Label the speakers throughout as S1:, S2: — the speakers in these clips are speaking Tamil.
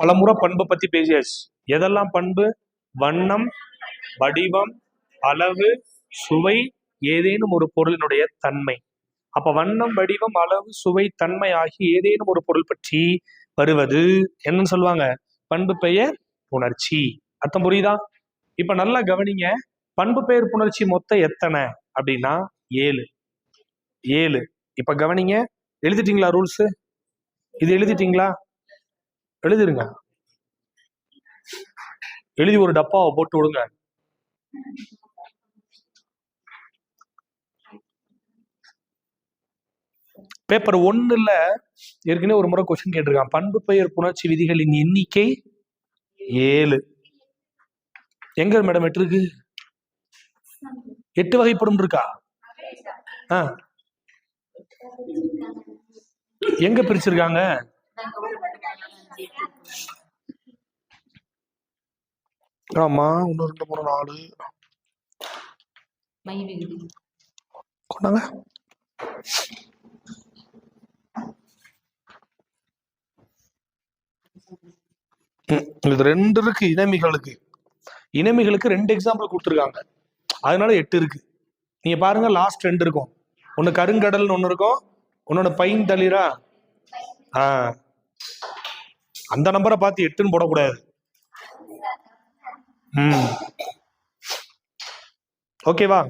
S1: பலமுறை பண்பை பத்தி பேசியாச்சு. எதெல்லாம் பண்பு? வண்ணம், வடிவம், அளவு, சுவை, ஏதேனும் ஒரு பொருளினுடைய தன்மை. அப்ப வண்ணம், வடிவம், அளவு, சுவை, தன்மை ஆகிய ஏதேனும் ஒரு பொருள் பற்றி வருவது என்னன்னு சொல்லுவாங்க? பண்பு பெயர் புணர்ச்சி. அர்த்தம் புரியுதா? இப்ப நல்லா கவனிங்க. பண்பு பெயர் புணர்ச்சி மொத்தம் எத்தனை அப்படின்னா 7. 7. இப்ப கவனிங்க. எழுதிட்டீங்களா ரூல்ஸ்? இது எழுதிட்டீங்களா? எழுதிருங்க. எழுதி ஒரு டப்பாவை போட்டு விடுங்க. பேப்பர் 1ல ஏற்கனவே ஒரு முறை கொஸ்டின் கேட்டிருக்கான். பண்பு பெயர் புணர்ச்சி விதிகளின் எண்ணிக்கை 7. எங்க மேடம் 8 இருக்கு? 8 வகைப்படும் இருக்கா? எங்க பிரிச்சிருக்காங்க? ஆமா, 1 2 3 4 கொண்டாங்க. இது 2 இருக்கு. இனமிகளுக்கு 2 எக்ஸாம்பிள் கொடுத்துருக்காங்க. அதனால 8 இருக்கு. நீங்க பாருங்க, லாஸ்ட் 2 இருக்கும். ஒன்னு கருங்கடல்னு ஒண்ணு இருக்கும், ஒன்னொன்னு பைன் தளிரா. அந்த நம்பரை பார்த்து 8ன்னு போடக்கூடாது. ஓகேவா?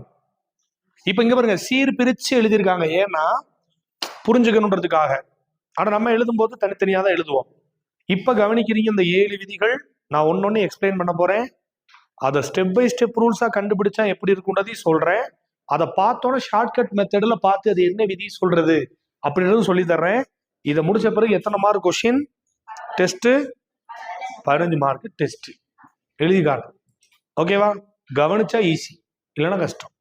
S1: இப்ப இங்க பாருங்க, சீர் பிரிச்சு எழுதியிருக்காங்க. ஏன்னா புரிஞ்சுக்கணுன்றதுக்காக. ஆனா நம்ம எழுதும் போது தனித்தனியா தான் எழுதுவோம். இப்ப கவனிக்கிறீங்க, இந்த 7 விதிகள் நான் ஒன்னொன்னு எக்ஸ்பிளைன் பண்ண போறேன். அதை ஸ்டெப் பை ஸ்டெப் ரூல்ஸா கண்டுபிடிச்சா எப்படி இருக்குன்றதையும் சொல்றேன். அதை பார்த்தோன்னா ஷார்ட்கட் மெத்தட்ல பார்த்து அது என்ன விதி சொல்றது அப்படின்றதும் சொல்லி தர்றேன். இதை முடிச்ச பிறகு எத்தனை mark question test? 15 mark test எழுதிக்காங்க. ஓகேவா? கவனிச்சா ஈஸி, இல்லைன்னா கஷ்டம்.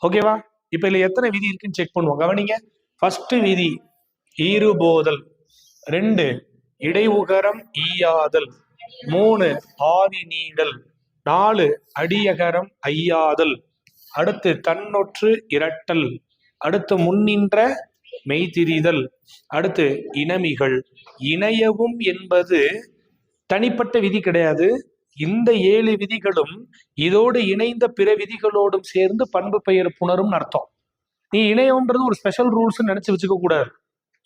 S1: ஓகேவா? இப்ப இதுல எத்தனை விதி இருக்குன்னு செக் பண்ணுவோம். கவனிங்க. ஃபர்ஸ்ட் விதி ஈறுபோதல். 2 இடைவுகரம் ஈயாதல். 3 ஆதி நீடல். 4 அடியகரம் ஐயாதல். அடுத்து தன்னொற்று இரட்டல். அடுத்து முன்னின்ற மெய்திரிதல். அடுத்து இனமிகள். இணையவும் என்பது தனிப்பட்ட விதி கிடையாது. இந்த 7 விதிகளும் இதோடு இணைந்த பிற விதிகளோடும் சேர்ந்து பண்பு பெயர் புணரும் அர்த்தம். நீ இணையம்ன்றது ஒரு ஸ்பெஷல் ரூல்ஸ் நினைச்சு வச்சுக்க கூடாது.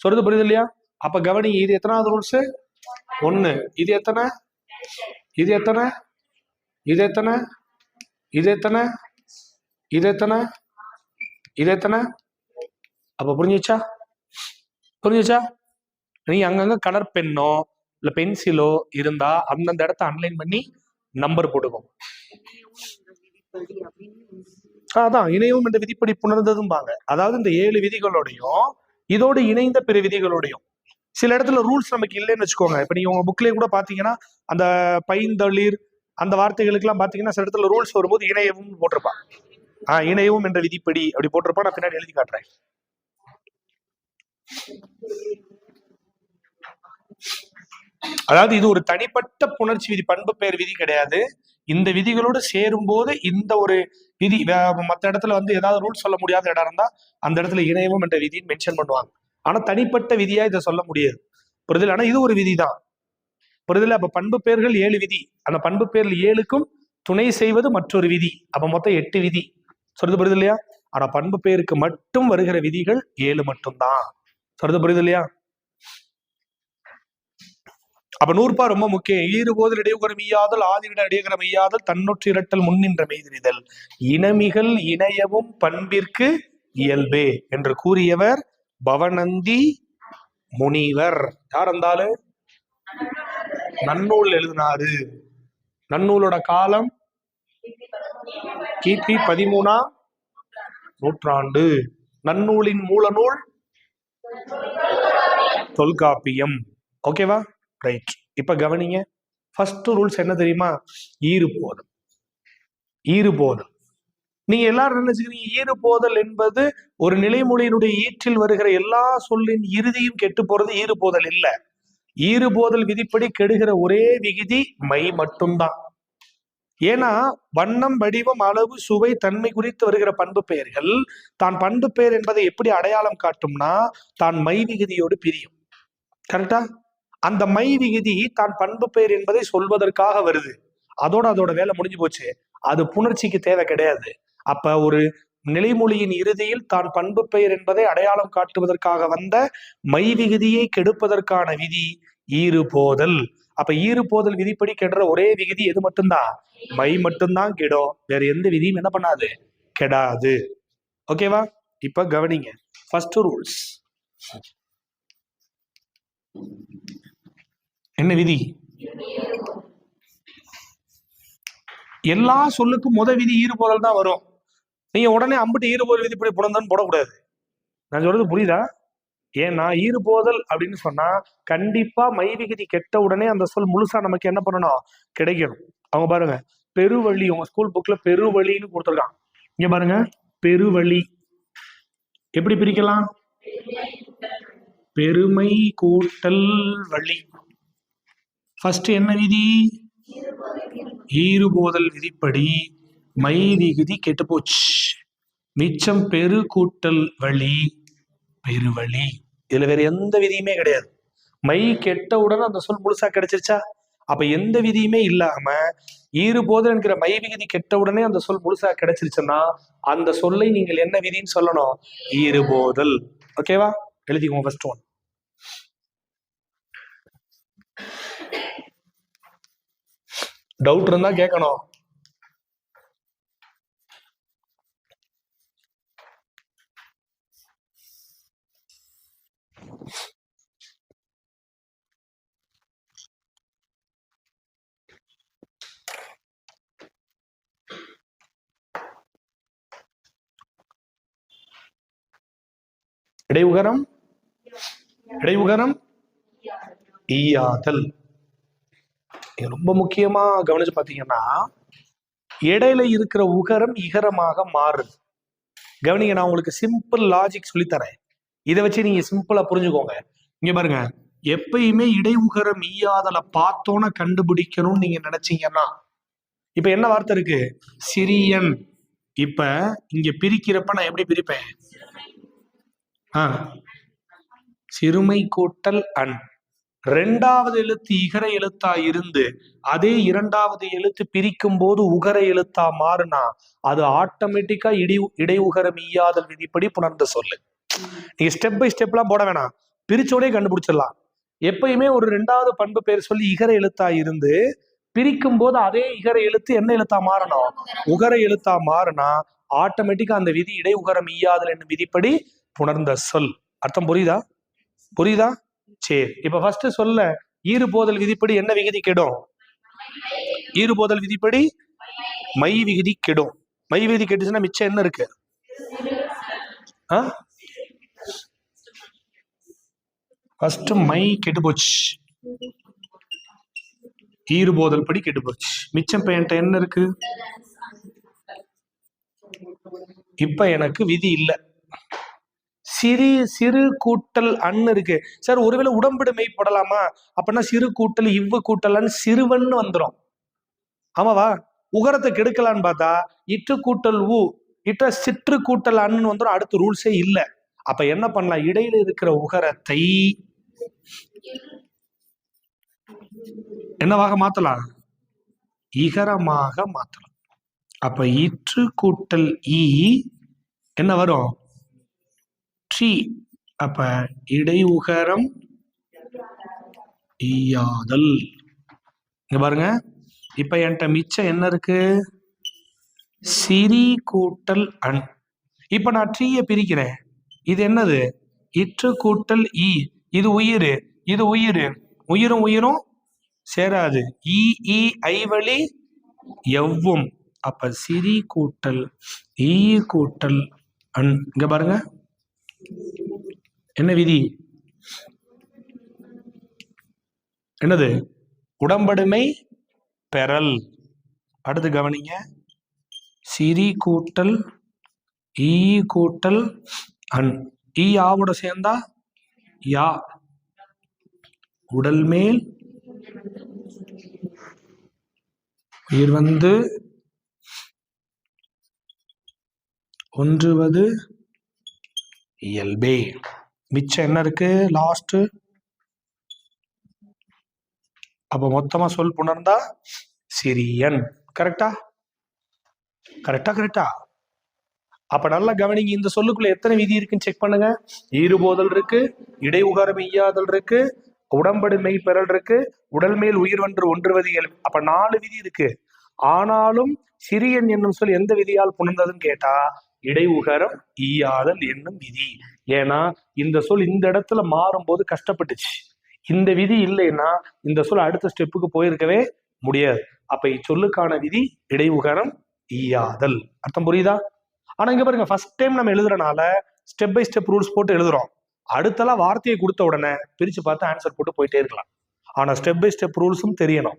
S1: சொல்றது புரியுது இல்லையா? அப்ப கவனி, இது எத்தனாவது ரூல்ஸ்? 1. இது எத்தனை? இது எத்தனை? இது எத்தனை? இது எத்தனை? இது எத்தனை? இது எத்தனை? அப்ப புரிஞ்சுச்சா? புரிஞ்சுச்சா? நீ அங்கங்க கலர் பென்னோ இல்ல பென்சிலோ இருந்தா அந்தந்த இடத்த அன்லைன் பண்ணி நம்பர் போட்டுக்கும். அதான் இணையவும் என்ற விதிப்படி புணர்ந்ததும்பாங்க. அதாவது இந்த 7 விதிகளோடையும் இதோடு இணைந்த பிற விதிகளோடையும். சில இடத்துல ரூல்ஸ் நமக்கு இல்லைன்னு வச்சுக்கோங்க. இப்ப நீங்க உங்க புக்லயே கூட பாத்தீங்கன்னா அந்த பைந்தளிர் அந்த வார்த்தைகளுக்கு எல்லாம் பாத்தீங்கன்னா சில இடத்துல ரூல்ஸ் வரும்போது இணையவும் போட்டிருப்பான். இணையவும் என்ற விதிப்படி அப்படி போட்டிருப்பா. நான் பின்னாடி எழுதி காட்டுறேன். அதாவது இது ஒரு தனிப்பட்ட புணர்ச்சி விதி, பண்பு பெயர் விதி கிடையாது. இந்த விதிகளோடு சேரும் போது இந்த ஒரு விதி, மற்ற இடத்துல வந்து ஏதாவது ரூல் சொல்ல முடியாத இடம் இருந்தா அந்த இடத்துல இணையவும் என்ற விதின்னு மென்ஷன் பண்ணுவாங்க. ஆனா தனிப்பட்ட விதியா இதை சொல்ல முடியாது. புரிதல்? ஆனா இது ஒரு விதிதான். புரிதல்? அப்ப பண்பு பெயர்கள் 7 விதி. அந்த பண்பு பெயர்கள் 7க்கும் துணை செய்வது மற்றொரு விதி. அப்ப மொத்தம் 8 விதி. சொல்றது புரியுது இல்லையா? ஆனா பண்பு பெயருக்கு மட்டும் வருகிற விதிகள் 7 மட்டும்தான். சொல்றது புரியுது இல்லையா? அப்ப 100 ரொம்ப முக்கியம். ஈறுபோதல் இடையுகரம் ஈயாதல். ஆதிவிட இடையகரம் ஈயாதல். தன்னொற்று இரட்டல். முன்னின்ற மெய்திரிதல். இனமிகள் இணையவும் பண்பிற்கு இயல்பே என்று கூறியவர் பவநந்தி முனிவர். யார் இருந்தாலும் நன்னூல் எழுதினாரு. நன்னூலோட காலம் கிபி 13ஆம் நூற்றாண்டு. நன்னூலின் மூல நூல் தொல்காப்பியம். ஓகேவா? ரைட். இப்ப கவனிங்க. ஃபர்ஸ்ட் ரூல்ஸ் என்ன தெரியுமா? ஈறுபோதல். ஈறுபோதல். நீங்க எல்லாரும் நினைச்சுக்கிறீங்க ஈறுபோதல் என்பது ஒரு நிலைமொழியினுடைய ஈற்றில் வருகிற எல்லா சொல்லின் இறுதியும் கெட்டு போறது ஈறுபோதல் இல்ல. ஈறுபோதல் விதிப்படி கெடுகிற ஒரே விகுதி மை மட்டும்தான். ஏன்னா வண்ணம், வடிவம், அளவு, சுவை, தன்மை குறித்து வருகிற பண்பு பெயர்கள் தான் பண்பு பெயர் என்பதை எப்படி அடையாளம் காட்டும்னா தான் மை விகுதியோடு பிரியும். கரெக்டா? அந்த மை விகுதி தான் பண்பு பெயர் என்பதை சொல்வதற்காக வருது. அதோட வேலை முடிஞ்சு போச்சு. அது புணர்ச்சிக்கு தேவை கிடையாது. அப்ப ஒரு நிலைமொழியின் இறுதியில் தான் பண்பு பெயர் என்பதை அடையாளம் காட்டுவதற்காக வந்த மை விகுதியை கெடுப்பதற்கான விதி ஈறு போதல். அப்ப ஈறு போதல் விதிப்படி கெடுற ஒரே விகுதி எது மட்டும்தான்? மை மட்டும்தான் கெடும். வேற எந்த விதியும் என்ன பண்ணாது? கெடாது. ஓகேவா? இப்ப கவனிங்க. ஃபர்ஸ்ட் ரூல்ஸ் என்ன விதி? எல்லா சொல்லுக்கும் முத விதி ஈறு போதல் தான் வரும். நீங்க உடனே அம்பிட்டு ஈறு போதல் விதிப்படி புணர்ந்தன்னு போடக்கூடாது. நான் சொல்றது புரியுதா? ஏன்னா ஈறு போதல் அப்படின்னு சொன்னா கண்டிப்பா மை விகுதி கெட்ட உடனே அந்த சொல் முழுசா நமக்கு என்ன பண்ணணும்? கிடைக்கணும். அவங்க பாருங்க, பெருவழி, உங்க ஸ்கூல் புக்ல பெருவழின்னு கொடுத்துருக்கான். இங்க பாருங்க, பெருவழி எப்படி பிரிக்கலாம்? பெருமை கூட்டல் வழி. ஃபர்ஸ்ட் என்ன விதி? ஈறு போதல் விதிப்படி மை விகுதி கெட்டு போச்சு. மிச்சம் பெரு கூட்டல் வழி, பெருவழி. இதுல வேற எந்த விதியுமே கிடையாது. மை கெட்டவுடன் அந்த சொல் முழுசா கிடைச்சிருச்சா? அப்ப எந்த விதியுமே இல்லாம ஈறு போதல் என்கிற மை விகுதி கெட்ட உடனே அந்த சொல் முழுசா கிடைச்சிருச்சுன்னா அந்த சொல்லை நீங்கள் என்ன விதின்னு சொல்லணும்? ஈறு போதல். ஓகேவா? எழுதிக்கோங்க. First one. டவுட் இருந்தா கேட்கணும். இடையுகரம் ஈயாதல். ரொம்ப முக்கியமா கவனிச்சு பாத்தீங்கன்னா இடையில இருக்கிற உகரம் இகரமாக மாறுது. கவனிங்க, நான் உங்களுக்கு சிம்பிள் லாஜிக் சொல்லித்தரேன். இதை வச்சு நீங்க சிம்பிளா புரிஞ்சுக்கோங்க. இங்க பாருங்க, எப்பயுமே இடையுகரம் ஈயாதலை பார்த்தோன்னு கண்டுபிடிக்கணும்னு நீங்க நினைச்சீங்கன்னா இப்ப என்ன வார்த்தை இருக்கு? சிறியன். இப்ப இங்க பிரிக்கிறப்ப நான் எப்படி பிரிப்பேன்? சிறுமை கூட்டல் அன். ரெண்டாவது எழுத்து இகர எழுத்தா இருந்து அதே இரண்டாவது எழுத்து பிரிக்கும் போது உகர எழுத்தா மாறுனா அது ஆட்டோமேட்டிக்கா இடையுகரம் ஈயாதல் விதிப்படி புணர்ந்த சொல்லு. நீங்க ஸ்டெப் பை ஸ்டெப்லாம் போட வேணாம், பிரிச்சோடே கண்டுபிடிச்சிடலாம். எப்பயுமே ஒரு ரெண்டாவது பண்பு பேர் சொல்லி இகர எழுத்தா இருந்து பிரிக்கும் போது அதே இகர எழுத்து என்ன எழுத்தா மாறணும்? உகர எழுத்தா மாறினா ஆட்டோமேட்டிக்கா அந்த விதி இடையுகரம் ஈயாதல் என்னும் விதிப்படி புணர்ந்த சொல். அர்த்தம் புரியுதா? சரி, இப்ப ஃபர்ஸ்ட் சொல்ல ஈறு போதல் விதிப்படி என்ன விகுதி கெடும்? ஈறு போதல் விதிப்படி மை விகுதி கெடும். மை விகுதி கெட்டுச்சுன்னா மிச்சம் என்ன இருக்கு? ஃபர்ஸ்ட் மை கெட்டு போச்சு, ஈறு போதல் படி கெட்டு போச்சு. மிச்சம் இப்ப என்கிட்ட என்ன இருக்கு? இப்ப எனக்கு விதி இல்லை. சிறு கூட்டல் அன்னு இருக்கு. சார் ஒருவேளை உடம்புடுமை போடலாமா? அப்படின்னா சிறு கூட்டல் இவ்வு கூட்டல் சிறுவன் வந்துடும். ஆமாவா? உகரத்தை கெடுக்கலான்னு பார்த்தா இற்று கூட்டல் ஊ இட்ட சிற்று கூட்டல் அன்னு வந்துடும். அடுத்த ரூல்ஸே இல்லை. அப்ப என்ன பண்ணலாம்? இடையில இருக்கிற உகரத்தை என்னவாக மாத்தலாம்? இகரமாக மாத்தலாம். அப்ப இற்று கூட்டல் ஈ என்ன வரும்? ட்ரீ. அப்ப இடையுகரம் ஈயாதல். இங்க பாருங்க, இப்ப என்கிட்ட மிச்சம் என்ன இருக்கு? சிறி கூட்டல் அன். இப்ப நான் ட்ரீயை பிரிக்கிறேன். இது என்னது? இற்று கூட்டல் ஈ. இது உயிர், இது உயிர். உயிரும் உயிரும் சேராது. ஈ ஐவழி எவ்வும். அப்ப சிறி கூட்டல் ஈ கூட்டல் அன். இங்க பாருங்க, என்ன விதி? என்னது? உடம்படுமை பெறல். அடுத்து கவனிங்க, சிறி கூட்டல் ஈ கூட்டல் அன். ஈ ஆவோட சேர்ந்தா யா. உடல் மேல் உயிர் வந்து ஒன்றுவது இயல்பே. மிச்சம் என்ன இருக்கு? லாஸ்ட் அப்ப மொத்தமா சொல் புணர்ந்தா சிறியன். கரெக்டா கரெக்டா கரெக்டா? அப்ப நல்லா கவனிங்க, இந்த சொல்லுக்குள்ள எத்தனை விதி இருக்குன்னு செக் பண்ணுங்க. ஈறுபோதல் இருக்கு, இடையுகாரம் மெய்யாதல் இருக்கு, உடம்படு மெய் பெறல் இருக்கு, உடல் மேல் உயிர் ஒன்று ஒன்றுவது இயல்பு. அப்ப 4 விதி இருக்கு. ஆனாலும் சிறியன் என்னும் சொல் எந்த விதியால் புணர்ந்ததுன்னு கேட்டா இடையுகரம் ஈயாதல் என்னும் விதி. ஏன்னா இந்த சொல் இந்த இடத்துல மாறும்போது கஷ்டப்பட்டுச்சு. இந்த விதி இல்லைன்னா இந்த சொல் அடுத்த ஸ்டெப்புக்கு போயிருக்கவே முடியாது. அப்ப இச்சொல்லுக்கான விதி இடையுகரம் ஈயாதல். அர்த்தம் புரியுதா? ஆனா இங்க பாருங்க, ஃபர்ஸ்ட் டைம் நம்ம எழுதுறனால ஸ்டெப் பை ஸ்டெப் ரூல்ஸ் போட்டு எழுதுறோம். அடுத்தலாம் வார்த்தையை கொடுத்த உடனே பிரிச்சு பார்த்து ஆன்சர் போட்டு போயிட்டே இருக்கலாம். ஆனா ஸ்டெப் பை ஸ்டெப் ரூல்ஸும் தெரியணும்.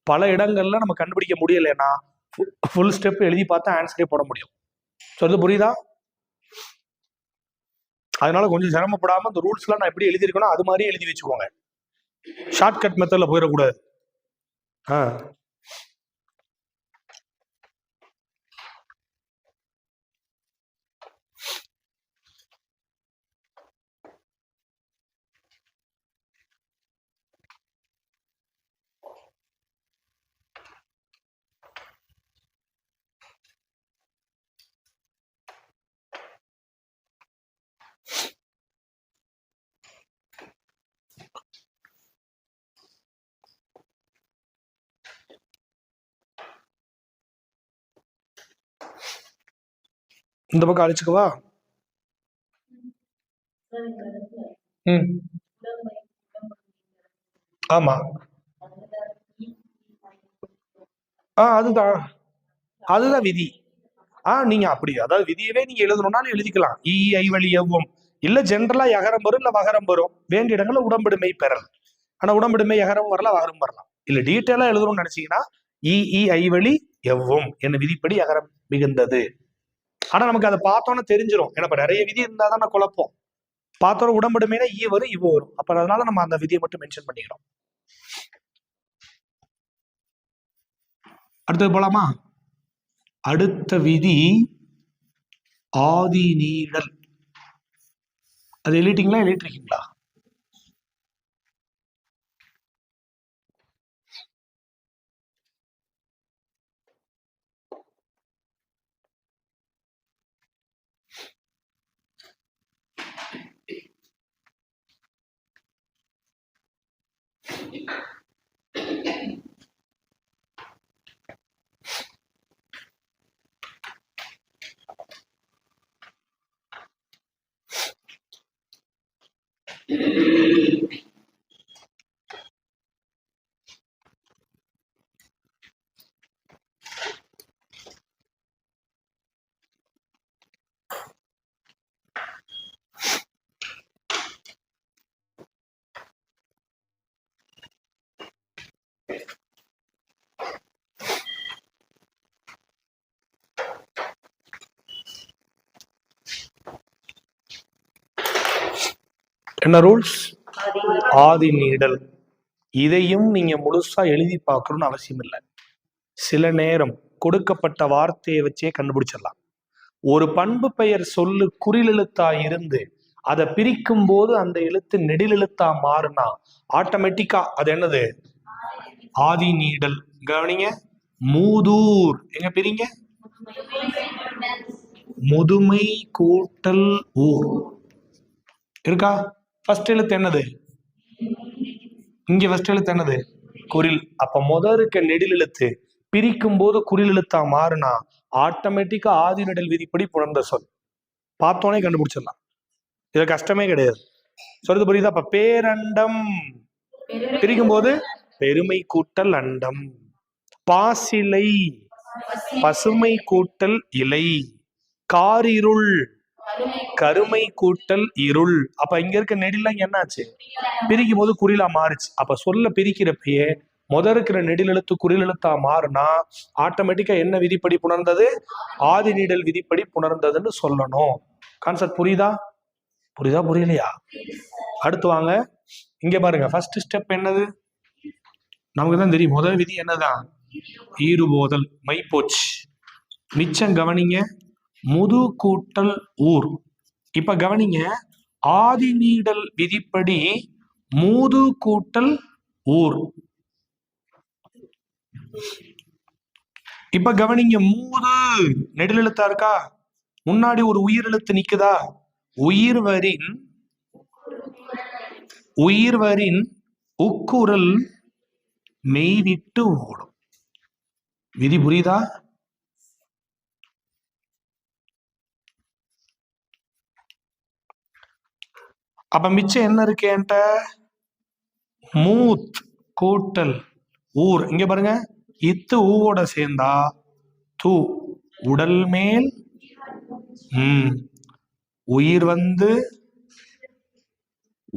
S1: பல இடங்கள்ல நம்ம கண்டுபிடிக்க முடியலைன்னா ஃபுல் ஸ்டெப் எழுதி பார்த்தா ஆன்சரே போட முடியும். சொல்றது புரியுதா? அதனால கொஞ்சம் சிரமப்படாம இந்த ரூல்ஸ் எல்லாம் நான் எப்படி எழுதியிருக்கணும் அது மாதிரியே எழுதி வச்சுக்கோங்க. ஷார்ட்கட் மெத்தட்ல போயிடக்கூடாது. இந்த பக்கம் அழிச்சுக்கவா? ஆமா, அதுதான் அதுதான் விதி. நீங்க அப்படி அதாவது விதியவே நீங்க எழுதணும்னாலும் எழுதிக்கலாம். ஈ ஐ வழி எவ்வும் இல்ல ஜென்ரலா யகரம் வரும் இல்ல வகரம் வரும். வேண்டிய இடங்கள்ல உடம்படுமை பெறல். ஆனா உடம்படுமை யகரம் வரலாம் வகரம் வரலாம். இல்ல டீட்டெயிலா எழுதணும்னு நினைச்சீங்கன்னா ஈ ஐ வழி எவ்வும் என்ன விதிப்படி யகரம் மிகுந்தது. ஆனா நமக்கு அதை பார்த்தோன்னு தெரிஞ்சிடும். ஏன்னா இப்ப நிறைய விதி இருந்தா தான் குழப்பம். பார்த்தோம் உடம்படுமைனா ஈ வரும் இவ் வரும். அப்ப அதனால நம்ம அந்த விதியை மட்டும் மென்ஷன் பண்ணிக்கிறோம். அடுத்தது போலாமா? அடுத்த விதி ஆதி நீடல். அது எழுதிட்டீங்களா? எழுதிருக்கீங்களா? என்ன ரூல்ஸ்? ஆதி நீடல். இதையும் நீங்க முழுசா எழுதி பார்க்கணும்னு அவசியம் இல்லை. சில நேரம் கொடுக்கப்பட்ட வார்த்தையை வச்சே கண்டுபிடிச்சிடலாம். ஒரு பண்பு பெயர் சொல்லு குறிலெழுத்தா இருந்து அதை பிரிக்கும் போது அந்த எழுத்து நெடிலெழுத்தா மாறுனா ஆட்டோமேட்டிக்கா அது என்னது? ஆதி நீடல். கவனிங்க, மூதூர் எங்க பிரிங்க? முதுமை கூட்டல் ஊர் இருக்கா? ஃபர்ஸ்ட் எழுத்து என்னது? இங்க ஃபர்ஸ்ட் எழுத்து என்னது? குறில். அப்ப இருக்க நெடில் எழுத்து பிரிக்கும் போது குறில் எழுத்தா மாறுனா ஆட்டோமேட்டிக்கா ஆதி நெடில் விதிப்படி புணர்ந்த சொல். பார்த்தோன்னே கண்டுபிடிச்சிடலாம். இது கஷ்டமே கிடையாது. சொல்றது புரியுதா? அப்ப பேரண்டம் பிரிக்கும் போது பெருமை கூட்டல் அண்டம். பாசிலை பசுமை கூட்டல் இலை. காரிருள் கருமை கூட்டல் இருள். அப்ப இங்க இருக்க நெடிலாம் என்னாச்சு? பிரிக்கும் போது குறிலா மாறுச்சு. அப்ப சொல்ல பிரிக்கிறப்பயே இருக்கிற நெடில் எழுத்து குறில் எழுத்தா மாறுனா ஆட்டோமேட்டிக்கா என்ன விதிப்படி புணர்ந்தது? ஆதி நீடல் விதிப்படி புணர்ந்ததுன்னு சொல்லணும். கான்செப்ட் புரியுதா? புரியுதா புரியலையா? அடுத்து வாங்க, இங்க பாருங்க. ஃபர்ஸ்ட் ஸ்டெப் என்னது? நமக்கு தான் தெரியும். முதல் விதி என்னதான்? ஈறுபோதல். மை போச்சு. மிச்சம் கவனிங்க, முது கூட்டல் ஊர். இப்ப கவனிங்க, ஆதி நீடல் விதிப்படி மூது கூட்டல் ஊர். இப்ப கவனிங்க, மூது நெடில் எழுத்தா இருக்கா, முன்னாடி ஒரு உயிர் எழுத்து நிக்குதா, உயிர்வரின் உக்குரல் மெய்விட்டு ஓடும். விதி புரியுதா? அப்ப மிச்சம் என்ன இருக்கு என்கிட்ட, மூத் கூட்டல் ஊர். இங்க பாருங்க, இத்து ஊவோட சேர்ந்தா தூ, உடல் மேல் உயிர் வந்து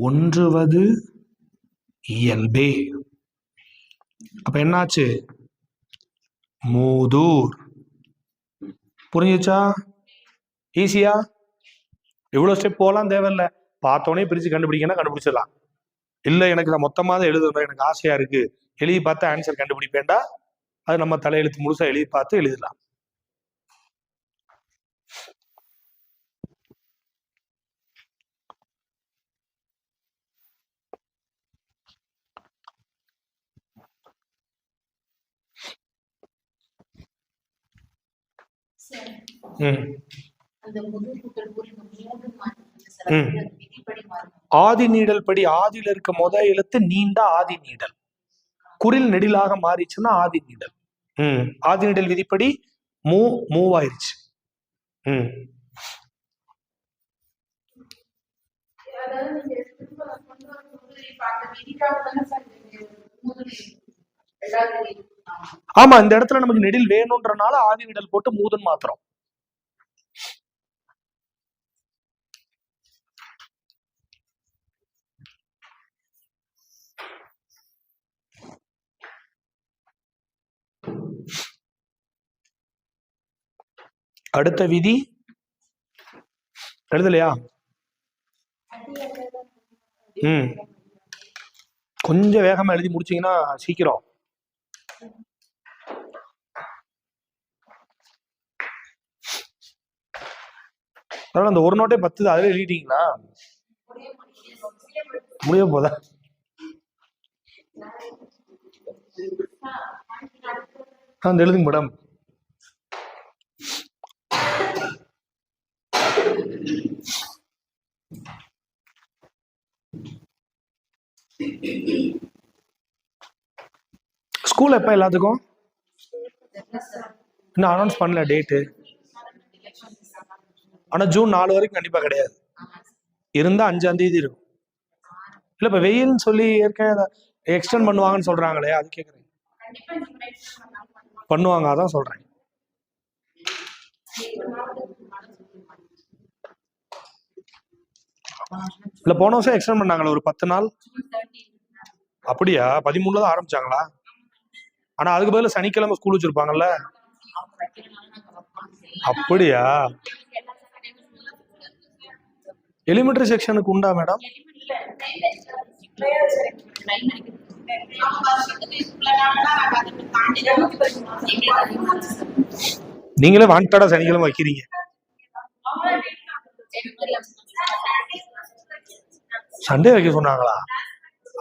S1: ஒன்றுவது இயல்பே. அப்ப என்னாச்சு, மூதூர். புரிஞ்சுச்சா? ஈஸியா? இவ்வளவு ஸ்டெப் போகலாம் தேவையில்லை, பார்த்தோன்னே பிரிச்சு கண்டுபிடிக்கணும், கண்டுபிடிச்சிடலாம். இல்ல எனக்கு நான் மொத்தமா தான் எழுதணும், எனக்கு ஆசையா இருக்கு, எழுதி பார்த்து ஆன்சர் கண்டுபிடிப்பேன்டா, அது நம்ம தலையெழுத்து முழுசா எழுதி பார்த்து எழுதலாம். ஆதி நீடல் படி ஆதியில இருக்க முத எழுத்து நீண்ட ஆதி நீடல், குறில் நெடிலாக மாறிச்சுன்னா ஆதி நீடல். ஆதி நீடல் விதிப்படி மூவாயிருச்சு. ஆமா, இந்த இடத்துல நமக்கு நெடில் வேணும்ன்றனால ஆதி நீடல் போட்டு மூதுன்னு மாத்திரம். அடுத்த விதி எழுதலையா? கொஞ்சம் வேகமா எழுதி முடிச்சீங்கன்னா சீக்கிரம். அந்த ஒரு நோட்டே 10, அதுல எழுதிட்டீங்களா? முடிய போதா? அந்த எழுதுங்க மேடம். ஸ்கூல் எப்ப எல்லாத்துக்கும்? இன்னும் அனௌன்ஸ் பண்ணல டேட்டு. ஆனா ஜூன் 4 வரைக்கும் கண்டிப்பா கிடையாது, இருந்தா 5ஆம் தேதி இருக்கும். இல்ல இப்ப வெயில்னு சொல்லி ஏற்கனவே எக்ஸ்டெண்ட் பண்ணுவாங்கன்னு சொல்றாங்களே, அது கேக்குறேன். பண்ணுவாங்க, அதான் சொல்றேன். இல்ல போன வருஷம் எக்ஸ்டெண்ட் பண்ணாங்களா ஒரு 10 நாள்? அப்படியா? 13 தான் ஆரம்பிச்சாங்களா? ஆனா அதுக்கு பதிலா சனிக்கிழமை ஸ்கூல் வச்சிருப்பாங்கல்ல. அப்படியா? எலிமெண்டரி செக்ஷனுக்கு உண்டா மேடம்? நீங்களே வாண்டடா சனிக்கிழமை வைக்கிறீங்க. சண்டே வைக்க சொன்னாங்களா?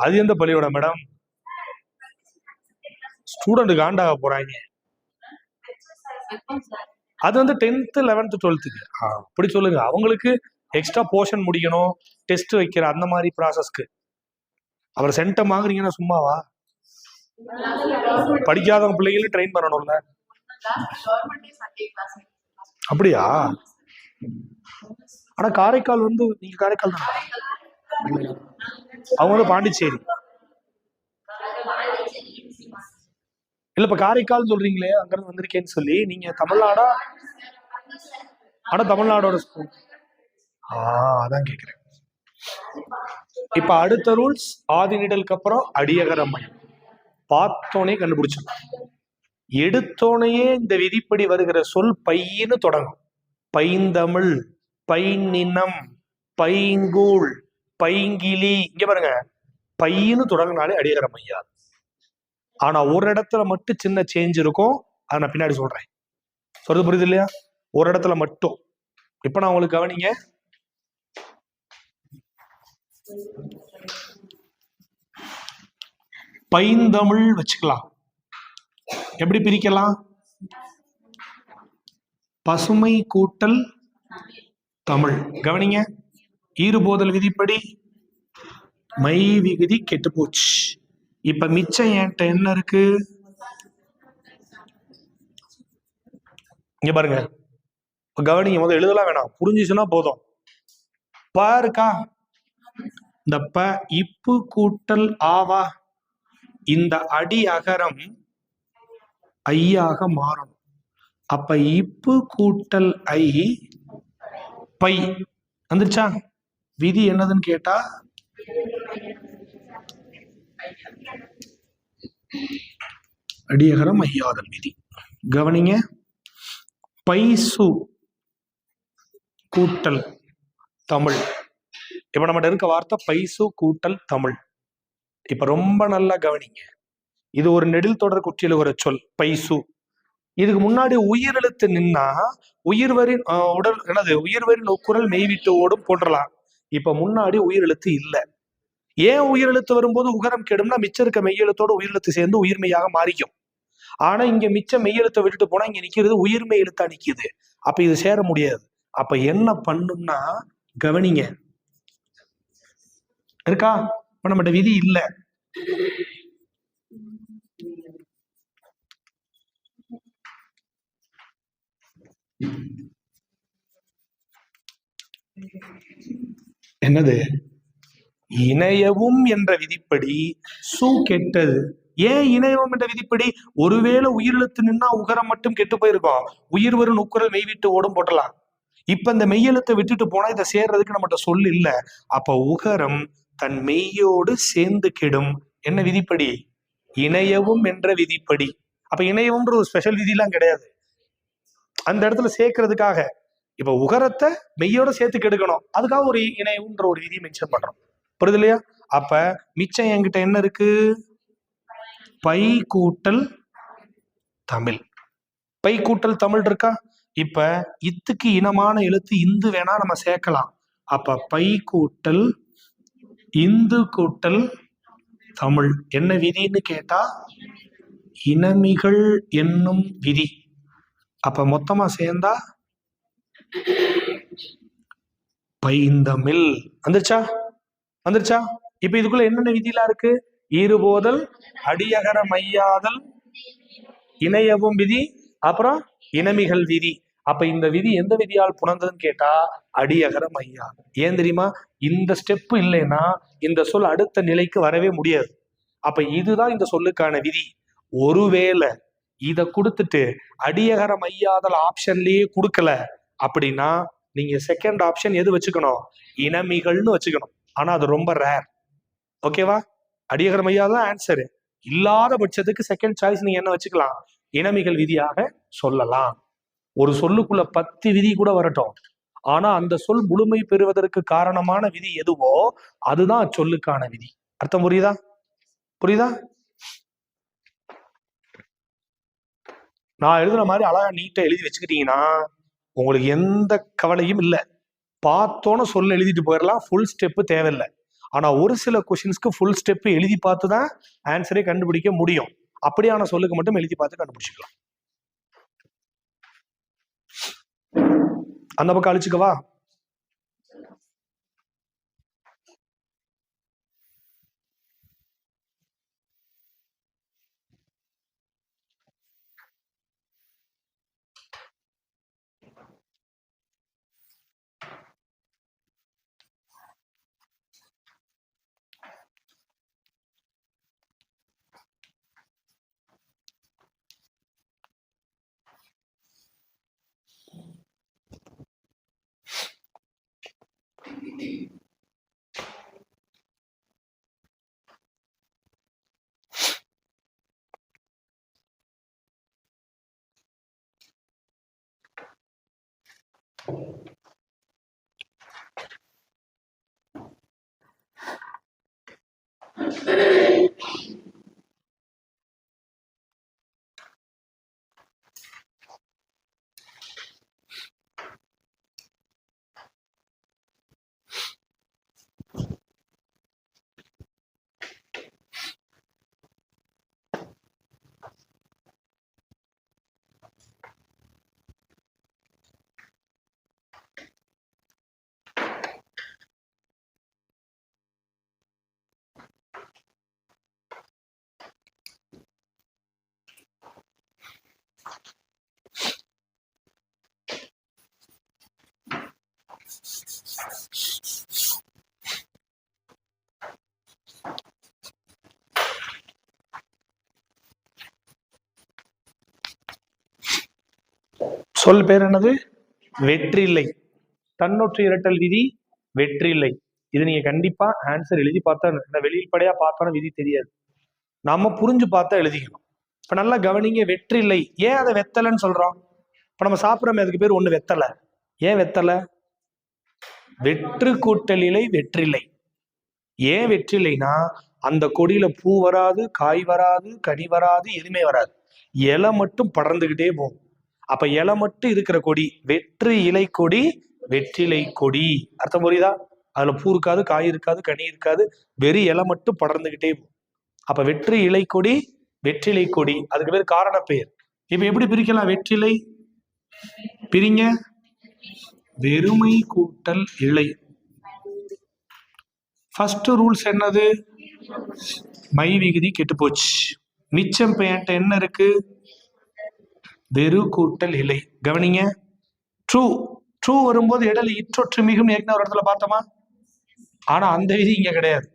S1: அது எந்த பள்ளியோட மேடம்? ஸ்டூடெண்ட் காண்டாக போறாங்க. அது வந்து 10th 11th 12th அப்படி சொல்லுங்க. அவங்களுக்கு எக்ஸ்ட்ரா போர்ஷன் முடிக்கணும், டெஸ்ட் வைக்கிற அந்த மாதிரி ப்ராசஸ்க்கு. அவர் சென்டம் வாங்குறீங்கன்னா சும்மாவா? படிக்காதவங்க பிள்ளைகளும் ட்ரெயின் பண்ணணும்ல. அப்படியா? ஆனா காரைக்கால் வந்து, நீங்க காரைக்கால் தான், அவங்க வந்து பாண்டிச்சேரி. இல்ல இப்ப காரைக்கால் சொல்றீங்களே, அங்கிருந்து வந்திருக்கேன்னு சொல்லி, நீங்க தமிழ்நாடா? ஆனா தமிழ்நாடோட ஸ்கூல். அதான் கேக்குறேன். இப்ப அடுத்த ரூல்ஸ், ஆதி நீடலுக்கு அப்புறம் அடியகரமை பார்த்தோனே கண்டுபிடிச்சிடலாம். எடுத்தோனையே இந்த விதிப்படி வருகிற சொல் பையின்னு தொடங்கும். பைந்தமிழ், பைநினம், பைங்கூழ், பைங்கிலி. இங்க பாருங்க, பையின்னு தொடங்கினாலே அடியகரமையா. ஆனா ஒரு இடத்துல மட்டும் சின்ன சேஞ்ச் இருக்கும், அதை நான் பின்னாடி சொல்றேன். சொல்றது புரியுது இல்லையா? ஒரு இடத்துல மட்டும். இப்ப நான் உங்களுக்கு கவனிங்க. பைந்தமிழ் வச்சுக்கலாம். எப்படி பிரிக்கலாம்? பசுமை கூட்டல் தமிழ். கவனிங்க, ஈறுபோதல் விதிப்படி மை விகுதி கெட்டு போச்சு. இப்ப மிச்சம் என்கிட்ட என்ன இருக்கு? இங்க பாருங்க, கவனிங்க, முதல்ல எழுதலாம் வேணாம், புரிஞ்சுச்சுன்னா போதும். ப இருக்கா? இந்த ப இப்பு கூட்டல் ஆவா, இந்த அடி அகரம் ஐயாக மாறும். அப்ப இப்பு கூட்டல் ஐ பை வந்துருச்சா? விதி என்னதுன்னு கேட்டா அடியகரம் ஐயாதல் விதி. கவனிங்க, பைசு கூட்டல் தமிழ். இப்ப நம்மகிட்ட இருக்க வார்த்தை பைசு கூட்டல் தமிழ். இப்ப ரொம்ப நல்லா கவனிங்க, இது ஒரு நெடில் தொடர் குற்றியலுகிற சொல் பைசு. இதுக்கு முன்னாடி உயிர் எழுத்து நின்னா உயிர்வரின் உடல் என்னது, உயிர்வரின் ஒக்குரல் மெய்விட்டு ஓடும் போன்றலாம். இப்ப முன்னாடி உயிர் எழுத்து இல்ல. ஏன் உயிர் எழுத்து வரும்போது உகரம் கெடும்னா மிச்சம் இருக்க மெய்யெழுத்தோட உயிரெழுத்து சேர்ந்து உயிர்மெய்யாக மாறிக்கும். ஆனா இங்க மிச்ச மெய்யெழுத்தை விட்டுட்டு போனா இங்க நிக்கிறது உயிர்மெய் எழுத்தா நிக்குது. அப்ப இது சேர முடியாது. அப்ப என்ன பண்ணும்னா கவனிங்க, இருக்கா? இப்ப நம்மகிட்ட விதி இல்ல. என்னது? இணையவும் என்ற விதிப்படி சு கெட்டது. ஏன் இணையவும் என்ற விதிப்படி? ஒருவேளை உயிரெழுத்து நின்னா உகரம் மட்டும் கெட்டு போயிருக்கோம், உயிர் வரும் உக்குரல் மெய்விட்டு ஓடும் போட்டலாம். இப்ப இந்த மெய்யெழுத்தை விட்டுட்டு போனா இதை சேர்றதுக்கு நம்மகிட்ட சொல் இல்ல. அப்ப உகரம் தன் மெய்யோடு சேர்ந்து கெடும். என்ன விதிப்படி? இணையவும் என்ற விதிப்படி. அப்ப இணையவும்ன்ற ஒரு ஸ்பெஷல் விதி எல்லாம் கிடையாது, அந்த இடத்துல சேர்க்கறதுக்காக. இப்ப உகரத்தை மெய்யோட சேர்த்து கெடுக்கணும், அதுக்காக ஒரு இணையவும்ன்ற ஒரு விதியை மென்ஷன் பண்றோம். புரியுது இல்லையா? அப்ப மிச்சம் என்கிட்ட என்ன இருக்கு? பை கூட்டல் தமிழ். பை கூட்டல் தமிழ் இருக்கா? இப்ப இத்துக்கு இனமான எழுத்து இந்து வேணா நம்ம சேர்க்கலாம். அப்ப பை கூட்டல் இந்து கூட்டல் தமிழ். என்ன விதின்னு கேட்டா இனமிகள் என்னும் விதி. அப்ப மொத்தமா சேர்ந்தா பைந்தமிழ். வந்துருச்சா? வந்துருச்சா? இப்ப இதுக்குள்ள என்னென்ன விதியெல்லாம் இருக்கு? ஈறுபோதல், அடியகர மையாதல், இணையவும் விதி, அப்புறம் இனமிகள் விதி. அப்ப இந்த விதி எந்த விதியால் புணர்ந்ததுன்னு கேட்டா அடியகர மையா. ஏன் தெரியுமா? இந்த ஸ்டெப் இல்லைன்னா இந்த சொல் அடுத்த நிலைக்கு வரவே முடியாது. அப்ப இதுதான் இந்த சொல்லுக்கான விதி. ஒருவேளை இத கொடுத்துட்டு அடியகர மையாதல் ஆப்ஷன்லயே கொடுக்கல அப்படின்னா நீங்க செகண்ட் ஆப்ஷன் எது வச்சுக்கணும்? இனமிகள்னு வச்சுக்கணும். ஆனா அது ரொம்ப ரேர். ஓகேவா? அடியகர மையாதான் ஆன்சரு. இல்லாத பட்சத்துக்கு செகண்ட் சாய்ஸ் நீங்க என்ன வச்சுக்கலாம்? இனமிகள் விதியாக சொல்லலாம். ஒரு சொல்லுக்குள்ள 10 விதி கூட வரட்டும், ஆனா அந்த சொல் முழுமை பெறுவதற்கு காரணமான விதி எதுவோ அதுதான் சொல்லுக்கான விதி. அர்த்தம் புரியுதா? புரியுதா? நான் எழுதுன மாதிரி அழகா நீட்டா எழுதி வச்சுக்கிட்டீங்கன்னா உங்களுக்கு எந்த கவலையும் இல்லை. பார்த்தோன்னு சொல்ல எழுதிட்டு போயிடலாம், ஃபுல் ஸ்டெப்பு தேவையில்லை. ஆனா ஒரு சில கொஸ்டின்ஸ்க்கு ஃபுல் ஸ்டெப் எழுதி பார்த்து தான் ஆன்சரே கண்டுபிடிக்க முடியும். அப்படியான சொல்லுக்கு மட்டும் எழுதி பார்த்து கண்டுபிடிச்சிக்கலாம். அந்த பக்கம் அழிச்சுக்கவா? சொல் பேர் என்னது? வெற்றிலை. தன்னொற்று இரட்டல் விதி வெற்றிலை. இது நீங்க கண்டிப்பா ஆன்சர் எழுதி பார்த்தா, வெளியில் படையா பார்த்தோன்னா விதி தெரியாது, நாம புரிஞ்சு பார்த்தா எழுதிக்கணும். இப்ப நல்லா கவனிங்க, வெற்றிலை. ஏன் அதை வெத்தலைன்னு சொல்றோம்? இப்ப நம்ம சாப்பிட்றோமே, அதுக்கு பேர் ஒண்ணு வெத்தலை. ஏன் வெத்தலை? வெற்று கூட்டல் இலை வெற்றிலை. ஏன் வெற்றிலைனா அந்த கொடியில பூ வராது, காய் வராது, கனி வராது, எதுவுமே வராது, இலை மட்டும் படர்ந்துகிட்டே போகும். அப்ப இலை மட்டும் இருக்கிற கொடி வெற்று இலை கொடி, வெற்றிலை கொடி. அர்த்தம் புரியுதா? அதுல பூ இருக்காது, காய் இருக்காது, கனி இருக்காது, வெறி இலை மட்டும் படர்ந்துகிட்டே போகும். அப்ப வெற்று இலை கொடி, வெற்றிலை கொடி, அதுக்கு பேர் காரண பெயர். இப்ப எப்படி பிரிக்கலாம் வெற்றிலை? பிரிங்க. வெறுமை கூட்டல் இலை. ஃபர்ஸ்ட் ரூல்ஸ் என்னது? மை விகுதி கெட்டு போச்சு. மிச்சம் என்கிட்ட என்ன இருக்கு? வெறு கூட்டல் இலை. கவனிங்க, ட்ரூ. ட்ரூ வரும்போது இடையில இற்றொற்று மிகும் ஏற்கனவே ஒரு இடத்துல பார்த்தோமா? ஆனா அந்த விதி இங்க கிடையாது.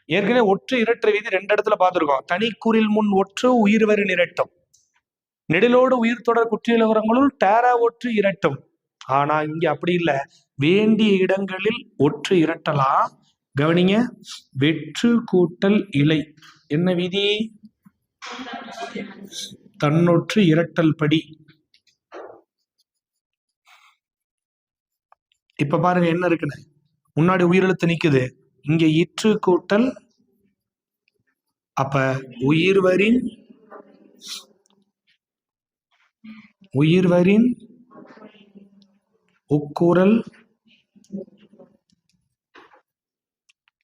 S1: ஏற்கனவே ஒற்று இரட்டை விதி ரெண்டு இடத்துல பார்த்திருக்கோம். தனிக்குறில் முன் ஒற்று உயிர்வரி நிரட்டும், நெடிலோடு உயிர் தொடர் குற்றியலுங்களுள் டேரா ஒற்று இரட்டும். ஆனா இங்க அப்படி இல்லை, வேண்டிய இடங்களில் ஒற்று இரட்டலாம். கவனிங்க, வெற்று கூட்டல் இலை. என்ன விதி? தன்னொற்று இரட்டல் படி. இப்ப பாருங்க என்ன இருக்குன்னு, முன்னாடி உயிரெழுத்து நிக்குது, இங்க இற்று கூட்டல், அப்ப உயிர்வரின் உக்குரல்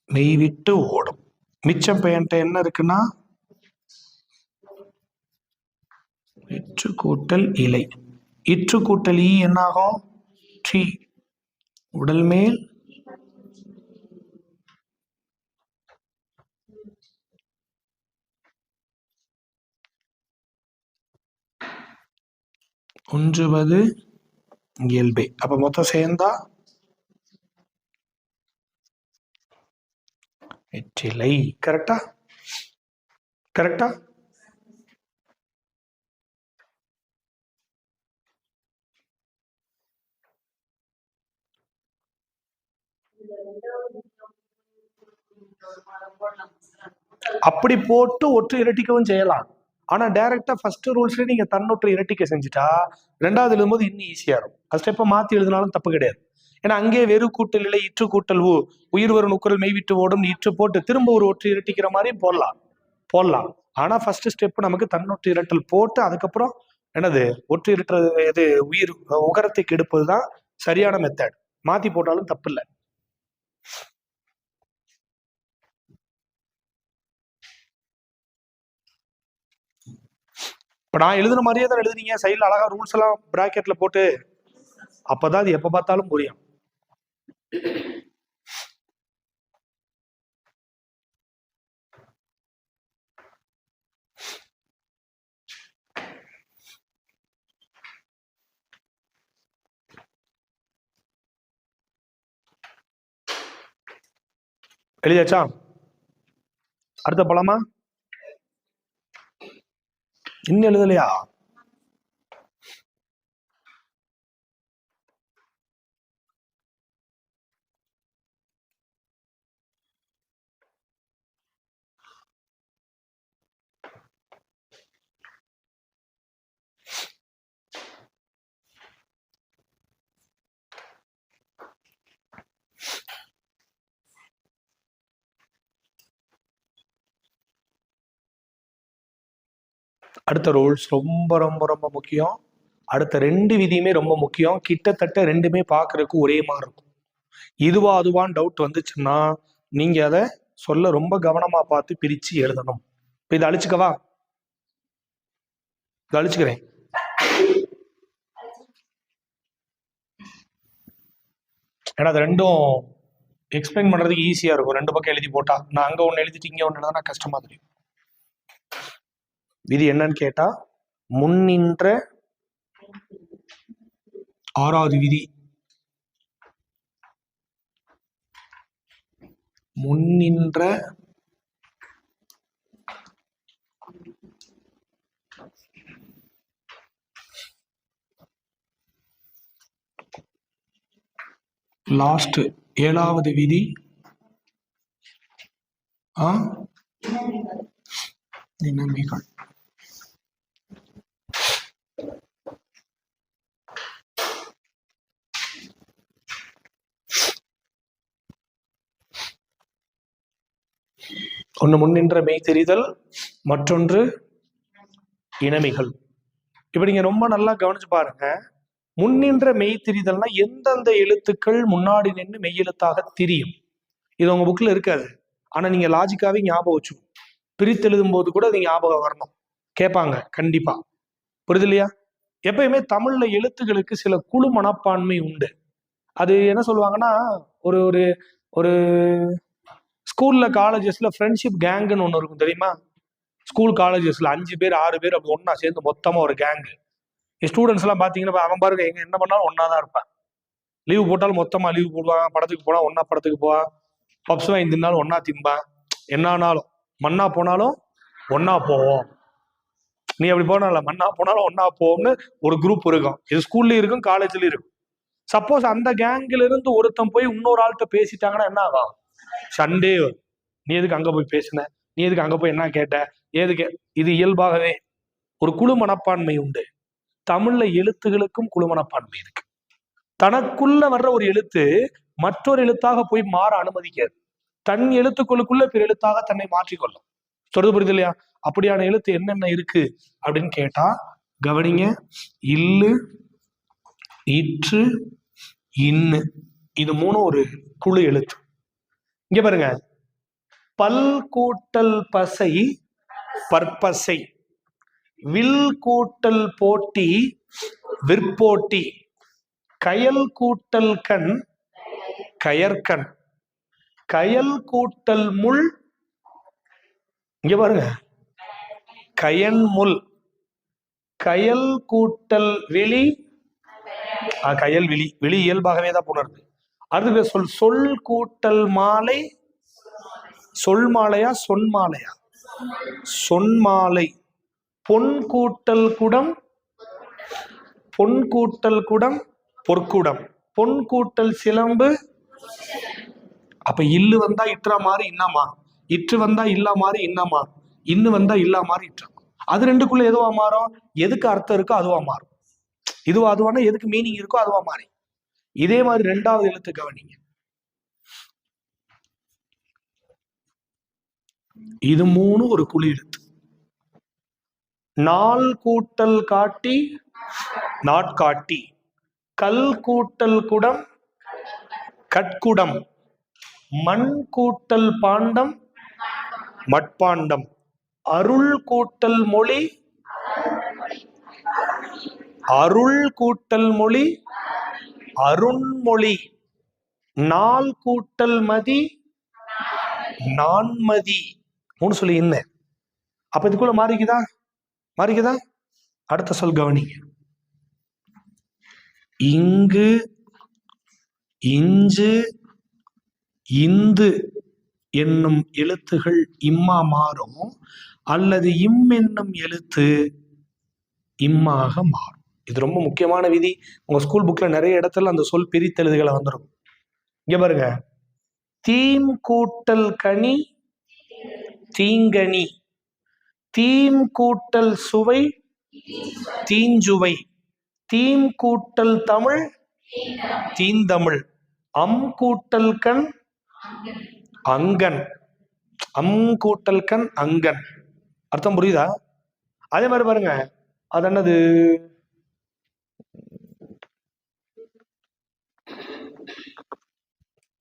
S1: மெய்விட்டு ஓடும். மிச்சம் பெயன்ட்ட என்ன இருக்குன்னா இற்று கூட்டல் இலை. இற்று கூட்டல் ஈ என்னாகும்? ட்ரீ. உடல் மேல் ஒன்றுவது இயல்பே. அப்ப மொத்தம் சேர்ந்தா வெற்றிலை. கரெக்டா? கரெக்டா? அப்படி போட்டு ஒற்று இரட்டிக்கவும் செய்யலாம். ஆனா டைரக்டா ஃபர்ஸ்ட் ரூல்ஸ்ல நீங்க தன்னொற்று இரட்டிக்க செஞ்சுட்டா ரெண்டாவது எழுதும்போது இன்னும் ஈஸியா இருக்கும். அது ஸ்டெப்பை மாத்தி எழுதினாலும் தப்பு கிடையாது. ஏன்னா அங்கேயே வெறு கூட்டல் இல்லை, இற்று கூட்டல் ஊ, உயிர் வரும் உக்குரல் மெய்விட்டு ஓடும், இற்று போட்டு திரும்ப ஒரு ஒற்று இரட்டிக்கிற மாதிரியும் போடலாம். ஆனா ஃபர்ஸ்ட் ஸ்டெப் நமக்கு தன்னொற்று இரட்டல் போட்டு அதுக்கப்புறம் என்னது ஒற்று இரட்டல், இது உயிர் உகரத்தை கெடுப்பது தான் சரியான மெத்தட். மாத்தி போட்டாலும் தப்பு இல்லை. இப்ப நான் எழுதுன மாதிரியே தான் எழுதுனீங்க, சைட்ல அழகா ரூல்ஸ் எல்லாம் பிராக்கெட்ல போட்டு, அப்பதான் அது எப்ப பார்த்தாலும் புரியும். எழுதியாச்சா? அடுத்த போலாமா? இன்னும் எழுதலையா? அடுத்த ரூல்ஸ் ரொம்ப ரொம்ப ரொம்ப முக்கியம். அடுத்த ரெண்டு விதியுமே ரொம்ப முக்கியம். கிட்டத்தட்ட ரெண்டுமே பார்க்கறதுக்கு ஒரே மாதிரி இருக்கும். இதுவா அதுவான்னு டவுட் வந்துச்சுன்னா நீங்க அதை சொல்ல ரொம்ப கவனமா பார்த்து பிரிச்சு எழுதணும். இப்ப இதை அழிச்சுக்கவா? இதை அழிச்சுக்கிறேன். ஏன்னா அது ரெண்டும் எக்ஸ்பிளைன் பண்றதுக்கு ஈஸியா இருக்கும். ரெண்டு பக்கம் எழுதி போட்டா, நான் அங்க ஒண்ணு எழுதிட்டு இங்க ஒண்ணு எழுதுனா கஷ்டமா தெரியும். விதி என்னன்னு கேட்டா, முன்னின்ற ஆறாவது விதி, முன்னின்ற லாஸ்ட் 7வது விதி இனமிகள். ஒன்று முன்னின்ற மெய் தெரிதல், மற்றொன்று இனமிகள். இப்ப நீங்க ரொம்ப நல்லா கவனிச்சு பாருங்க. முன்னின்ற மெய் தெரிதல்னா எந்தெந்த எழுத்துக்கள் முன்னாடி நின்று மெய் எழுத்தாக தெரியும். இது உங்க புக்ல இருக்காது, ஆனா நீங்க லாஜிக்காவே ஞாபகம் வச்சு பிரித்து எழுதும் போது கூட அது ஞாபகம் வரணும். கேட்பாங்க கண்டிப்பா, புரியுது இல்லையா? எப்பயுமே தமிழ்ல எழுத்துக்களுக்கு சில குழு மனப்பான்மை உண்டு. அது என்ன சொல்லுவாங்கன்னா, ஒரு ஒரு ஒரு ஸ்கூல்ல காலேஜஸ்ல ஃப்ரெண்ட்ஷிப் கேங்குன்னு ஒன்று இருக்கும் தெரியுமா? ஸ்கூல் காலேஜஸ்ல 5 பேர் 6 பேர் அப்படி ஒன்னா சேர்ந்து மொத்தமா ஒரு கேங்கு. ஸ்டூடெண்ட்ஸ் எல்லாம் பாத்தீங்கன்னா அவன் பாருங்க எங்க என்ன பண்ணாலும் ஒன்னா தான் இருப்பான். லீவு போட்டாலும் மொத்தமா லீவு போடுவான். படத்துக்கு போனா ஒன்னா படத்துக்கு போவான். பப்ஸ் வாங்கி தின்னாலும் ஒன்னா திம்பான். என்னானாலும் மண்ணா போனாலும் ஒன்னா போவோம். நீ அப்படி போனால மண்ணா போனாலும் ஒன்னா போவோம்னு ஒரு குரூப் இருக்கும். இது ஸ்கூல்லயும் இருக்கும், காலேஜ்லயும் இருக்கும். சப்போஸ் அந்த கேங்ல இருந்து ஒருத்தன் போய் இன்னொரு ஆள்கிட்ட பேசிட்டாங்கன்னா என்ன ஆகும்? சண்டே. நீ எதுக்கு அங்க போய் பேசின, நீ எதுக்கு அங்க போய் என்ன கேட்ட, எதுக்கு? இது இயல்பாகவே ஒரு குழு மனப்பான்மை உண்டு. தமிழ்ல எழுத்துகளுக்கும் குழு மனப்பான்மை இருக்கு. தனக்குள்ள வர்ற ஒரு எழுத்து மற்றொரு எழுத்தாக போய் மாற அனுமதிக்காது. தன் எழுத்துக்களுக்குள்ள பிற எழுத்தாக தன்னை மாற்றிக்கொள்ளும். சொல்றது புரியுது இல்லையா? அப்படியான எழுத்து என்னென்ன இருக்கு அப்படின்னு கேட்டா கவனிங்க. இல்லு, இற்று, இன்னு, இது 3 ஒரு குழு எழுத்து. இங்க பாருங்க, பல் கூட்டல் பசை பற்பசை, வில் கூட்டல் போட்டி விற்போட்டி, கயல் கூட்டல் கண் கயற்கண், கயல் கூட்டல் முள், இங்க பாருங்க கயன் முள், கயல் கூட்டல் விழி கயல் விழி. விழி இயல்பாகவே தான் புணருது. அடுத்து சொல் சொல் கூட்டல் மாலை, சொல் மாலையா சொன்மாலையா? சொன்மாலை. பொன் கூட்டல் குடம், பொன் கூட்டல் குடம் பொற்குடம், பொன் கூட்டல் சிலம்பு. அப்ப இல்லு வந்தா இற்றா மாறி இன்னமா, இற்று வந்தா இல்லா மாறி இன்னமா, இன்னு வந்தா இல்லா மாறி இற்றா. அது ரெண்டுக்குள்ள எதுவா மாறும்? எதுக்கு அர்த்தம் இருக்கோ அதுவா மாறும். இதுவா அதுவானா எதுக்கு மீனிங் இருக்கோ அதுவா மாறி. இதே மாதிரி 2வது எழுத்து கவனிங்க. இது 3 ஒரு குழு எழுத்து. நாள் கூட்டல் காட்டி நாட்காட்டி, கல் கூட்டல் குடம் கட்குடம், மண் கூட்டல் பாண்டம் மட்பாண்டம், அருள் கூட்டல் மொழி அருள் கூட்டல் மொழி அருண்மொழி, நாள் கூட்டல் மதி நான்மதி. 3 சொல்லி என்ன? அப்ப இதுக்குள்ள மாறிக்குதா? மாறிக்குதா? அடுத்த சொல் கவனிங்க. இங்கு, இஞ்சு, இந்து என்னும் எழுத்துகள் இம்மா மாறும், அல்லது இம் என்னும் எழுத்து இம்மாக மாறும். இது ரொம்ப முக்கியமான விதி. உங்க ஸ்கூல் புக்ல நிறைய இடத்துல அந்த சொல் பிரித்தெழுதுகளை வந்துடும். இங்க பாருங்க, தீம் கூட்டல் கனி தீங்கனி, தீம் கூட்டல் சுவை தீஞ்சுவை, தீம் கூட்டல் தமிழ் தீந்தமிழ், அம் கூட்டல் கண் அங்கன், அம் கூட்டல் கண் அங்கன். அர்த்தம் புரியுதா? அதே மாதிரி பாருங்க, அது என்னது?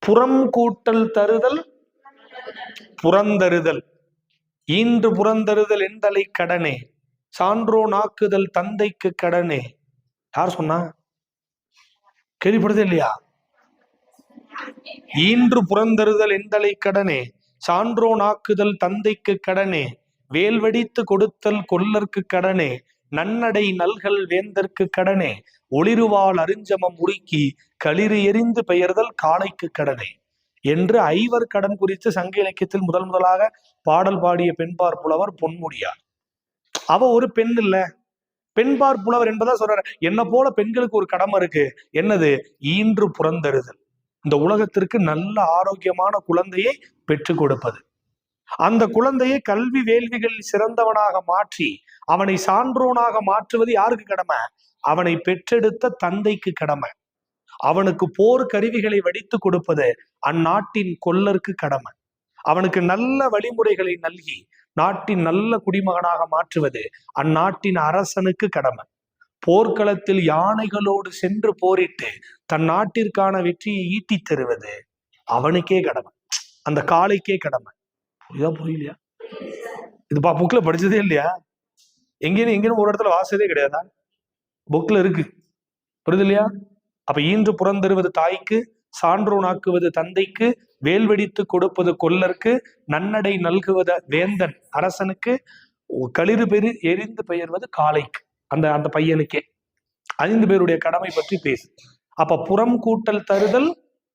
S1: புறம் கூட்டல் தருதல் புறந்தருதல், ஈன்று புறந்தருதல் எந்தலை கடனே, சான்றோ நாக்குதல் தந்தைக்கு கடனே. யார் சொன்னா? கேள்விப்படுது இல்லையா? ஈன்று புறந்தருதல் எந்தலை கடனே, சான்றோ நாக்குதல் தந்தைக்கு கடனே, வேல்வடித்து கொடுத்தல் கொல்லர்க்கு கடனே, நன்னடை நல்கல் வேந்தற்கு கடனே, ஒளிருவாள் அருஞ்சமம் உருக்கி களிறு எறிந்து பெயர்தல் காளைக்கு கடனே என்று 5 கடன் குறித்து சங்க இலக்கியத்தில் முதலாக பாடல் பாடிய பெண்பார் புலவர் பொன்முடியார். அவ ஒரு பெண் இல்ல, பெண்பார் புலவர் என்பதா சொல்றாரு. என்ன போல பெண்களுக்கு ஒரு கடமை இருக்கு. என்னது? ஈன்று புறந்தருதல். இந்த உலகத்திற்கு நல்ல ஆரோக்கியமான குழந்தையை பெற்றுக் கொடுப்பது. அந்த குழந்தையை கல்வி வேள்விகளில் சிறந்தவனாக மாற்றி அவனை சான்றோனாக மாற்றுவது யாருக்கு கடமை? அவனை பெற்றெடுத்த தந்தைக்கு கடமை. அவனுக்கு போர் கருவிகளை வடித்து கொடுப்பது அந்நாட்டின் கொல்லருக்கு கடமை. அவனுக்கு நல்ல வழிமுறைகளை நல்கி நாட்டின் நல்ல குடிமகனாக மாற்றுவது அந்நாட்டின் அரசனுக்கு கடமை. போர்க்களத்தில் யானைகளோடு சென்று போரிட்டு தன் நாட்டிற்கான வெற்றியை ஈட்டி தருவது அவனுக்கே கடமை, அந்த காளைக்கே கடமை. புரியலையா? இது புக்ல படிச்சதே இல்லையா? எங்கேயும் ஒரு இடத்துல வாசதே கிடையாதா? புக்ல இருக்கு, புரியுது இல்லையா? அப்ப ஈன்று புறந்தருவது தாய்க்கு, சான்றோனாக்குவது தந்தைக்கு, வேல்வெடித்து கொடுப்பது கொல்லருக்கு, நன்னடை நல்குவத வேந்தன் அரசனுக்கு, களிறு பெரு எரிந்து பெயர்வது காளைக்கு, அந்த பையனுக்கே. 5 பேருடைய கடமை பற்றி பேசு. அப்ப புறம் கூட்டல் தருதல்,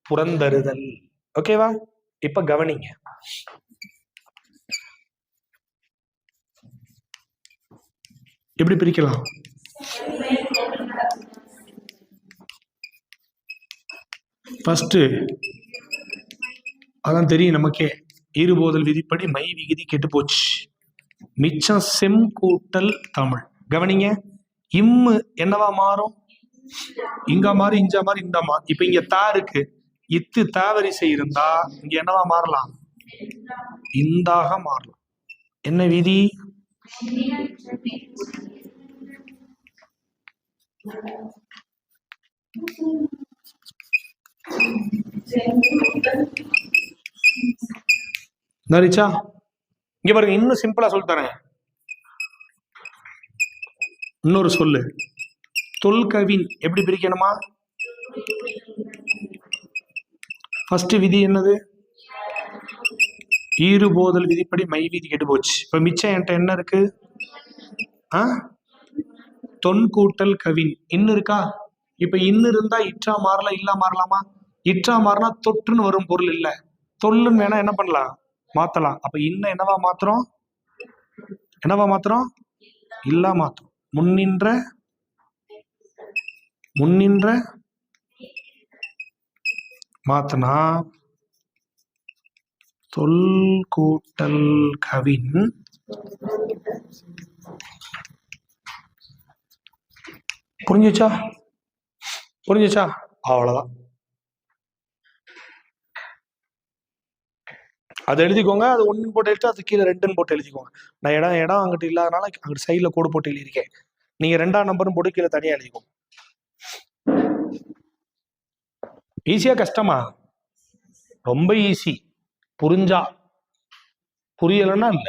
S1: புறந்தருதல். ஓகேவா? இப்ப கவனிங்க. எப்படி பிரிக்கலாம்? ஃபர்ஸ்ட் அதான் தெரியும் நமக்கே, ஈறுபோதல் விதிப்படி மை விகுதி கெட்டு போச்சு. மிச்சம் செம் கூட்டல் தமிழ். கவனிங்க, இம்மு என்னவா மாறும்? இங்க மாறி இஞ்சா மாறி இந்த மாறி. இப்ப இங்க தா இருக்கு, இத்து தாவரிசை இருந்தா இங்க என்னவா மாறலாம்? இந்தாக மாறலாம். என்ன விதி? இங்க பாருங்க, இன்னும் சிம்பிளா சொல்லித்தரேன். இன்னொரு சொல்லு, தொல்கவின் எப்படி பிரிக்கணுமா? ஃபர்ஸ்ட் விதி என்னது? ஈறுபோதல் விதிப்படி மை விதி கெட்டு போச்சு. இப்ப மிச்சம் என்கிட்ட என்ன இருக்கு? தொன் கூட்டல் கவின். இன்னு இருக்கா? இப்ப இன்னு இருந்தா இற்றா மாறலாம், இல்லா மாறலாமா? இற்றா மாறினா தொற்றுன்னு வரும் பொருள் இல்ல, தொல்லுன்னு வேணா என்ன பண்ணலாம்? மாத்தலாம். அப்ப இன்ன என்னவா மாத்திரம்? இல்லா மாத்திரம். முன்னின்ற மாத்தனா தொல் கூட்டல் கவின் புரிஞ்சுச்சா? அவ்வளவுதான். அதை எழுதிக்கோங்க. அது 1 போட்டு எழுதிட்டு அது கீழே 2 போட்டு எழுதிக்கோங்க. நான் இடம் அங்கிட்டு இல்லாதனால அங்கிட்டு சைட்ல கோடு போட்டு எழுதியிருக்கேன். நீங்க 2ஆம் நம்பரும் போட்டு கீழே தனியா எழுதிக்கோங்க. ஈஸியா கஷ்டமா? ரொம்ப ஈஸி. புரிஞ்சா, புரியலன்னா இல்ல.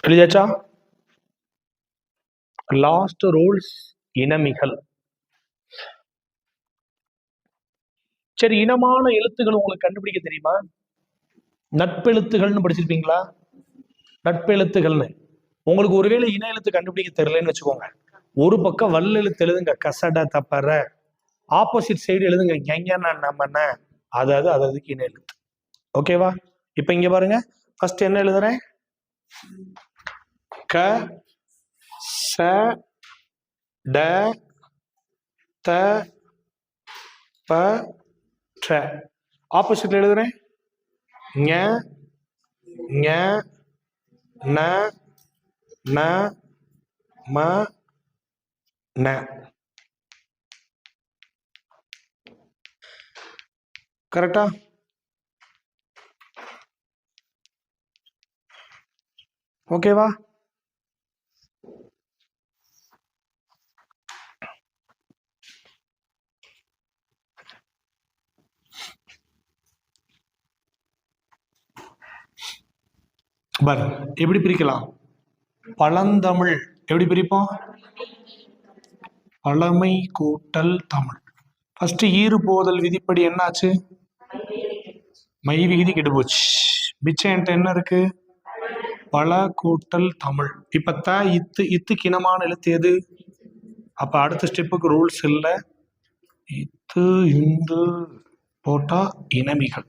S1: எழுதியாச்சா? லாஸ்ட் ரூல்ஸ் இனமிகள். சரி, இனமான எழுத்துக்கள் உங்களுக்கு கண்டுபிடிக்க தெரியுமா? நட்பெழுத்துகள்னு படிச்சிருப்பீங்களா? நட்பெழுத்துகள்னு உங்களுக்கு ஒருவேளை இன எழுத்து கண்டுபிடிக்க தெரியலன்னு வச்சுக்கோங்க, ஒரு பக்கம் வல் எழுத்து எழுதுங்க, கசட தப்பற. ஆப்போசிட் சைடு எழுதுங்க, நம்மன. அதாவது அதுக்கு இன எழுத்து. ஓகேவா? இப்ப இங்க பாருங்க, ஃபர்ஸ்ட் என்ன எழுதுறேன்? க ச ட த ப ட்ர. ஆப்போசிட்ல எழுதுறேன். ஞ ஞ ந ந ம ந. கரெக்டா? ஓகேவா? எப்படி பிரிக்கலாம்? பழந்தமிழ் எப்படி பிரிப்போம்? பழமை கூட்டல் தமிழ். ஃபர்ஸ்ட் ஈறு போதல் விதிப்படி என்னாச்சு? மை விகுதி கெட்டு போச்சு. மிச்சம் என்கிட்ட என்ன இருக்கு? பல கூட்டல் தமிழ். இப்ப த இத்து இத்துக்கு இனமான எழுத்து எது? அப்ப அடுத்த ஸ்டெப்புக்கு ரூல்ஸ் இல்லை. இத்து இந்து போட்டா இனமிகள்.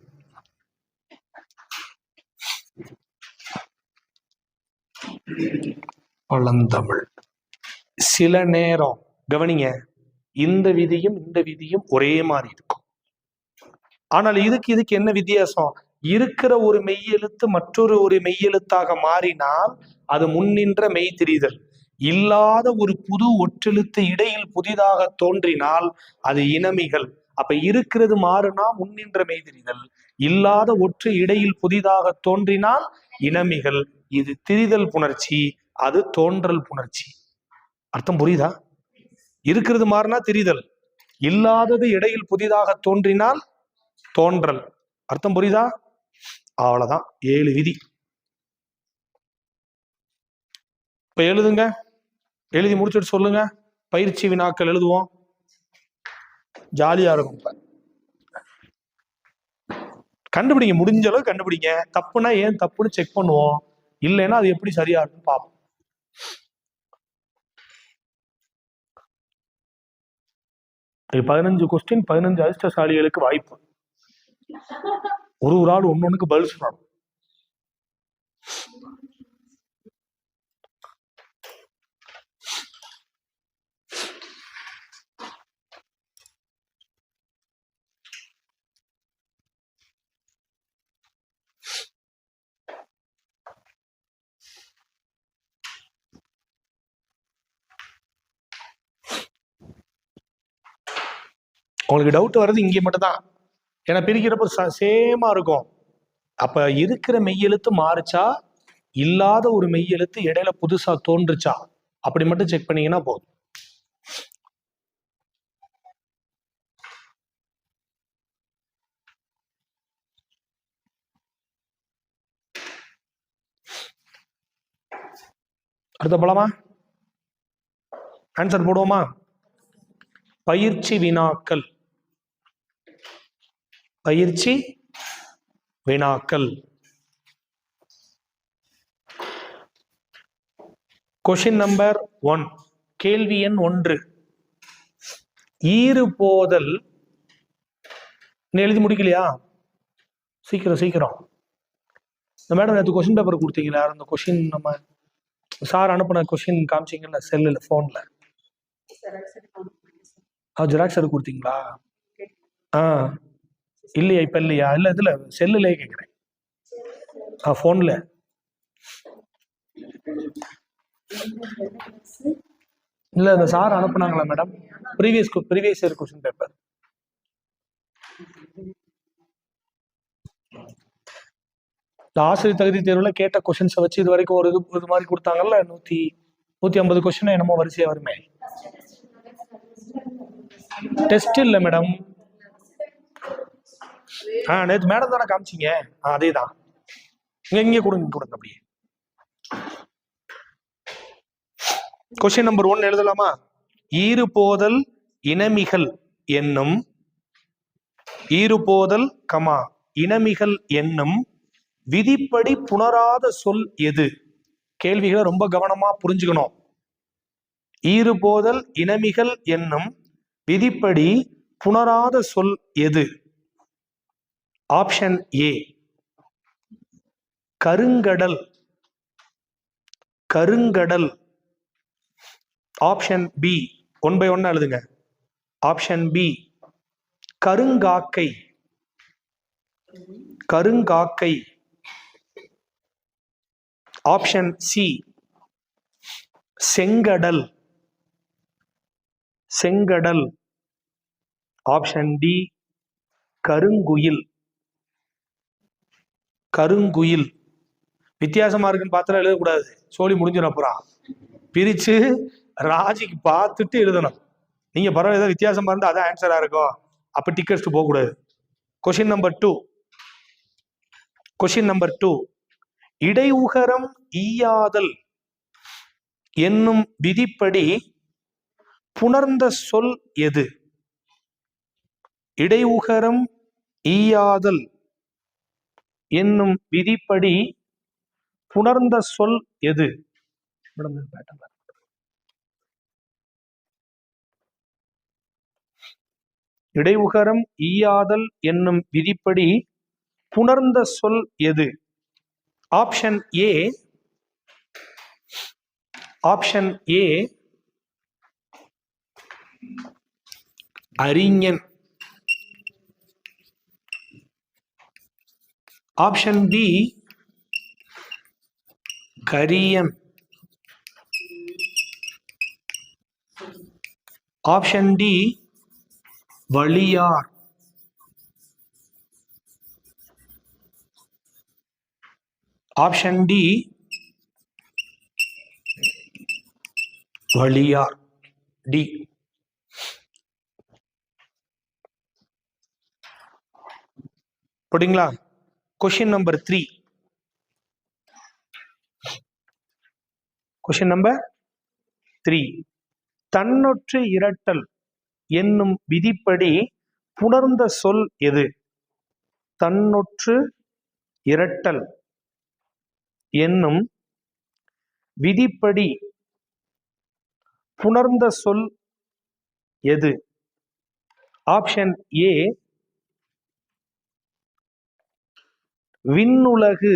S1: பழந்தமிழ். சில நேரம் கவனிங்க, இந்த விதியும் இந்த விதியும் ஒரே மாதிரி இருக்கும். ஆனால் இதுக்கு என்ன வித்தியாசம்? இருக்கிற ஒரு மெய்யெழுத்து மற்றொரு ஒரு மெய்யெழுத்தாக மாறினால் அது முன்னின்ற மெய் தெரிதல். இல்லாத ஒரு புது ஒற்றெழுத்து இடையில் புதிதாக தோன்றினால் அது இனமிகள். அப்ப இருக்கிறது மாறுனா முன்னின்ற மெய் தெரிதல், இல்லாத ஒற்று இடையில் புதிதாக தோன்றினால் இனமிகள். இது திரிதல் புணர்ச்சி, அது தோன்றல் புணர்ச்சி. அர்த்தம் புரியுதா? இருக்கிறது மாறினா திரிதல், இல்லாதது இடையில் புதிதாக தோன்றினால் தோன்றல். அர்த்தம் புரியுதா? அவ்வளவுதான் 7 விதி. இப்ப எழுதுங்க, எழுதி முடிச்சுட்டு சொல்லுங்க. பயிற்சி வினாக்கள் எழுதுவோம், ஜாலியா இருக்கும். கண்டுபிடிங்க, முடிஞ்ச அளவு கண்டுபிடிங்க. தப்புனா ஏன் தப்புன்னு செக் பண்ணுவோம், இல்லைன்னா அது எப்படி சரியா இருக்குன்னு பார்ப்போம். இது 15 கொஸ்டின், 15 அதிர்ஷ்டசாலிகளுக்கு வாய்ப்பு. ஒரு ஆள் ஒன்னொன்னுக்கு பதில் சொல்லணும். உங்களுக்கு டவுட் வர்றது இங்கே மட்டும் தான். ஏன்னா பிரிக்கிறப்ப சேமா இருக்கும். அப்ப இருக்கிற மெய்யெழுத்து மாறுச்சா, இல்லாத ஒரு மெய்யெழுத்து இடையில புதுசா தோன்றுச்சா, அப்படி மட்டும் செக் பண்ணீங்கன்னா போதும். அடுத்த போலாமா? ஆன்சர் போடுவோமா? பயிற்சி வினாக்கள். பயிற்சி வினாக்கள். கொஸ்டின் நம்பர் 1, கேள்வி எண் 1. ஈறு போதல் எழுதி முடிக்கலையா? சீக்கிரம் சீக்கிரம். இந்த மேடம் நேற்று கொஸ்டின் பேப்பர் கொடுத்தீங்களா? அந்த கொஸ்டின் நம்ம சார் அனுப்பின கொஸ்டின் காமிச்சிங்கல்ல செல்லுல, போன்ல. ஜெராக்ஸ் எடுத்து கொடுத்தீங்களா? இல்லையா? இப்ப இல்லையா? இல்ல இதுல செல்லுல கேக்குறேன். போன்ல. இல்ல இந்த சார் அனுப்புனாங்களா madam? Previous year question paper. ஆசிரியர் தகுதி தேர்வுல கேட்ட கொஸ்டின்ஸை வச்சு இது வரைக்கும் ஒரு இது மாதிரி கொடுத்தாங்கல்ல, 150 கொஸ்டின் என்னமோ வரிசையா வருமே. டெஸ்ட் இல்ல மேடம். நேற்று மேடம் தானே காமிச்சிங்க. அதே தான். இங்க கொடுங்க அப்படியே. கொஸ்டின் நம்பர் 1 எழுதலாமா? ஈறு போதல் இனமிகள் என்னும், ஈறு போதல் கமா இனமிகள் என்னும் விதிப்படி புணராத சொல் எது? கேள்விகளை ரொம்ப கவனமா புரிஞ்சுக்கணும். ஈறு போதல் இனமிகள் என்னும் விதிப்படி புணராத சொல் எது? ஆப்ஷன் ஏ கருங்கடல். கருங்கடல். Option B. 1 by 1 எழுதுங்க. ஆப்ஷன் பி கருங்காக்கை. கருங்காக்கை. ஆப்ஷன் சி செங்கடல். செங்கடல். ஆப்ஷன் டி கருங்குயில். கருங்குயில். வித்தியாசமா இருக்குன்னு பார்த்தா எழுதக்கூடாது, சோழி முடிஞ்சிடும். அப்புறம் பிரிச்சு ராஜிக்கு பார்த்துட்டு எழுதணும். நீங்க பரவாயில்ல, ஏதாவது வித்தியாசமா இருந்தா அதான் ஆன்சரா இருக்கும், அப்ப டிக்கெட் போக கூடாது. Question number 2. Question number 2. இடையுகரம் ஈயாதல் என்னும் விதிப்படி புணர்ந்த சொல் எது? இடையுகரம் ஈயாதல் என்னும் விதிப்படி புணர்ந்த சொல் எது? இடையுகரம் ஈயாதல் என்னும் விதிப்படி புணர்ந்த சொல் எது? Option A. ஆப்ஷன் ஏ அறிஞன். ஆப்ஷன் பி கரியன். ஆப்ஷன் டி வலியார். ஆப்ஷன் டி வலியார். டி. போட்டீங்களா? Question number 3. Question number 3. தன்னொற்று இரட்டல் என்னும் விதிப்படி புணர்ந்த சொல் எது? தன்னொற்று இரட்டல் என்னும் விதிப்படி புணர்ந்த சொல் எது? ஆப்ஷன் ஏ விண்ணுலகு.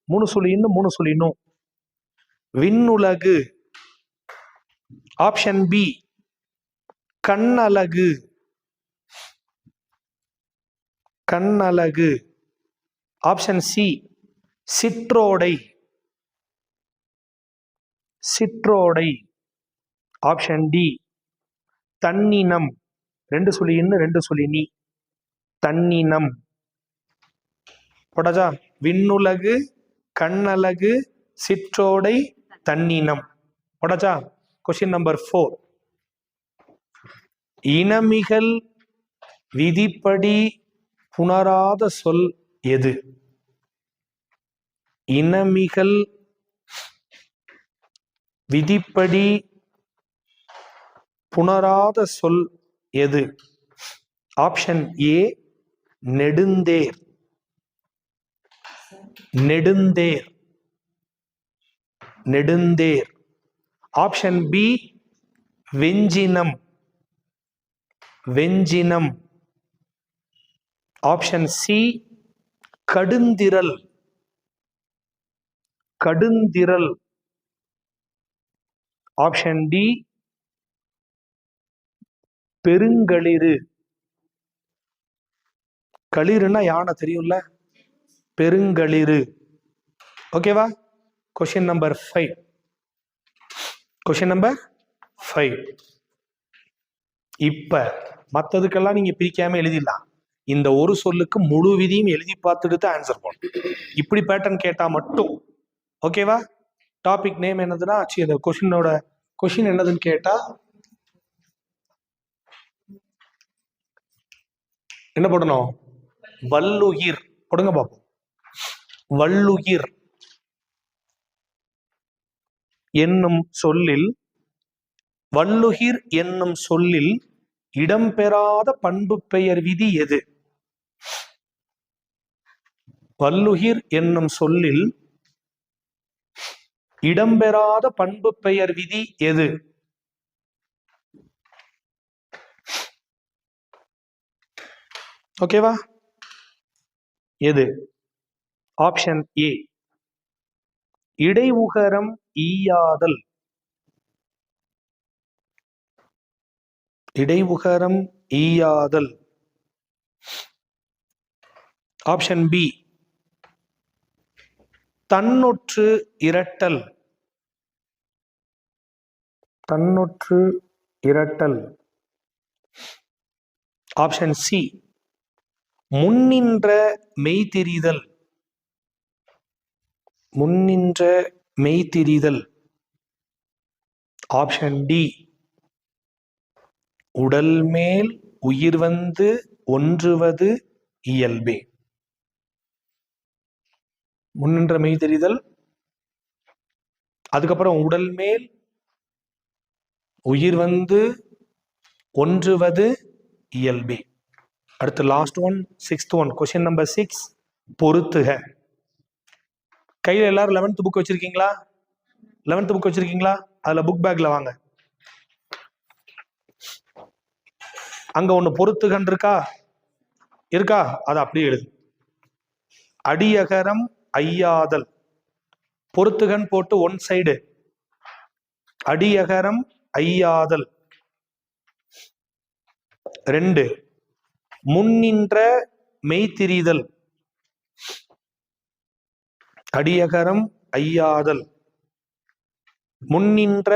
S1: 3 சொல்லி இன்னும் 3 சொல்லி இன்னும். விண்ணுலகு. ஆப்ஷன் பி கண்ணழகு. கண்ணழகு. ஆப்ஷன் சி சிற்றோடை. சிற்றோடை. ஆப்ஷன் டி தன்னினம். 2 சொல்லி இன்னும் 2 சொல்லி நீ. தன்னினம். போடாச்சா? விண்ணுலகு, கண்ணழகு, சிற்றோடை, தன்னினம். போடாச்சா? Question number 4. இனமிகள் விதிப்படி புணராத சொல் எது? இனமிகள் விதிப்படி புணராத சொல் எது? ஆப்ஷன் ஏ நெடுந்தேர். நெடுந்தேர். நெடுந்தேர். ஆப்ஷன் பி வெஞ்சினம். வெஞ்சினம். ஆப்ஷன் சி கடுந்திரல். கடுந்திரல். ஆப்ஷன் டி பெருங்களிறு. களிறுனா யானை தெரியும்ல, பெருங்களிறு. ஓகேவா? Question number 5. Question number 5. இப்ப மற்றதுக்கெல்லாம் நீங்க பிரிக்காம எழுதிடலாம். இந்த ஒரு சொல்லுக்கு முழு விதியும் எழுதி பார்த்துட்டு தான் ஆன்சர் பண்ணணும். இப்படி பேட்டர்ன் கேட்டா மட்டும். ஓகேவா? டாபிக் நேம் என்னதுன்னா, அந்த கொஸ்டினோட கொஸ்டின் என்னதுன்னு கேட்டா என்ன போடணும்? வல்லுயிர். போடுங்க பாப்போம். வல்லுயிர் என்னும் சொல்லில், வல்லுயிர் என்னும் சொல்லில் இடம்பெறாத பண்பு பெயர் விதி எது? வல்லுயிர் என்னும் சொல்லில் இடம்பெறாத பண்பு பெயர் விதி எது? ஓகேவா? எது? ஆப்ஷன் ஏ இடைவுகரம் ஈயாதல். இடைவுகரம் ஈயாதல். ஆப்ஷன் பி தன்னொற்று இரட்டல். தன்னொற்று இரட்டல். ஆப்ஷன் சி முன்னின்ற மெய்திரிதல். முன்னின்ற மெய்திரிதல். ஆப்ஷன் டி உடல் மேல் உயிர் வந்து ஒன்றுவது இயல்பே. முன்னின்ற மெய்தெரிதல், அதுக்கப்புறம் உடல் மேல் உயிர் வந்து ஒன்றுவது இயல்பே. அடுத்து last one, sixth one, question number 6. பொருத்துக. கையில் எல்லாரும் 11th புக் வச்சிருக்கீங்களா? 11th புக் வச்சிருக்கீங்களா? அதுல புக் பேக்ல வாங்க. அங்க ஒண்ணு பொருத்துகன் இருக்கா? இருக்கா? அது அப்படியே எழுது. அடியகரம் ஐயாதல். பொருத்துகன் போட்டு ஒன் சைடு. அடியகரம் ஐயாதல். 2 முன்னின்ற மெய்திரிதல். அடியகரம் ஐயாதல், முன்னின்ற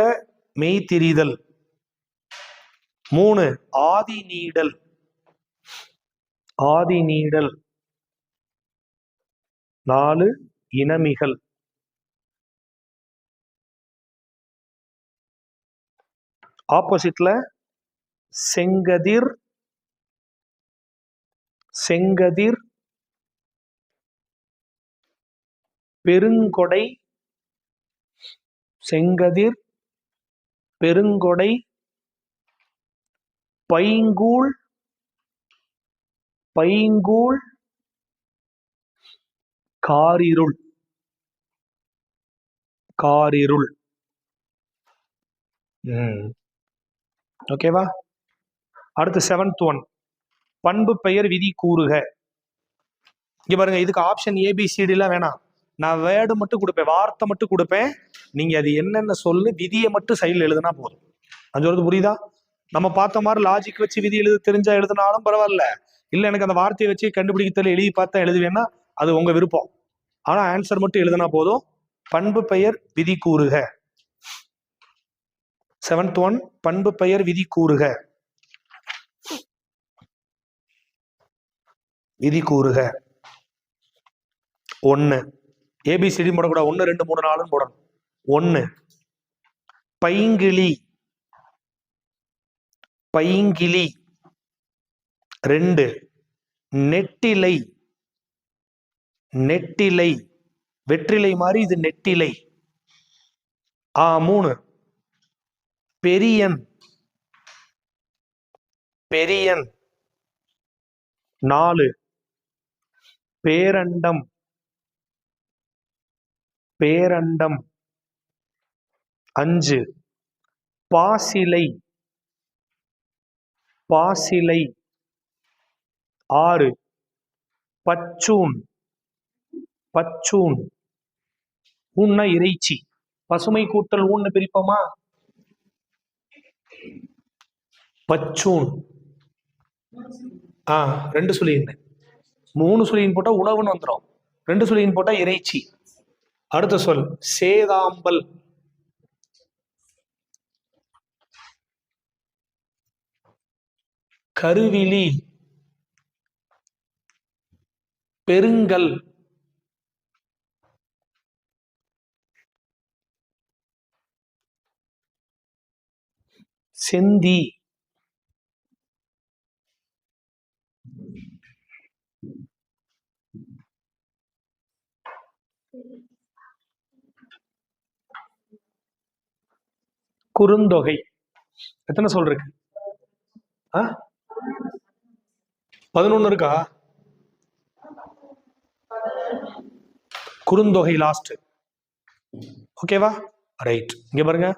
S1: மெய்திரிதல். 3 ஆதி நீடல். ஆதி நீடல். 4 இனமிகள். ஆப்போசிட்ல செங்கதிர். செங்கதிர் பெருங்கொடை. செங்கதிர் பெருங்கொடை. பைங்கூழ். பைங்கூழ் காரிருள். காரிருள். ஓகேவா? அடுத்து 7th ஒன், பண்பு பெயர் விதி கூறுக. இங்க பாருங்க, இதுக்கு ஆப்ஷன் ஏபிசிடி எல்லாம் வேணாம். நான் வேர்டு மட்டும் கொடுப்பேன், வார்த்தை மட்டும் கொடுப்பேன். நீங்க அது என்னென்ன சொல்லு, விதியை மட்டும் சைடில் எழுதுனா போதும். நான் சொல்றது புரியுதா? நம்ம பார்த்த மாதிரி லாஜிக் வச்சு விதி எழுத தெரிஞ்சா எழுதினாலும் பரவாயில்ல. இல்ல எனக்கு அந்த வார்த்தையை வச்சு கண்டுபிடிக்க தெரியல, எழுதி பார்த்தா எழுதுவேன்னா அது உங்க விருப்பம். ஆனா ஆன்சர் மட்டும் எழுதினா போதும். பண்பு பெயர் விதி கூறுக. 7th ஒன், பண்பு பெயர் விதி கூறுக. விதி கூறுக. 1 ஏபிசிடி போடக்கூடாது. 1 2 3 4 போடணும். 1 பைங்கிளி. பைங்கிளி. 2 நெட்டிலை. நெட்டிலை. வெற்றிலை மாதிரி இது நெட்டிலை. 3 பெரியன். பெரியன். 4 பேரண்டம். பேரண்டம். 5 பாசிலை. பாசிலை. 6 பச்சூன். பச்சூன். ஊன்னா இறைச்சி. பசுமை கூட்டல் ஊன்னு பிரிப்போமா? பச்சூன். 2 சொல்லியிருந்தேன். 3 சொல்லியின் போட்டா உணவுன்னு வந்துடும். 2 சொல்லியின் போட்டா இறைச்சி. அடுத்த சொல் சேதாம்பல். கருவிலி. பெருங்கல். செந்தி. குறுந்தொகை. எத்தனை சொல் இருக்கு? 11 இருக்கா? குறுந்தொகை லாஸ்ட். ஓகேவா? ரைட். இங்க பாருங்க,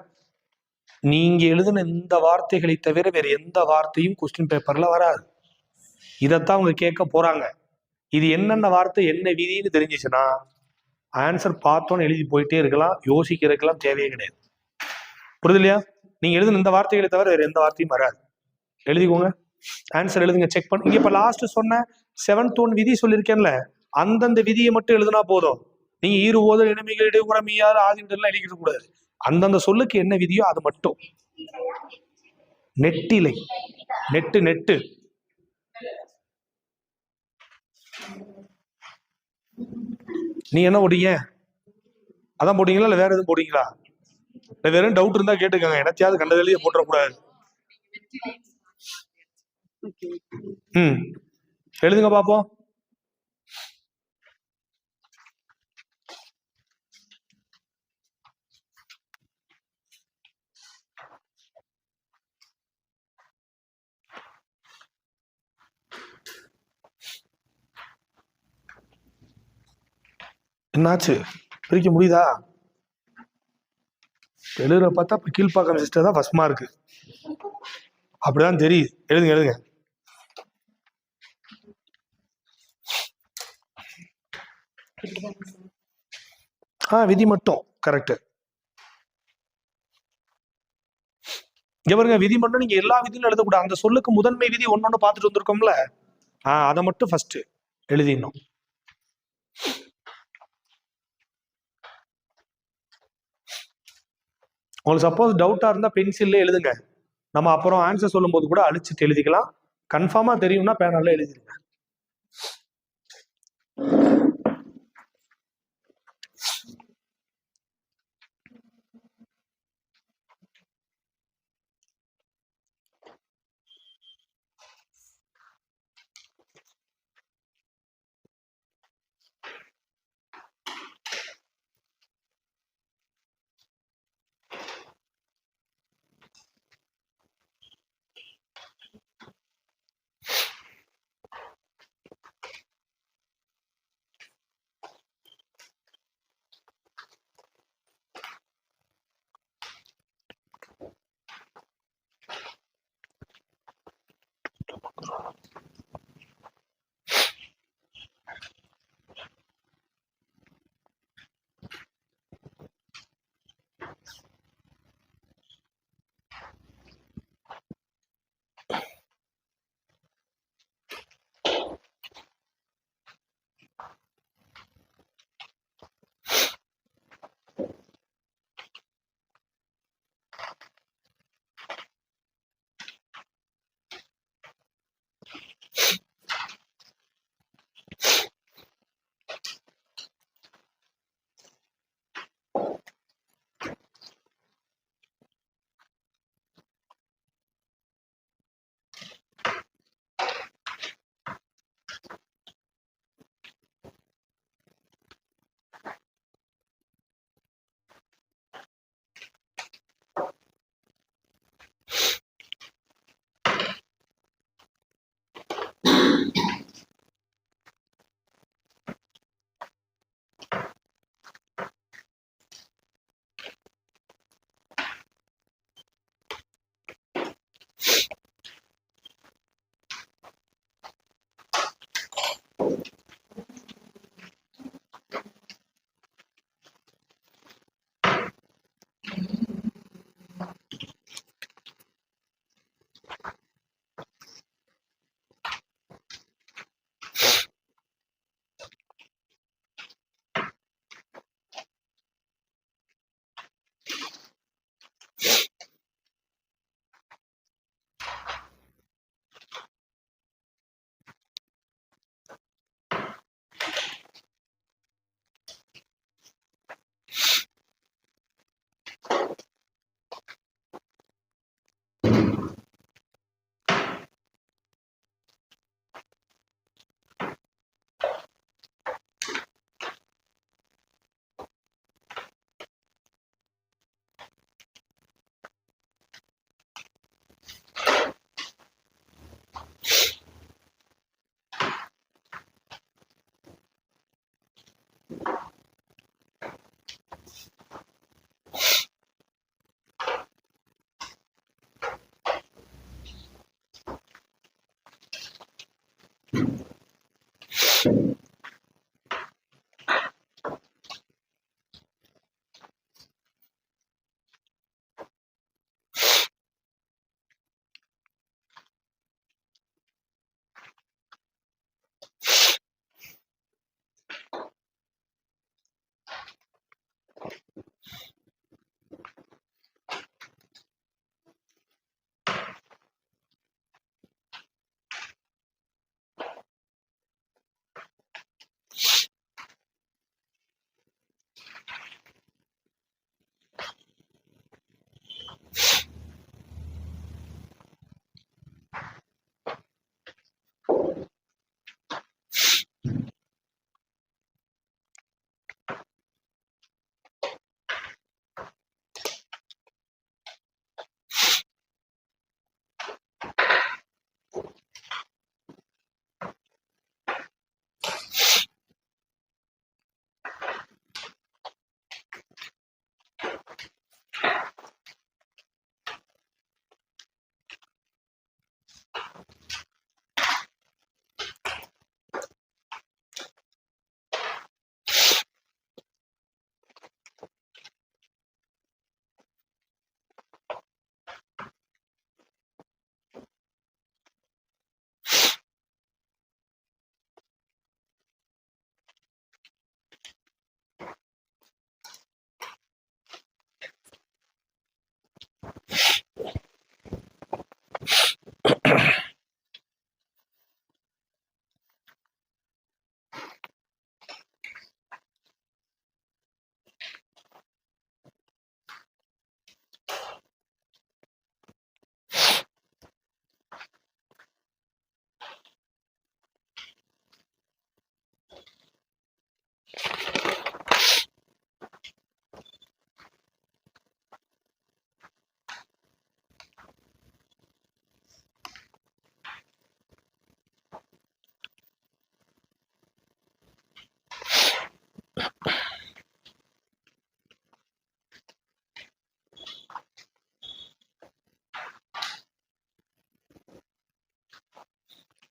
S1: நீங்க எழுதின இந்த வார்த்தைகளை தவிர வேற எந்த வார்த்தையும் கொஸ்டின் பேப்பர்ல வராது. இதைத்தான் அவங்க கேட்க போறாங்க. இது என்னென்ன வார்த்தை என்ன விதின்னு தெரிஞ்சிச்சுன்னா ஆன்சர் பார்த்தோன்னு எழுதி போயிட்டே இருக்கலாம், யோசிக்கிறதுக்கெல்லாம் தேவையே கிடையாது. புரியுது இல்லையா? நீங்க எழுதுன இந்த வார்த்தைகளை தவிர வேற எந்த வார்த்தையும் வராது. எழுதிக்கோங்க, ஆன்சர் எழுதுங்க, செக் பண்ணுங்க. இப்ப லாஸ்ட் சொன்ன 7th ஒன் விதி சொல்லியிருக்கேன்ல, அந்தந்த விதியை மட்டும் எழுதுனா போதும். நீங்க ஈறு ஓதல் இனமிகள் இடையூற மீயாறு ஆதிவிடெல்லாம் எழுதிக்க கூடாது. அந்தந்த சொல்லுக்கு என்ன விதியோ அது மட்டும். நெட்டிலை, நெட்டு நெட்டு நீ என்ன போட்டீங்க? அதான் போட்டீங்களா இல்ல வேற எதுவும் போட்டீங்களா? இல்ல வேற டவுட் இருந்தா கேட்டுக்கங்க, எனத்தையாவது கண்டதிலேயே போட்டுறக்கூடாது. எழுதுங்க பாப்போம். என்னாச்சு, பிரிக்க முடியுதா? எழுதுற பார்த்தா இப்ப கீழ்ப்பாக்கம் சிஸ்டர் தான் ஃபர்ஸ்ட் மார்க், அப்படிதான் தெரியுது. எழுதுங்க எழுதுங்க. விதி மட்டும் கரெக்ட். இங்க பாருங்க, விதி மட்டும் நீங்க எல்லா விதியும் எழுதக்கூடாது. அந்த சொல்லுக்கு முதன்மை விதி ஒன்னொன்னு பார்த்துட்டு வந்திருக்கோம்ல, அதை மட்டும் ஃபர்ஸ்ட் எழுதிடணும். உங்களுக்கு சப்போஸ் டவுட்டா இருந்தா பென்சில்ல எழுதுங்க, நம்ம அப்புறம் ஆன்சர் சொல்லும் போது கூட அழிச்சிட்டு எழுதிக்கலாம். கன்ஃபார்மா தெரியும்னா பேனர்ல எழுதிருங்க.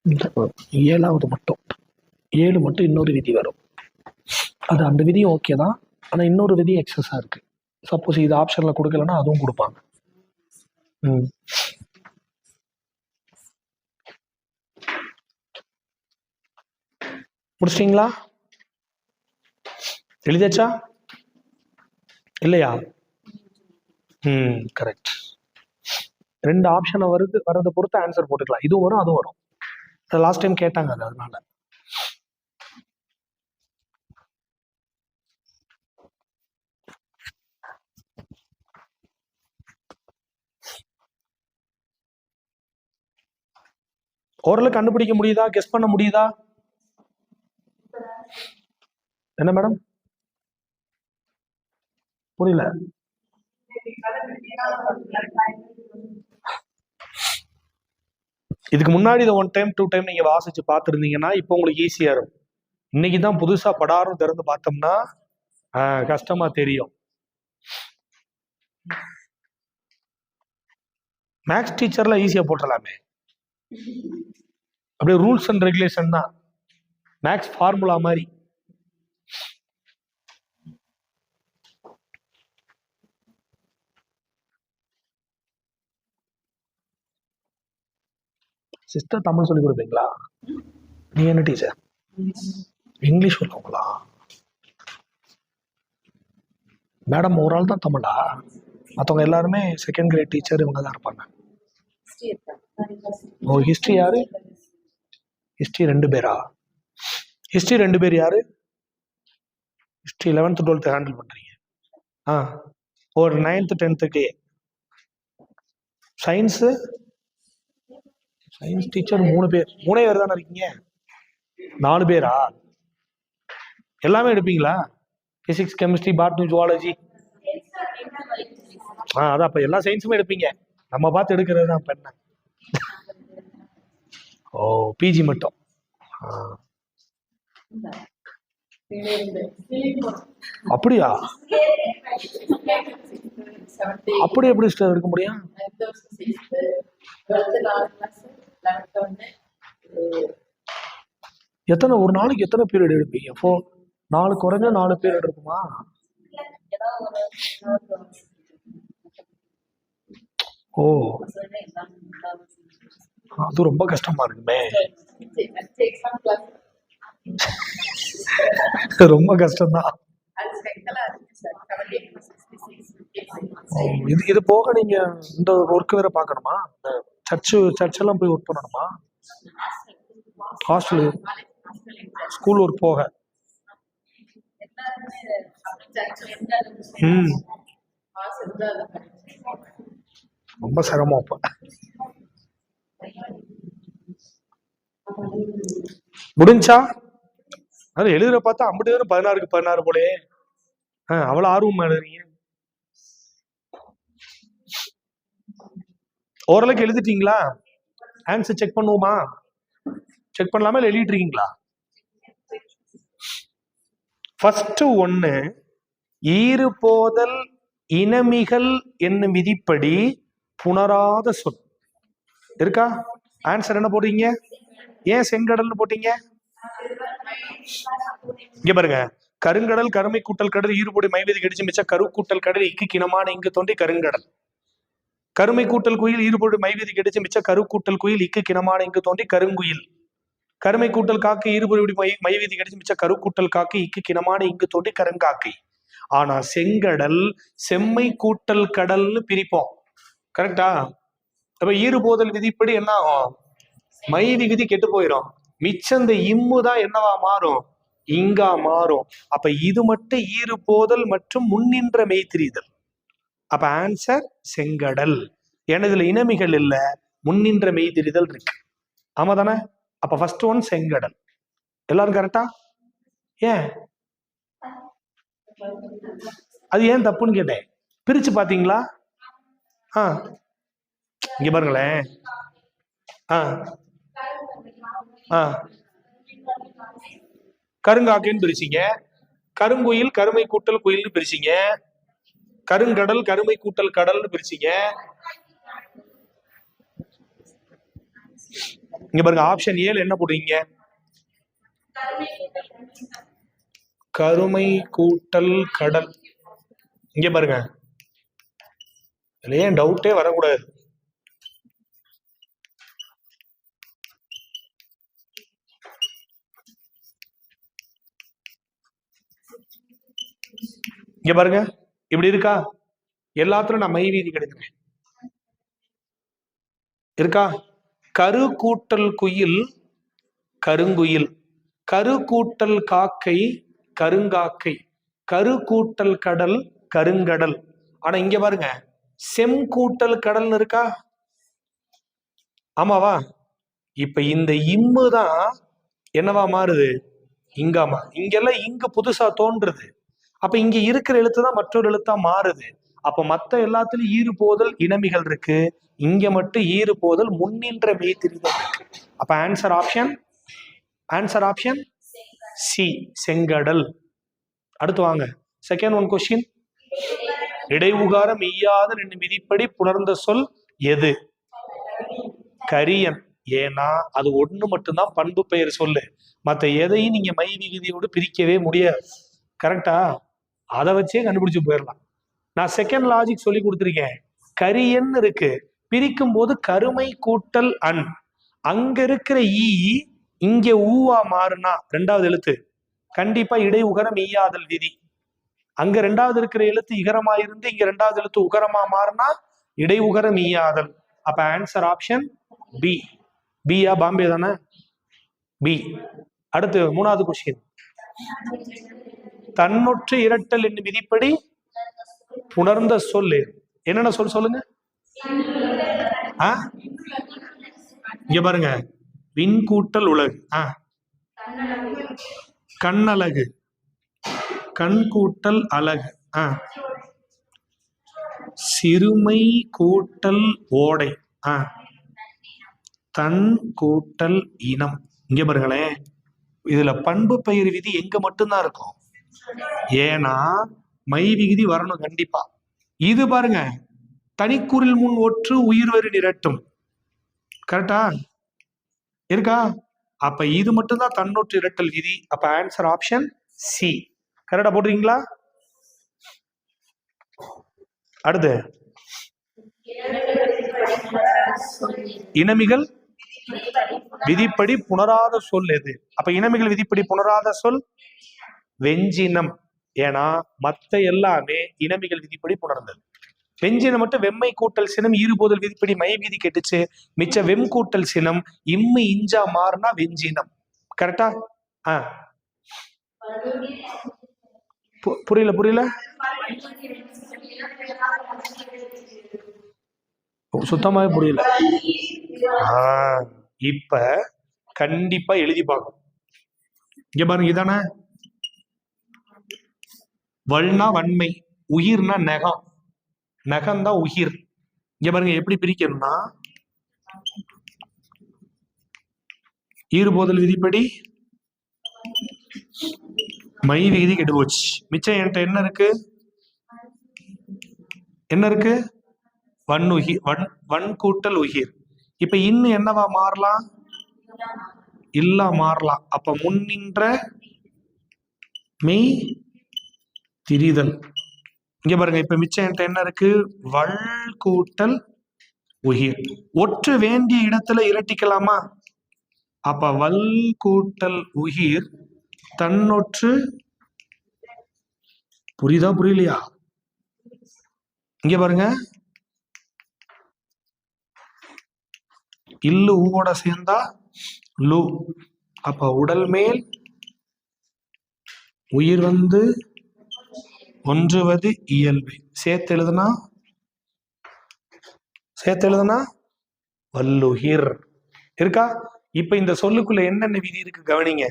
S1: 7வது மட்டும் 7 மட்டும் இன்னொரு விதி வரும். அது அந்த விதியும் ஓகே தான், ஆனால் இன்னொரு விதி எக்ஸஸாக இருக்கு. சப்போஸ் இது ஆப்ஷனில் கொடுக்கலன்னா அதுவும் கொடுப்பாங்க. முடிச்சிட்டிங்களா? எழுதியாச்சா இல்லையா? கரெக்ட். 2 ஆப்ஷனை வரதை பொறுத்து ஆன்சர் போட்டுக்கலாம். இதுவும் வரும் அதுவும் வரும். லாஸ்ட் டைம் கேட்டாங்க அது, அதனால. ஓரளவு கண்டுபிடிக்க முடியுதா? கெஸ் பண்ண முடியுதா? என்ன மேடம் புரியல? இதுக்கு முன்னாடி இதை 1 டைம் 2 டைம் நீங்க வாசிச்சு பார்த்துருந்தீங்கன்னா இப்போ உங்களுக்கு ஈஸியா இருக்கும். இன்னைக்கு தான் புதுசா படாரம் திறந்து பார்த்தோம்னா கஷ்டமா தெரியும். மேக்ஸ் டீச்சர்ல ஈஸியா போட்டுடலாமே. அப்படியே ரூல்ஸ் அண்ட் ரெகுலேஷன் தான், மேக்ஸ் ஃபார்முலா மாதிரி. சிஸ்டர் தமிழ் சொல்லி கொடுப்பீங்களா? நீ என்ன டீச்சர்? இங்கிலீஷ் சொல்லுவாங்களா? மேடம் ஒரு ஆள் தான் தமிழா? மற்றவங்க எல்லாருமே செகண்ட் கிரேட் டீச்சர் இவங்க தான் இருப்பாங்க. ஓ ஹிஸ்ட்ரி யாரு? ஹிஸ்ட்ரி 2 பேரா? ஹிஸ்ட்ரி 2 பேர் யாரு? ஹிஸ்ட்ரி 11th 12th ஹேண்டில் பண்றீங்க. ஒரு 9th 10th. சயின்ஸ் டீச்சர் 3 பேர். 3 பேர் தானே இருக்கீங்க? 4 பேரா? எல்லாமே எடுப்பீங்களா? Physics, chemistry, botany, zoology. அதான் அப்ப எல்லா சயின்ஸுமே எடுப்பீங்க. நம்ம பார்த்து எடுக்கிறது தான் இப்ப என்ன. ஓ பிஜி மட்டும். அப்படியா? அப்படி எப்படி சிஸ்டர் இருக்க முடியும்? எத்தனை ஒரு நாளைக்கு எத்தனை பீரியட் எடுப்பீங்க? 4 குறைஞ்ச 4 பீரியட் இருக்குமா? ஓ அது ரொம்ப கஷ்டமா இருக்குமே. ரொம்ப கஷ்டம்தான். இது போக நீங்க இந்த ஒர்க் வேற பாக்கணுமா? சர்ச்செல்லாம் போய் ஒர்க் பண்ணணுமா? ஹாஸ்டல் ஸ்கூல் ஒர்க் போக. ரொம்ப சிரமம். அப்ப முடிஞ்சா அது எழுதுற பார்த்தா 50 பேரும் 16க்கு 16 போலே. அவ்வளவு ஆர்வமா எழுதுறீங்க. ஓரளவுக்கு எழுதிட்டீங்களா? ஆன்சர் செக் பண்ணுவோமா? செக் பண்ணலாமா இல்ல எழுதிட்டு இருக்கீங்களா? ஃபர்ஸ்ட் 1 ஈறு போதல் இனமிகள் என்னும் விதிப்படி புணராத சொல் இருக்கா? ஆன்சர் என்ன போடுறீங்க? ஏன் செங்கடல்னு போட்டீங்க? இங்க பாருங்க, கருங்கடல் கருமை கூட்டல் கடல் ஈறுபொடி மைவதி கடிச்சு மிச்ச கரு கூட்டல் கடல் இக்கு கிணமான இங்கு தோன்றி கருங்கடல். கருமை கூட்டல் குயில் ஈறுபொடி மைவதி கடிச்சு மிச்ச கரு கூட்டல் குயில் இக்கு கிணமான இங்கு தோன்றி கருங்குயில். கருமை கூட்டல் காக்கு ஈறுபொடி மைவீதி கடிச்சு மிச்ச கரு கூட்டல் காக்கு இக்கு கிணமான இங்கு தோன்றி கருங்காக்கை. ஆனா செங்கடல் செம்மை கூட்டல் கடல்னு பிரிப்போம். கரெக்டா? அப்ப ஈறுபோதல் விதிப்படி என்ன ஆகும்? மை விகுதி கெட்டு போயிடும். மிச்சம் இந்த இம்மு தான் என்னவா மாறும்? இங்கா மாறும். அப்ப இது மட்டும் ஈறு போதல் மற்றும் முன்னின்ற மெய்திரிதல். அப்ப ஆன்சர் செங்கடல். எனதுல இனமிகள் இல்ல, முன்னின்ற மெய்திரிதல் இருக்கு. ஆமா தானே? அப்ப ஃபர்ஸ்ட் 1 செங்கடல். எல்லாரும் கரெக்டா? ஏன் அது ஏன் தப்புன்னு கேட்டேன். பிரிச்சு பாத்தீங்களா? இங்க பாருங்களேன். கருங்காக்கைன்னு பிரிச்சிங்க, கருங்குயில் கருமை கூட்டல் குயில்னு பிரிச்சிங்க, கருங்கடல் கருமை கூட்டல் கடல்னு பிரிச்சிங்க. இங்க பாருங்க ஆப்ஷன் ஏல என்ன போடுவீங்க? கருமை கூட்டல் கடல். இங்க பாருங்க, ஏன் டவுட்டே வரக்கூடாது. இங்க பாருங்க, இப்படி இருக்கா? எல்லாத்திலும் நான் மை வீதி கிடைக்கிறேன் இருக்கா? கரு கூட்டல் குயில் கருங்குயில், கரு கூட்டல் காக்கை கருங்காக்கை, கரு கூட்டல் கடல் கருங்கடல். ஆனா இங்க பாருங்க, செம் கூட்டல் கடல்னு இருக்கா? ஆமாவா? இப்ப இந்த இம்மு தான் என்னவா மாறுது? இங்காமா. இங்கெல்லாம் இங்கு புதுசா தோன்றுது. அப்ப இங்க இருக்கிற எழுத்து தான் மற்றொரு எழுத்தா மாறுது. அப்ப மத்த எல்லாத்துலயும் ஈறு போதல் இனமிகள் இருக்கு, இங்க மட்டும் ஈறு போதல் முன்னின்ற மெய்திரிதல் இருக்கு. அப்ப ஆன்சர் ஆப்ஷன் சி, செங்கடல். அடுத்து வாங்க, செகண்ட் ஒன் கொஸ்டின். இடைவுகாரம் மெய்யாதல் என்னும் விதிப்படி புணர்ந்த சொல் எது? கரியன். ஏன்னா அது ஒண்ணு மட்டும்தான் பண்பு பெயர் சொல்லு, மத்த எதையும் நீங்க மை விகுதியோடு பிரிக்கவே முடியாது. கரெக்டா? அதை வச்சே கண்டுபிடிச்சு போயிடலாம். நான் செகண்ட் லாஜிக் சொல்லி கொடுத்துருக்கேன். கரியன் இருக்கு, பிரிக்கும் போது கருமை கூட்டல் அன், அங்க இருக்கிற ஈ இங்க ஊவா மாறுனா ரெண்டாவது எழுத்து கண்டிப்பா இடை உகரம் ஈயாதல் விதி. அங்க ரெண்டாவது இருக்கிற எழுத்து இகரமா இருந்து இங்க ரெண்டாவது எழுத்து உகரமா மாறினா இடை உகரம் ஈயாதல். அப்ப ஆன்சர் ஆப்ஷன் பி. பியா? பாம்பே தானே? பி. அடுத்து மூணாவது கொஸ்டின். தன்னொற்று இரட்டல் என்னும் விதிப்படி புணர்ந்த சொல் என்னென்ன சொல் சொல்லுங்க. இங்க பாருங்க, விண் கூட்டல் உலகு, கண்ணழகு, கண் கூட்டல் அழகு, சிறுமை கூட்டல் ஓடை, தன் கூட்டல் இனம். இங்க பாருங்களேன், இதுல பண்பு பெயர் விதி எங்க மட்டும்தான் இருக்கும், ஏன்னா மை விகுதி வரணும் கண்டிப்பா. இது பாருங்க, தனிக்குறில் முன் ஒற்று உயிர்வரி நிரட்டும். கரெக்டா இருக்கா? அப்ப இது மட்டும்தான் தன்னொற்று இரட்டல் விதி. அப்ப ஆன்சர் ஆப்ஷன் சி. கரெக்டா போடுறீங்களா? அடுத்து இனமிகள் விதிப்படி புணராத சொல் எது? அப்ப இனமிகள் விதிப்படி புணராத சொல் வெஞ்சினம். ஏன்னா மத்த எல்லாமே இனமிகள் விதிப்படி புணர்ந்தது. வெஞ்சினம் மட்டும் வெம்மை கூட்டல் சினம் ஈறுபோதல் விதிப்படி மை வீதி கெட்டுச்சு, மிச்ச வெம் கூட்டல் சினம் இம்மு இஞ்சா மாறினா வெஞ்சினம். கரெக்டா? புரியல சுத்தமாவே புரியல. இப்ப கண்டிப்பா எழுதி பார்க்கணும். இங்க பாருங்க, இதானே வல்னா வன்மை, உயிர்னா நகம், நகம்தான் உயிர். இங்க பாருங்க எப்படி பிரிக்கணும்னா, ஈறுபோதல் விதிப்படி மை விகுதி கெட்டு போச்சு. மிச்சம் என்கிட்ட என்ன இருக்கு? வன் உயிர், வன் கூட்டல் உயிர். இப்ப இன்னும் என்னவா மாறலாம்? இல்லா மாறலாம். அப்ப முன்னின்ற மெய் திரிதல். இங்க பாருங்க, இப்ப மிச்சம் என்கிட்ட என்ன இருக்கு? வள் கூட்டல் உயிர். ஒற்று வேண்டிய இடத்துல இரட்டிக்கலாமா? அப்ப வல் கூட்டல் உயிர் தன்னொற்று. புரியுதா புரியலையா? இங்க பாருங்க, இல்லு ஊவோட சேர்ந்தா லு. அப்ப உடல் மேல் உயிர் வந்து ஒன்றுவது இயல்பு. சேர்த்து எழுதுனா வல்லுயிர். இருக்கா? இப்ப இந்த சொல்லுக்குள்ள என்னென்ன விதி இருக்கு கவனிங்க.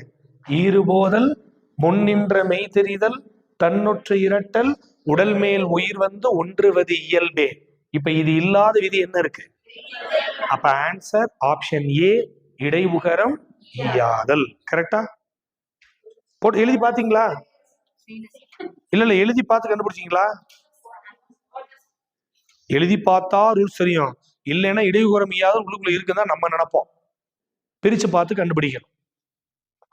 S1: ஈறுபோதல், முன்னின்ற மெய் தெரிதல், தன்னொற்று இரட்டல், உடல் மேல் உயிர் வந்து ஒன்றுவது இயல்பே. இப்ப இது இல்லாத விதி என்ன இருக்கு? அப்ப ஆன்சர் ஆப்ஷன் ஏ, இடைவுகரம் ஈயாதல். கரெக்டா? போட்டு எழுதி பாத்தீங்களா? இல்ல எழுதி பார்த்து கண்டுபிடிச்சீங்களா? எழுதி பார்த்தா ரூல்ஸ் தெரியும், இல்லைன்னா இடைவுகரம் ஈயாதல் உள்ளுக்குள்ள இருக்குதான் நம்ம நினைப்போம். பிரிச்சு பார்த்து கண்டுபிடிக்கணும்.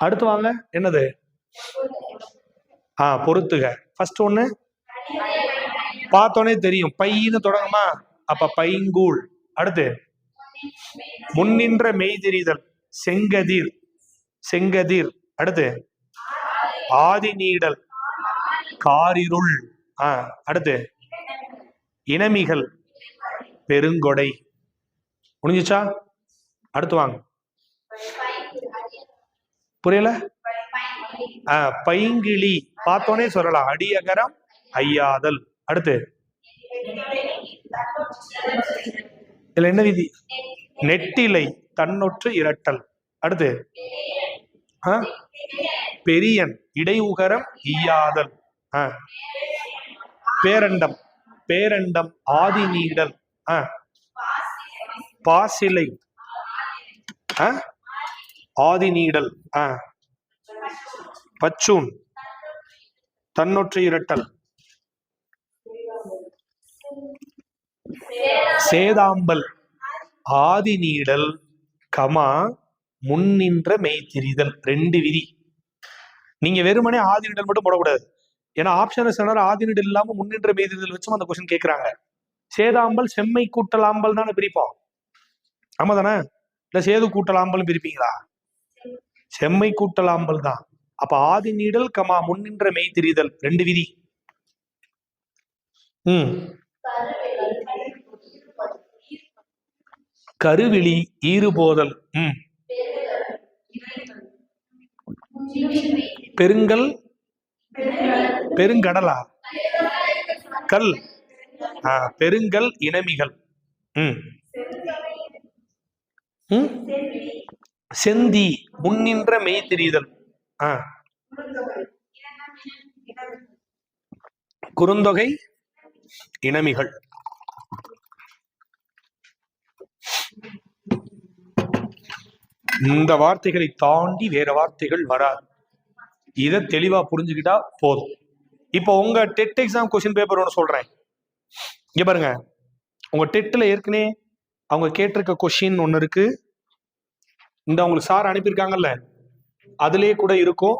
S1: அடுத்து வாங்க, என்னது? பொறுத்துக. ஃபர்ஸ்ட் ஒண்ணு பார்த்தோன்னே தெரியும், பைன்னு தொடங்குமா, அப்ப பைங்கூழ். அடுத்து முன்னின்ற மெய்தெரிதல், செங்கதிர், செங்கதிர். அடுத்து ஆதி நீடல், காரிருள். அடுத்து இனமிகள், பெருங்கொடை. முடிஞ்சுச்சா? அடுத்து வாங்க. புரியல? பைங்கிளி பார்த்தோன்னே சொல்லலாம், அடியகரம் ஐயாதல். அடுத்து இதுல என்ன விதி? நெட்டிலை, தன்னொற்று இரட்டல். அடுத்து பெரியன், இடையுகரம் ஈயாதல். பேரண்டம், பேரண்டம் ஆதி நீடல். பாசிலை, ஆதி நீடல். பச்சூன், தன்னொற்று இரட்டல். சேதாம்பல், ஆதி நீடல், கமா முன்னின்ற மெய்திரிதல். 2 விதி. நீங்க வெறுமனே ஆதி நீடல் மட்டும் போடக்கூடாது. ஏன்னா ஆப்ஷன் சொன்னார் ஆதி நீடல் இல்லாம முன்னின்ற மெய்திரிதல் வச்சும் அந்த கொஸ்டின் கேட்கிறாங்க. சேதாம்பல் செம்மை கூட்டல் ஆம்பல் தானே பிரிப்போம், ஆமா தானே? இல்ல சேது கூட்டல் ஆம்பல் பிரிப்பீங்களா? செம்மை கூட்டல் ஆம்பல் தான். அப்ப ஆதி நீடல் கமா முன்னின்ற மெய்திரிதல் 2 விதி. கருவிழி, ஈறுபோதல். பெருங்கல், பெருங்கடலா? கல், பெருங்கல் இனமிகள். செந்தி, முன்னின்ற மெய்திரிதல். குறுந்தொகை இனமிகள். இந்த வார்த்தைகளை தாண்டி வேற வார்த்தைகள் வராது. இதை தெளிவா புரிஞ்சுக்கிட்டா போதும். இப்போ உங்க டெட் எக்ஸாம் கொஸ்டின் பேப்பர் ஒன்று சொல்றேன், இங்க பாருங்க. உங்க டெட்ல ஏற்கனவே அவங்க கேட்டிருக்க கொஸ்டின் ஒன்று இருக்கு, இந்த உங்களுக்கு சார் அனுப்பியிருக்காங்கல்ல, அதுலயே கூட இருக்கும்.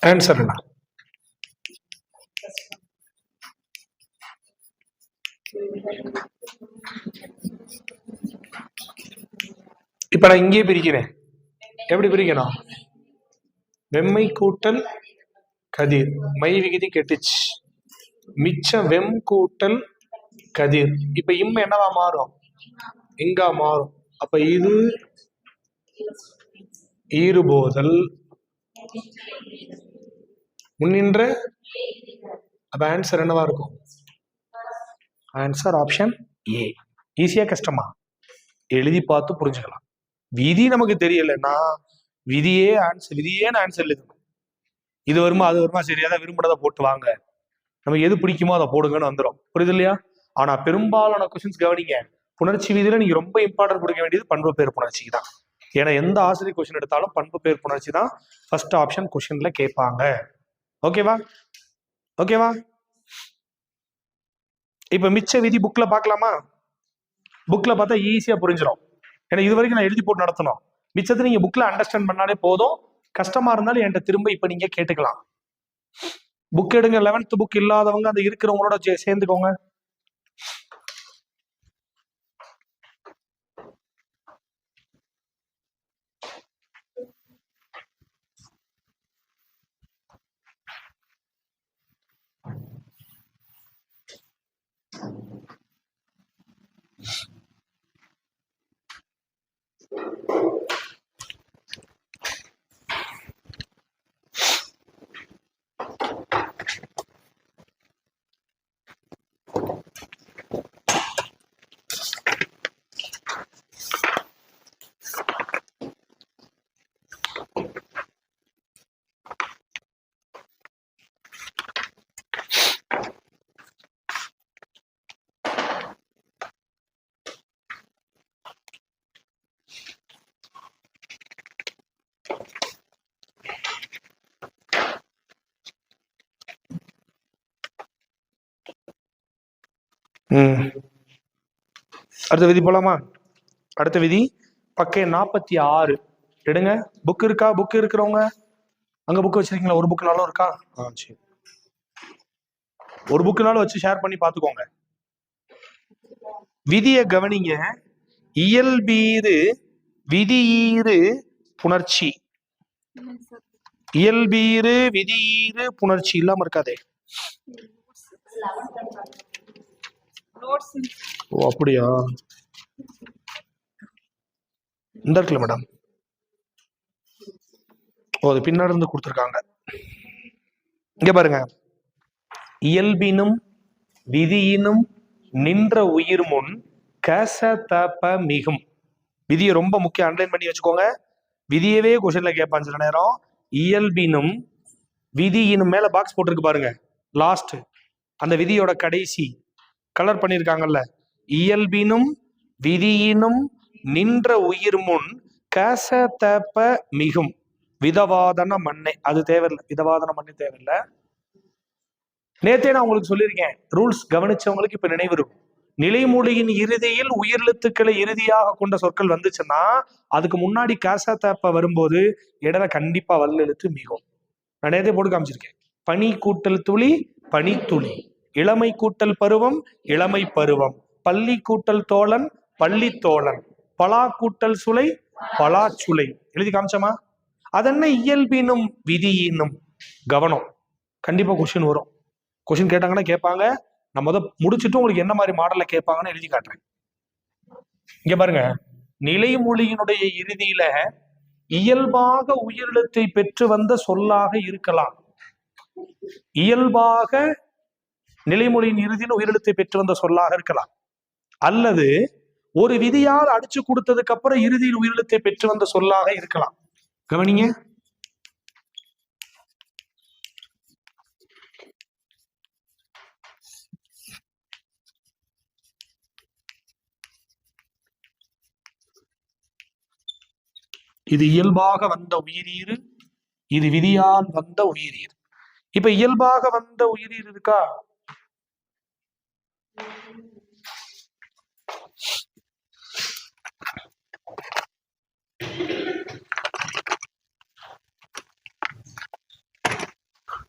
S1: ஆன்சர் என்ன? இப்ப நான் இங்கே பிரிக்கிறேன். எப்படி பிரிக்கணும்? வெம்மை கூட்டல் கதிர், மை விகுதி கெட்டுச்சு, மிச்சம் வெம் கூட்டல் கதிர். இப்ப இம் என்னவா மாறும்? இங்கா மாறும். அப்ப இது ஈறுபோதல், முன்னின்ற. அப்ப ஆன்சர் என்னவா இருக்கும்? Answer option A. ஈஸியா கஷ்டமா? எழுதி பார்த்து புரிஞ்சுக்கலாம். விதி நமக்கு தெரியலன்னா விதியே ஆன்சர், விதியே ஆன்சர் எழுதணும். இது வருமா அது வருமா, சரியாதான் விரும்புறதை போட்டு வாங்க, நமக்கு எது பிடிக்குமோ அதை போடுங்கன்னு வந்துடும். புரியுது இல்லையா? ஆனா பெரும்பாலான கொஸ்டின்ஸ் கவனிங்க, புணர்ச்சி விதியில நீங்க ரொம்ப இம்பார்ட்டன்ட் கொடுக்க வேண்டியது பண்பு பெயர் புணர்ச்சிக்கு தான். ஏன்னா எந்த ஆசிரியர் கொஸ்டின் எடுத்தாலும் பண்பு பெயர் புணர்ச்சி தான் ஃபர்ஸ்ட் ஆப்ஷன் கொஸ்டின்ல கேட்பாங்க. ஓகேவா? ஓகேவா? இப்ப மிச்ச விதி புக்ல பார்க்கலாமா? புக்ல பார்த்தா ஈஸியா புரிஞ்சிடும். ஏன்னா இது வரைக்கும் நான் எழுதி போட்டு நடத்தணும். மிச்சத்தை நீங்க புக்ல அண்டர்ஸ்டாண்ட் பண்ணாலே போதும். கஷ்டமா இருந்தாலும் என்கிட்ட திரும்ப இப்ப நீங்க கேட்டுக்கலாம். புக் எடுங்க. 11th புக் இல்லாதவங்க அந்த இருக்கிறவங்களோட சேர்ந்துக்கோங்க. அடுத்த விதி போலாமா? அடுத்த விதி பக்கம் 46 எடுங்க. புக் இருக்கா? புக் இருக்கிறவங்க அங்க புக் வச்சிருக்கீங்களா? ஒரு புக்குனாலும் இருக்கா? சரி, ஒரு புக்குனாலும் வச்சு ஷேர் பண்ணி பாத்துக்கோங்க. விதிய கவனிங்க. இயல்பீறு விதியீறு புணர்ச்சி. இயல்பீறு விதியீறு புணர்ச்சி இல்லாம இருக்காதே. ஓ அப்படியா? இந்த இருக்குல்ல மேடம், ஓ அது பின்னாடி இருந்து கொடுத்துருக்காங்க. இங்க பாருங்க, இயல்பினும் விதியினும் நின்ற உயிர் முன் கசதப மிகும். விதியை ரொம்ப முக்கியம், அண்டர்லைன் பண்ணி வச்சுக்கோங்க. விதியவே கொஸ்டின்ல கேட்பான் சில நேரம். இயல்பினும் விதியினும் மேல பாக்ஸ் போட்டிருக்கு பாருங்க, லாஸ்ட் அந்த விதியோட கடைசி கலர் பண்ணிருக்காங்கல்ல. இயல்பினும் விதியினும் நின்ற உயிர் முன் கசதப மிகும் விதவாதன மண்ணை. அது தேவையில்லை, விதவாதன மண்ணை தேவையில்லை. நேத்தே நான் உங்களுக்கு சொல்லியிருக்கேன், ரூல்ஸ் கவனிச்சவங்களுக்கு இப்ப நினைவு இருக்கும். நிலைமொழியின் இறுதியில் உயிரெழுத்துக்களை இறுதியாக கொண்ட சொற்கள் வந்துச்சுன்னா அதுக்கு முன்னாடி கசதப வரும்போது இடையில கண்டிப்பா வல்லெழுத்து மிகும். நான் நேத்தே போட்டு காமிச்சிருக்கேன். பனி கூட்டல் துளி பனித்துளி, இளமை கூட்டல் பருவம் இளமை பருவம், பள்ளி கூட்டல் தோழன் பள்ளி தோழன், பலா கூட்டல் சுளை பலாச்சுளை. எழுதி காமிச்சமா? அதென்ன இயல்பினும் விதியினும். கவனம், கண்டிப்பா கொஸ்டின் வரும். கொஸ்டின் கேட்டாங்கன்னா கேட்பாங்க. நான் முடிச்சுட்டு உங்களுக்கு என்ன மாதிரி மாடல்ல கேட்பாங்கன்னு எழுதி காட்டுறேன். இங்க பாருங்க, நிலைமொழியினுடைய இறுதியில இயல்பாக உயிரெழுத்தை பெற்று வந்த சொல்லாக இருக்கலாம். இயல்பாக நிலைமொழியின் இறுதியில் உயிரெழுத்தை பெற்று வந்த சொல்லாக இருக்கலாம். அல்லது ஒரு விதியால் அடிச்சு கொடுத்ததுக்கு அப்புறம் இறுதியில் உயிரெழுத்தை பெற்று வந்த சொல்லாக இருக்கலாம். கவனிங்க, இது இயல்பாக வந்த உயிரீறு, இது விதியால் வந்த உயிரீறு. இப்ப இயல்பாக வந்த உயிரீறு இருக்கா?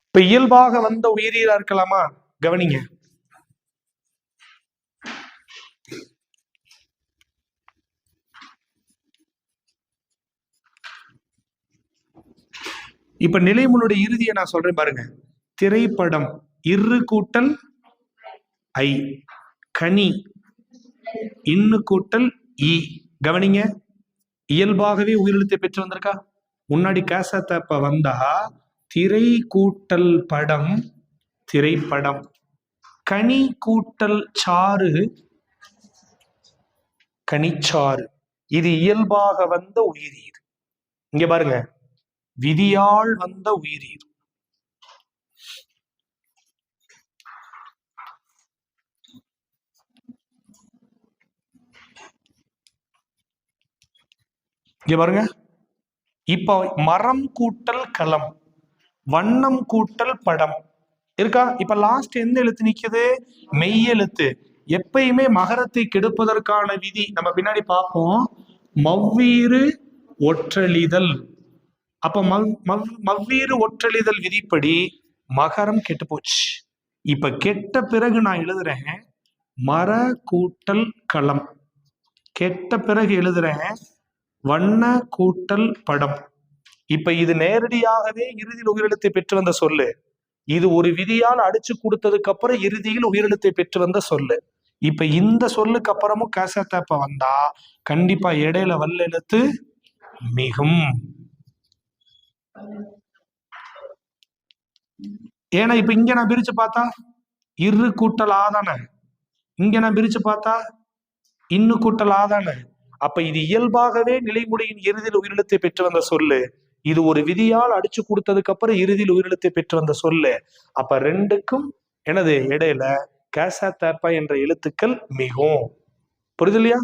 S1: இப்ப இயல்பாக வந்த உயிரீரா இருக்கலாமா? கவனிங்க, இப்ப நிலைமொழியுடைய இறுதியை நான் சொல்றேன் பாருங்க. திரைப்படம் இரு கூட்டல் ஐ, கனி இன்னு கூட்டல் இ. கவனிங்க, இயல்பாகவே உயிரெழுத்தை பெற்று வந்திருக்கா? முன்னாடி கசதப வந்தா திரை கூட்டல் படம் திரைப்படம், கனி கூட்டல் சாறு கனிச்சாறு. இது இயல்பாக வந்த உயிரீர். இங்க பாருங்க, விதியால் வந்த உயிரீர். இங்க பாருங்க, இப்ப மரம் கூட்டல் களம், வண்ணம் கூட்டல் படம் இருக்கா? இப்ப லாஸ்ட் எந்த எழுத்து நிக்குது? மெய் எழுத்து. எப்பயுமே மகரத்தை கெடுப்பதற்கான விதி நம்ம பின்னாடி பார்ப்போம். மவ்வீறு ஒற்றழிதல். அப்ப மவ்வீறு ஒற்றழிதல் விதிப்படி மகரம் கெட்டு போச்சு. இப்ப கெட்ட பிறகு நான் எழுதுறேன் மர கூட்டல் களம், கெட்ட பிறகு எழுதுறேன் வண்ண கூட்டல் படம். இப்ப இது நேரடியாகவே இறுதியில் உயிரெழுத்தை பெற்று வந்த சொல்லு. இது ஒரு விதியால் அடிச்சு கொடுத்ததுக்கு அப்புறம் இறுதியில் உயிரெழுத்தை பெற்று வந்த சொல்லு. இப்ப இந்த சொல்லுக்கு அப்புறமும் கசதப வந்தா கண்டிப்பா இடையில வல்லெழுத்து மிகும். ஏன்னா இப்ப இங்க நான் பிரிச்சு பார்த்தா இரு கூட்டல் ஆதானே, இங்க நான் பிரிச்சு பார்த்தா இன்னு கூட்டல் ஆதானே. அப்ப இது இயல்பாகவே நிலைமொழியின் இறுதியில் உயிரெழுத்தை பெற்று வந்த சொல்லு. இது ஒரு விதியால் அடிச்சு கொடுத்ததுக்கு அப்புறம் இறுதியில் உயிரெழுத்தை பெற்று வந்த சொல்லு. அப்ப ரெண்டுக்கும் எனது இடையில கசதப என்ற எழுத்துக்கள் மிகும். புரியுது இல்லையா?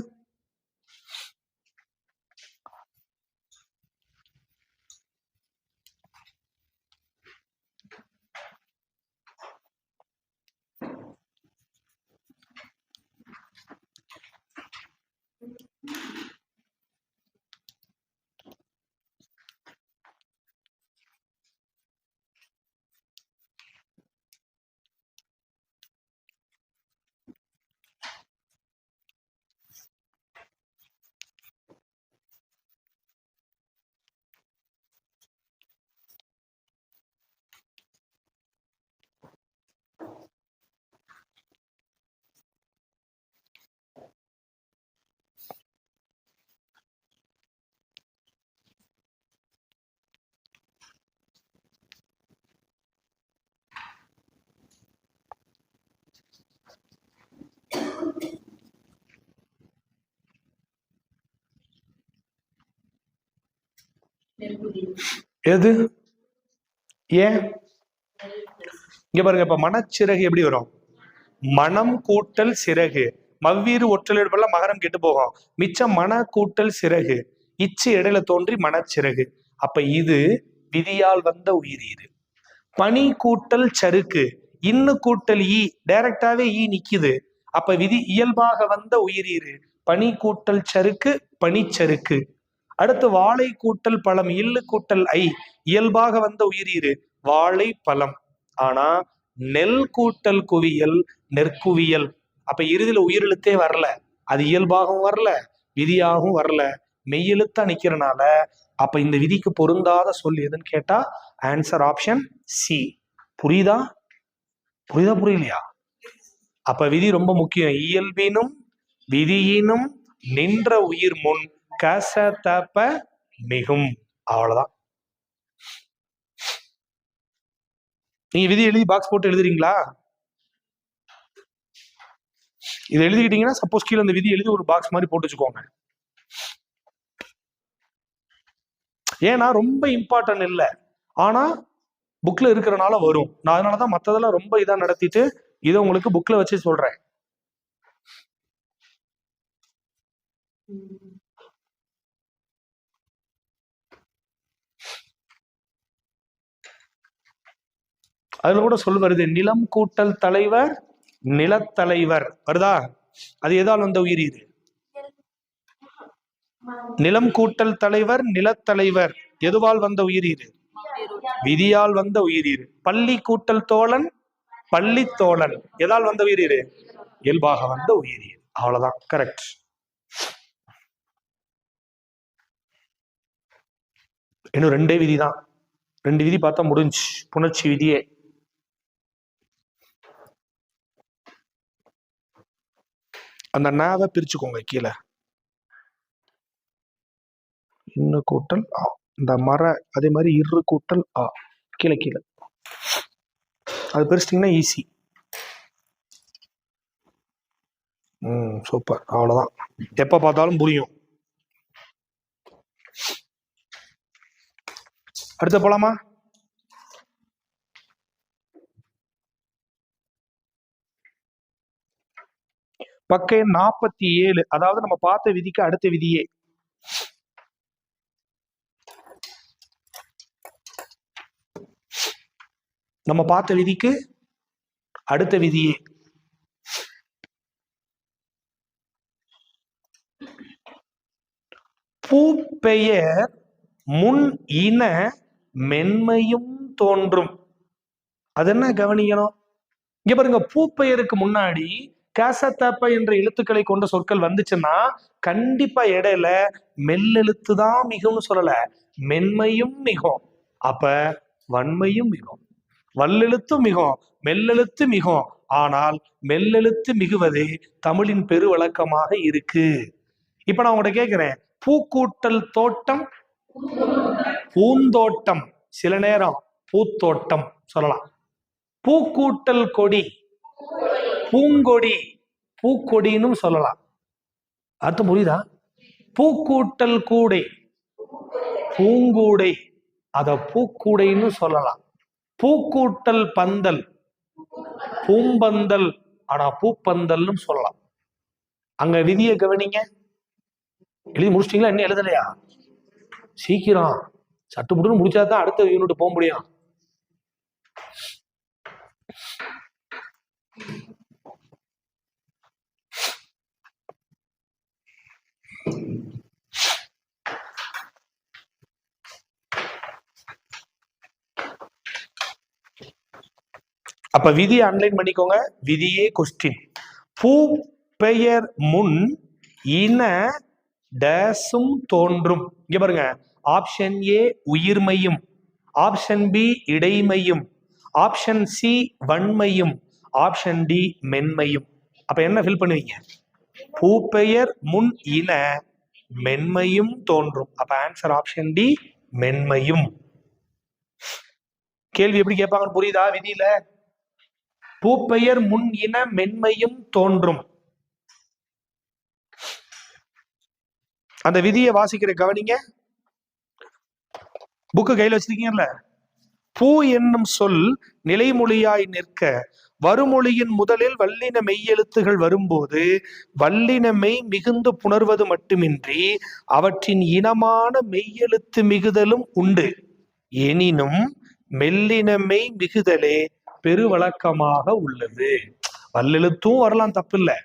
S1: எது? ஏன்? இங்க பாருங்க, இப்ப மனச்சிறகு எப்படி வரும்? மனம் கூட்டல் சிறகு, மவ்வீறு ஒற்றல் எடுப்பெல்லாம் மகரம் கெட்டு போகும். மிச்சம் மன கூட்டல் சிறகு, இச்சு இடையில தோன்றி மனச்சிறகு. அப்ப இது விதியால் வந்த உயிரீறு. பனி கூட்டல் சறுக்கு, இன்னு கூட்டல் ஈ, டைரக்டாவே ஈ நிக்குது. அப்ப விதி இயல்பாக வந்த உயிரீறு. பனி கூட்டல் சறுக்கு, பனிச்சறுக்கு. அடுத்து வாழை கூட்டல் பழம், இல்லு கூட்டல் ஐ, இயல்பாக வந்த உயிரீறு வாழை பழம். ஆனா நெல் கூட்டல் குவியல் நெற்குவியல். அப்ப இறுதியில உயிரெழுத்தே வரல, அது இயல்பாகவும் வரல, விதியாகவும் வரல, மெய்யெழுத்தா நிக்கிறனால அப்ப இந்த விதிக்கு பொருந்தாத சொல் எதுன்னு கேட்டா ஆன்சர் ஆப்ஷன் சி. புரியுதா? புரியுதா புரியலையா? அப்ப விதி ரொம்ப முக்கியம். இயல்பினும் விதியினும் நின்ற உயிர் முன் கசதப மிகும். அவ்வளவுதான். நீங்க விதி எழுதி பாக்ஸ் போட்டு எழுதுறீங்களா? இதை எழுதிக்கிட்டீங்கன்னா சப்போஸ் கீழே அந்த விதி எழுதி ஒரு பாக்ஸ் மாதிரி போட்டு வச்சுக்கோங்க. ஏன்னா ரொம்ப இம்பார்ட்டன்ட் இல்லை, ஆனா புக்ல இருக்கிறனால வரும். நான் அதனாலதான் மற்றதெல்லாம் ரொம்ப இதா நடத்திட்டு இதை உங்களுக்கு புக்ல வச்சு சொல்றேன். அதுல கூட சொல் வருது, நிலம் கூட்டல் தலைவர் நிலத்தலைவர் வருதா? அது எதால் வந்த உயிரீறு? நிலம் கூட்டல் தலைவர் நிலத்தலைவர் எதுவால் வந்த உயிரீறு? விதியால் வந்த உயிரீறு. பள்ளி கூட்டல் தோழன் பள்ளி தோழன் எதால் வந்த உயிரீறு? இயல்பாக வந்த உயிரீறு. அவ்வளவுதான், கரெக்ட். இன்னும் ரெண்டே விதி தான், ரெண்டு விதி பார்த்தா முடிஞ்சு. புணர்ச்சி விதியே. அந்த நாவை பிரிச்சுக்கோங்க கீழே. இன்னு கூட்டல் ஆ, இந்த மர அதே மாதிரி இரு கூட்டல் ஆ, கீழே கீழே அது பிரிச்சிட்டிங்கன்னா ஈஸி. சூப்பர். அவ்வளவுதான், எப்ப பார்த்தாலும் புரியும். அடுத்த போலாமா? பக்கம் 47, அதாவது நம்ம பார்த்த விதிக்கு அடுத்த விதியே. நம்ம பார்த்த விதிக்கு அடுத்த விதியே. பூப்பெயர் முன் இன மென்மையும் தோன்றும். அது என்ன கவனிக்கணும்? இங்க பாருங்க, பூப்பெயருக்கு முன்னாடி கேசத்தப்ப என்ற எழுத்துக்களை கொண்ட சொற்கள் வந்துச்சுன்னா கண்டிப்பா இடையில மெல்லெழுத்து தான் மிகும்னு சொல்லல, மென்மையும் மிகும். அப்ப வன்மையும் மிகும், வல்லெழுத்து மிகும், மெல்லெழுத்து மிகும். ஆனால் மெல்லெழுத்து மிகுவது தமிழின் பெருவழக்கமாக இருக்கு. இப்ப நான் உங்கள்கிட்ட கேட்கிறேன், பூக்கூட்டல் தோட்டம் பூந்தோட்டம், சில நேரம் பூத்தோட்டம் சொல்லலாம். பூக்கூட்டல் கொடி பூங்கொடி பூக்கொடின்னு சொல்லலாம். அர்த்தம் புரியுதா? பூக்கூட்டல் கூடை பூங்கூடை, அத பூக்கூடைன்னு சொல்லலாம். பூக்கூட்டல் பந்தல் பூம்பந்தல், ஆனா பூப்பந்தல்னு சொல்லலாம். அங்க விதியை கவனிங்க. எழுதி முடிச்சிட்டீங்களா? என்ன எழுதலையா? சீக்கிரம் சட்டுப்புட்டுன்னு முடிச்சாதான் அடுத்த யூனிட் போக முடியும். அப்ப விதியை அன்லைன் பண்ணிக்கோங்க. விதியே கொஸ்டின். பூ பெயர் முன் இன டேசும் தோன்றும். இங்க பாருங்க, ஆப்ஷன் ஏ உயிர்மையும், ஆப்ஷன் பி இடைமையும், ஆப்ஷன் சி வன்மையும், ஆப்ஷன் டி மென்மையும். அப்ப என்ன ஃபில் பண்ணுவீங்க? பூப்பெயர் முன் இன மென்மையும் தோன்றும். அப்ப ஆன்சர் ஆப்ஷன் டி மென்மையும். கேள்வி எப்படி கேட்பாங்கன்னு புரியுதா? விதியில பூப்பெயர் முன் இன மென்மையும் தோன்றும். அந்த விதியை வாசிக்கிற கவனிங்க. புக்கு கையில வச்சிருக்கீங்கல்ல. பூ என்னும் சொல் நிலைமொழியாய் நிற்க வருமொழியின் முதலில் வல்லின மெய்யெழுத்துகள் வரும்போது வல்லினமை மிகுந்து புணர்வது மட்டுமின்றி அவற்றின் இனமான மெய்யெழுத்து மிகுதலும் உண்டு. எனினும் மெல்லினமை மிகுதலே பெருவழக்கமாக உள்ளது. வல்லெழுத்தும் வரலாம், தப்பு இல்லை.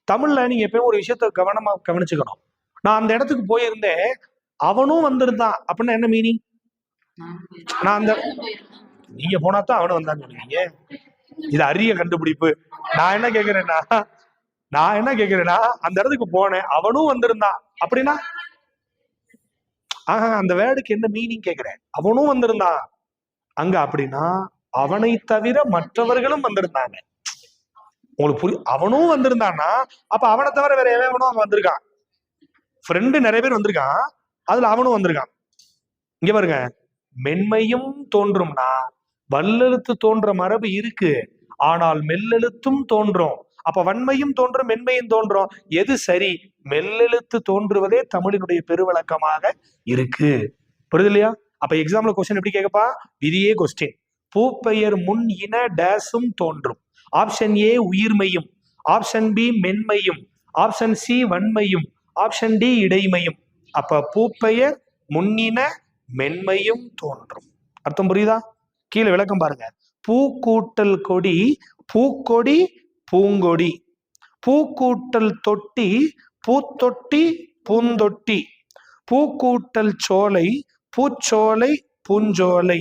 S1: தமிழ்ல நீங்க எப்பயும் ஒரு விஷயத்த கவனமா கவனிச்சுக்கணும். நான் அந்த இடத்துக்கு போயிருந்தேன், அவனும் வந்திருந்தான் அப்படின்னா என்ன மீனிங்? நான் அந்த நீங்க போனாதான் அவனும் வந்தான்னு சொல்லுவீங்க. இது அரிய கண்டுபிடிப்பு. நான் என்ன கேக்குறேன்னா அந்த இடத்துக்கு போனேன், அவனும் வந்திருந்தான் அப்படின்னா அந்த வேர்டுக்கு என்ன மீனிங் கேக்குறேன். அவனும் வந்திருந்தான் அங்க அப்படின்னா அவனை தவிர மற்றவர்களும் வந்திருந்தாங்க. உங்களுக்கு அவனும் வந்திருந்தான்னா அப்ப அவனை தவிர வேற எவனும் அங்க வந்திருக்கான். ஃப்ரெண்டு நிறைய பேர் வந்திருக்கான், அதுல அவனும் வந்திருக்கான். இங்க பாருங்க, மென்மையும் தோன்றும்னா வல்லெழுத்து தோன்ற மரபு இருக்கு, ஆனால் மெல்லெழுத்தும் தோன்றும். அப்ப வன்மையும் தோன்றும் மென்மையும் தோன்றும். எது சரி? மெல்லெழுத்து தோன்றுவதே தமிழினுடைய பெருவழக்கமாக இருக்கு. புரியுது இல்லையா? அப்ப எக்ஸாம்ல கொஸ்டின் எப்படி கேட்கப்பா? விதியே கொஸ்டின். பூப்பெயர் முன் இன டேஸும் தோன்றும். ஆப்ஷன் ஏ உயிர்மையும், ஆப்ஷன் பி மென்மையும், ஆப்ஷன் சி வன்மையும், ஆப்ஷன் டி இடைமையும். அப்ப பூப்பெயர் முன்னின மென்மையும் தோன்றும். அர்த்தம் புரியுதா? கீழே விளக்கம் பாருங்க. பூக்கூட்டல் கொடி பூக்கொடி பூங்கொடி, பூக்கூட்டல் தொட்டி பூத்தொட்டி பூந்தொட்டி, பூக்கூட்டல் சோலை பூச்சோலை பூஞ்சோலை,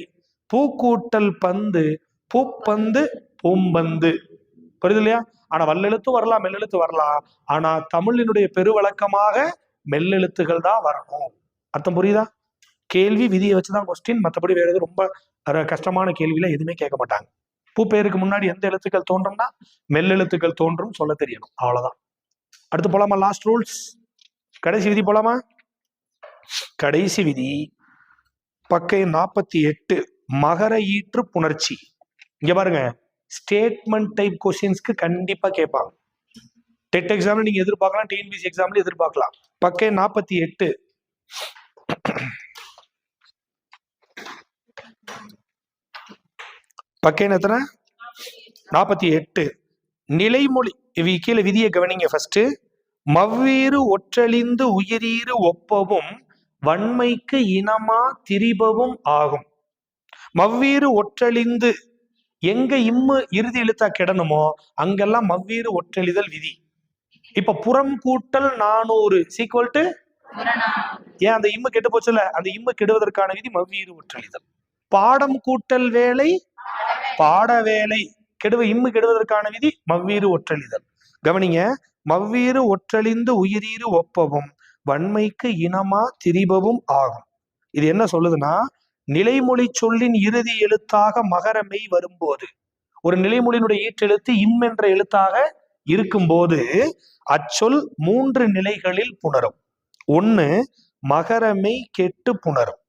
S1: பூக்கூட்டல் பந்து பூப்பந்து பூம்பந்து. புரியுது இல்லையா? ஆனா வல்லெழுத்து வரலாம், மெல்லெழுத்து வரலாம். ஆனா தமிழினுடைய பெருவழக்கமாக மெல்லெழுத்துகள் தான் வரணும். அர்த்தம் புரியுதா? கேள்வி விதியை வச்சுதான் கொஸ்டின். மற்றபடி வேற எதுவும் ரொம்ப கஷ்டமான கேள்வியில எதுவுமே கேட்க மாட்டாங்க. பூப்பெயருக்கு முன்னாடி எந்த எழுத்துக்கள் தோன்றும்னா மெல்லெழுத்துக்கள் தோன்றும் சொல்ல தெரியணும், அவ்வளவுதான். அடுத்து போலாமா? லாஸ்ட் ரூல்ஸ், கடைசி விதி போலாமா? கடைசி விதி பக்கம் 48, மகர ஈற்று புணர்ச்சி. இங்க பாருங்க, ஸ்டேட்மெண்ட் டைப் கொஸ்டின்ஸ்க்கு கண்டிப்பா கேட்பாங்க. டெட் எக்ஸாம்ல நீங்க எதிர்பார்க்கலாம், டிஎன்பிசி எக்ஸாம்ல எதிர்பார்க்கலாம். பக்கம் 48, பக்கம் எத்தனை? 48. நிலைமொழி கீழே விதியை கவனிங்க. ஃபர்ஸ்ட், மவ்வீறு ஒற்றழிந்து உயிரீறு ஒப்பவும் வன்மைக்கு இனமா திரிபவும் ஆகும். மவ்வீறு ஒற்றழிந்து, எங்க இம்மு இறுதி எழுத்தா கிடணுமோ அங்கெல்லாம் மவ்வீறு ஒற்றெழிதல் விதி. இப்ப புறம் கூட்டல் 400 சீக்வல் டு, ஏன் அந்த இம்மு கெட்டு போச்சுல, அந்த இம்மு கெடுவதற்கான விதி மவ்வீறு ஒற்றெழிதல். பாடம் கூட்டல் வேலை பாட வேலை இம்மு கெடுவதற்கான விதி மவ்வீறு ஒற்றழிதல். கவனிங்க, மவ்வீறு ஒற்றழிந்து உயிரீறு ஒப்பவும் வன்மைக்கு இனமா திரிபவும் ஆகும். இது என்ன சொல்லுதுன்னா, நிலைமொழி சொல்லின் இறுதி எழுத்தாக மகரமை வரும்போது, ஒரு நிலைமொழியினுடைய ஈற்றெழுத்து இம் என்ற எழுத்தாக இருக்கும்போது அச்சொல் 3 நிலைகளில் புணரும். 1, மகரமை கெட்டு புணரும்.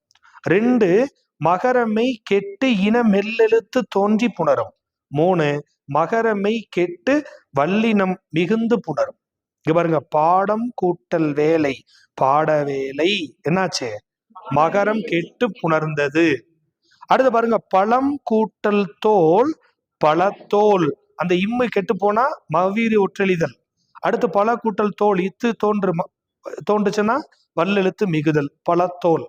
S1: 2, மகரமை கெட்டு இன மெல்லெழுத்து தோன்றி புணரும். 3, மகரமை கெட்டு வல்லினம் மிகுந்து புணரும். இங்க பாருங்க, பாடம் கூட்டல் வேலை பாட வேலை என்னாச்சு? மகரம் கெட்டு புணர்ந்தது. அடுத்து பாருங்க, பழம் கூட்டல் தோல் பழத்தோல், அந்த இம்மை கெட்டு போனா மவ்வீறு ஒற்றெழிதல். அடுத்து பல கூட்டல் தோல் இத்து தோன்றுச்சுன்னா வல்லெழுத்து மிகுதல் பழத்தோல்.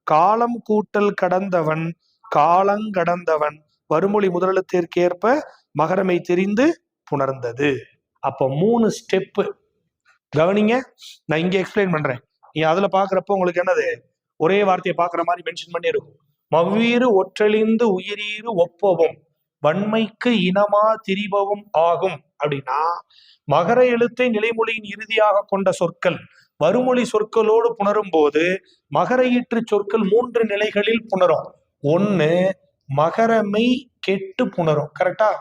S1: காலம் கூட்டல் கடந்தவன் காலங்கடந்தவன், வருமொழி முதலெழுத்திற்கேற்ப மகரமை தெரிந்து புணர்ந்தது. அப்ப 3 ஸ்டெப்பு கவனிங்க. நான் இங்க எக்ஸ்பிளைன் பண்றேன், நீ அதுல பாக்குறப்ப உங்களுக்கு என்னது, ஒரே வார்த்தையை பாக்குற மாதிரி மென்ஷன் பண்ணி இருக்கும். மவ்வீறு ஒற்றழிந்து உயிரீறு ஒப்பவும் வன்மைக்கு இனமா திரிபவும் ஆகும் அப்படின்னா, மகர எழுத்தை நிலைமொழியின் இறுதியாக கொண்ட சொற்கள் வருமொழி சொற்களோடு புணரும் போது மகர ஈற்று சொற்கள் 3 நிலைகளில் புணரும். 1, மகரமை கெட்டு புணரும். கரெக்டா?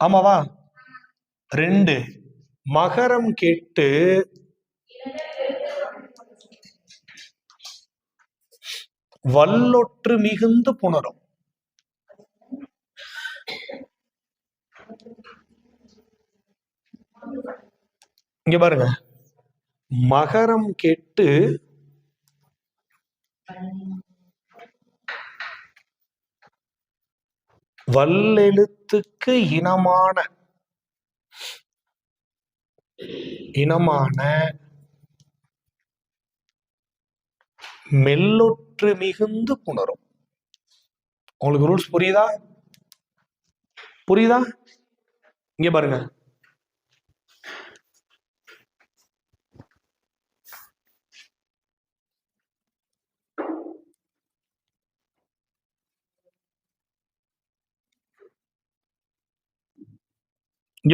S1: ஆமாவா? 2, மகரம் கெட்டு வல்லொற்று மிகுந்து புணரும். இங்க பாருங்க, மகரம் கெட்டு வல்லெழுத்துக்கு இனமான மெல்லொற்று மிகுந்து புணரும். உங்களுக்கு ரூல்ஸ் புரியுதா? இங்க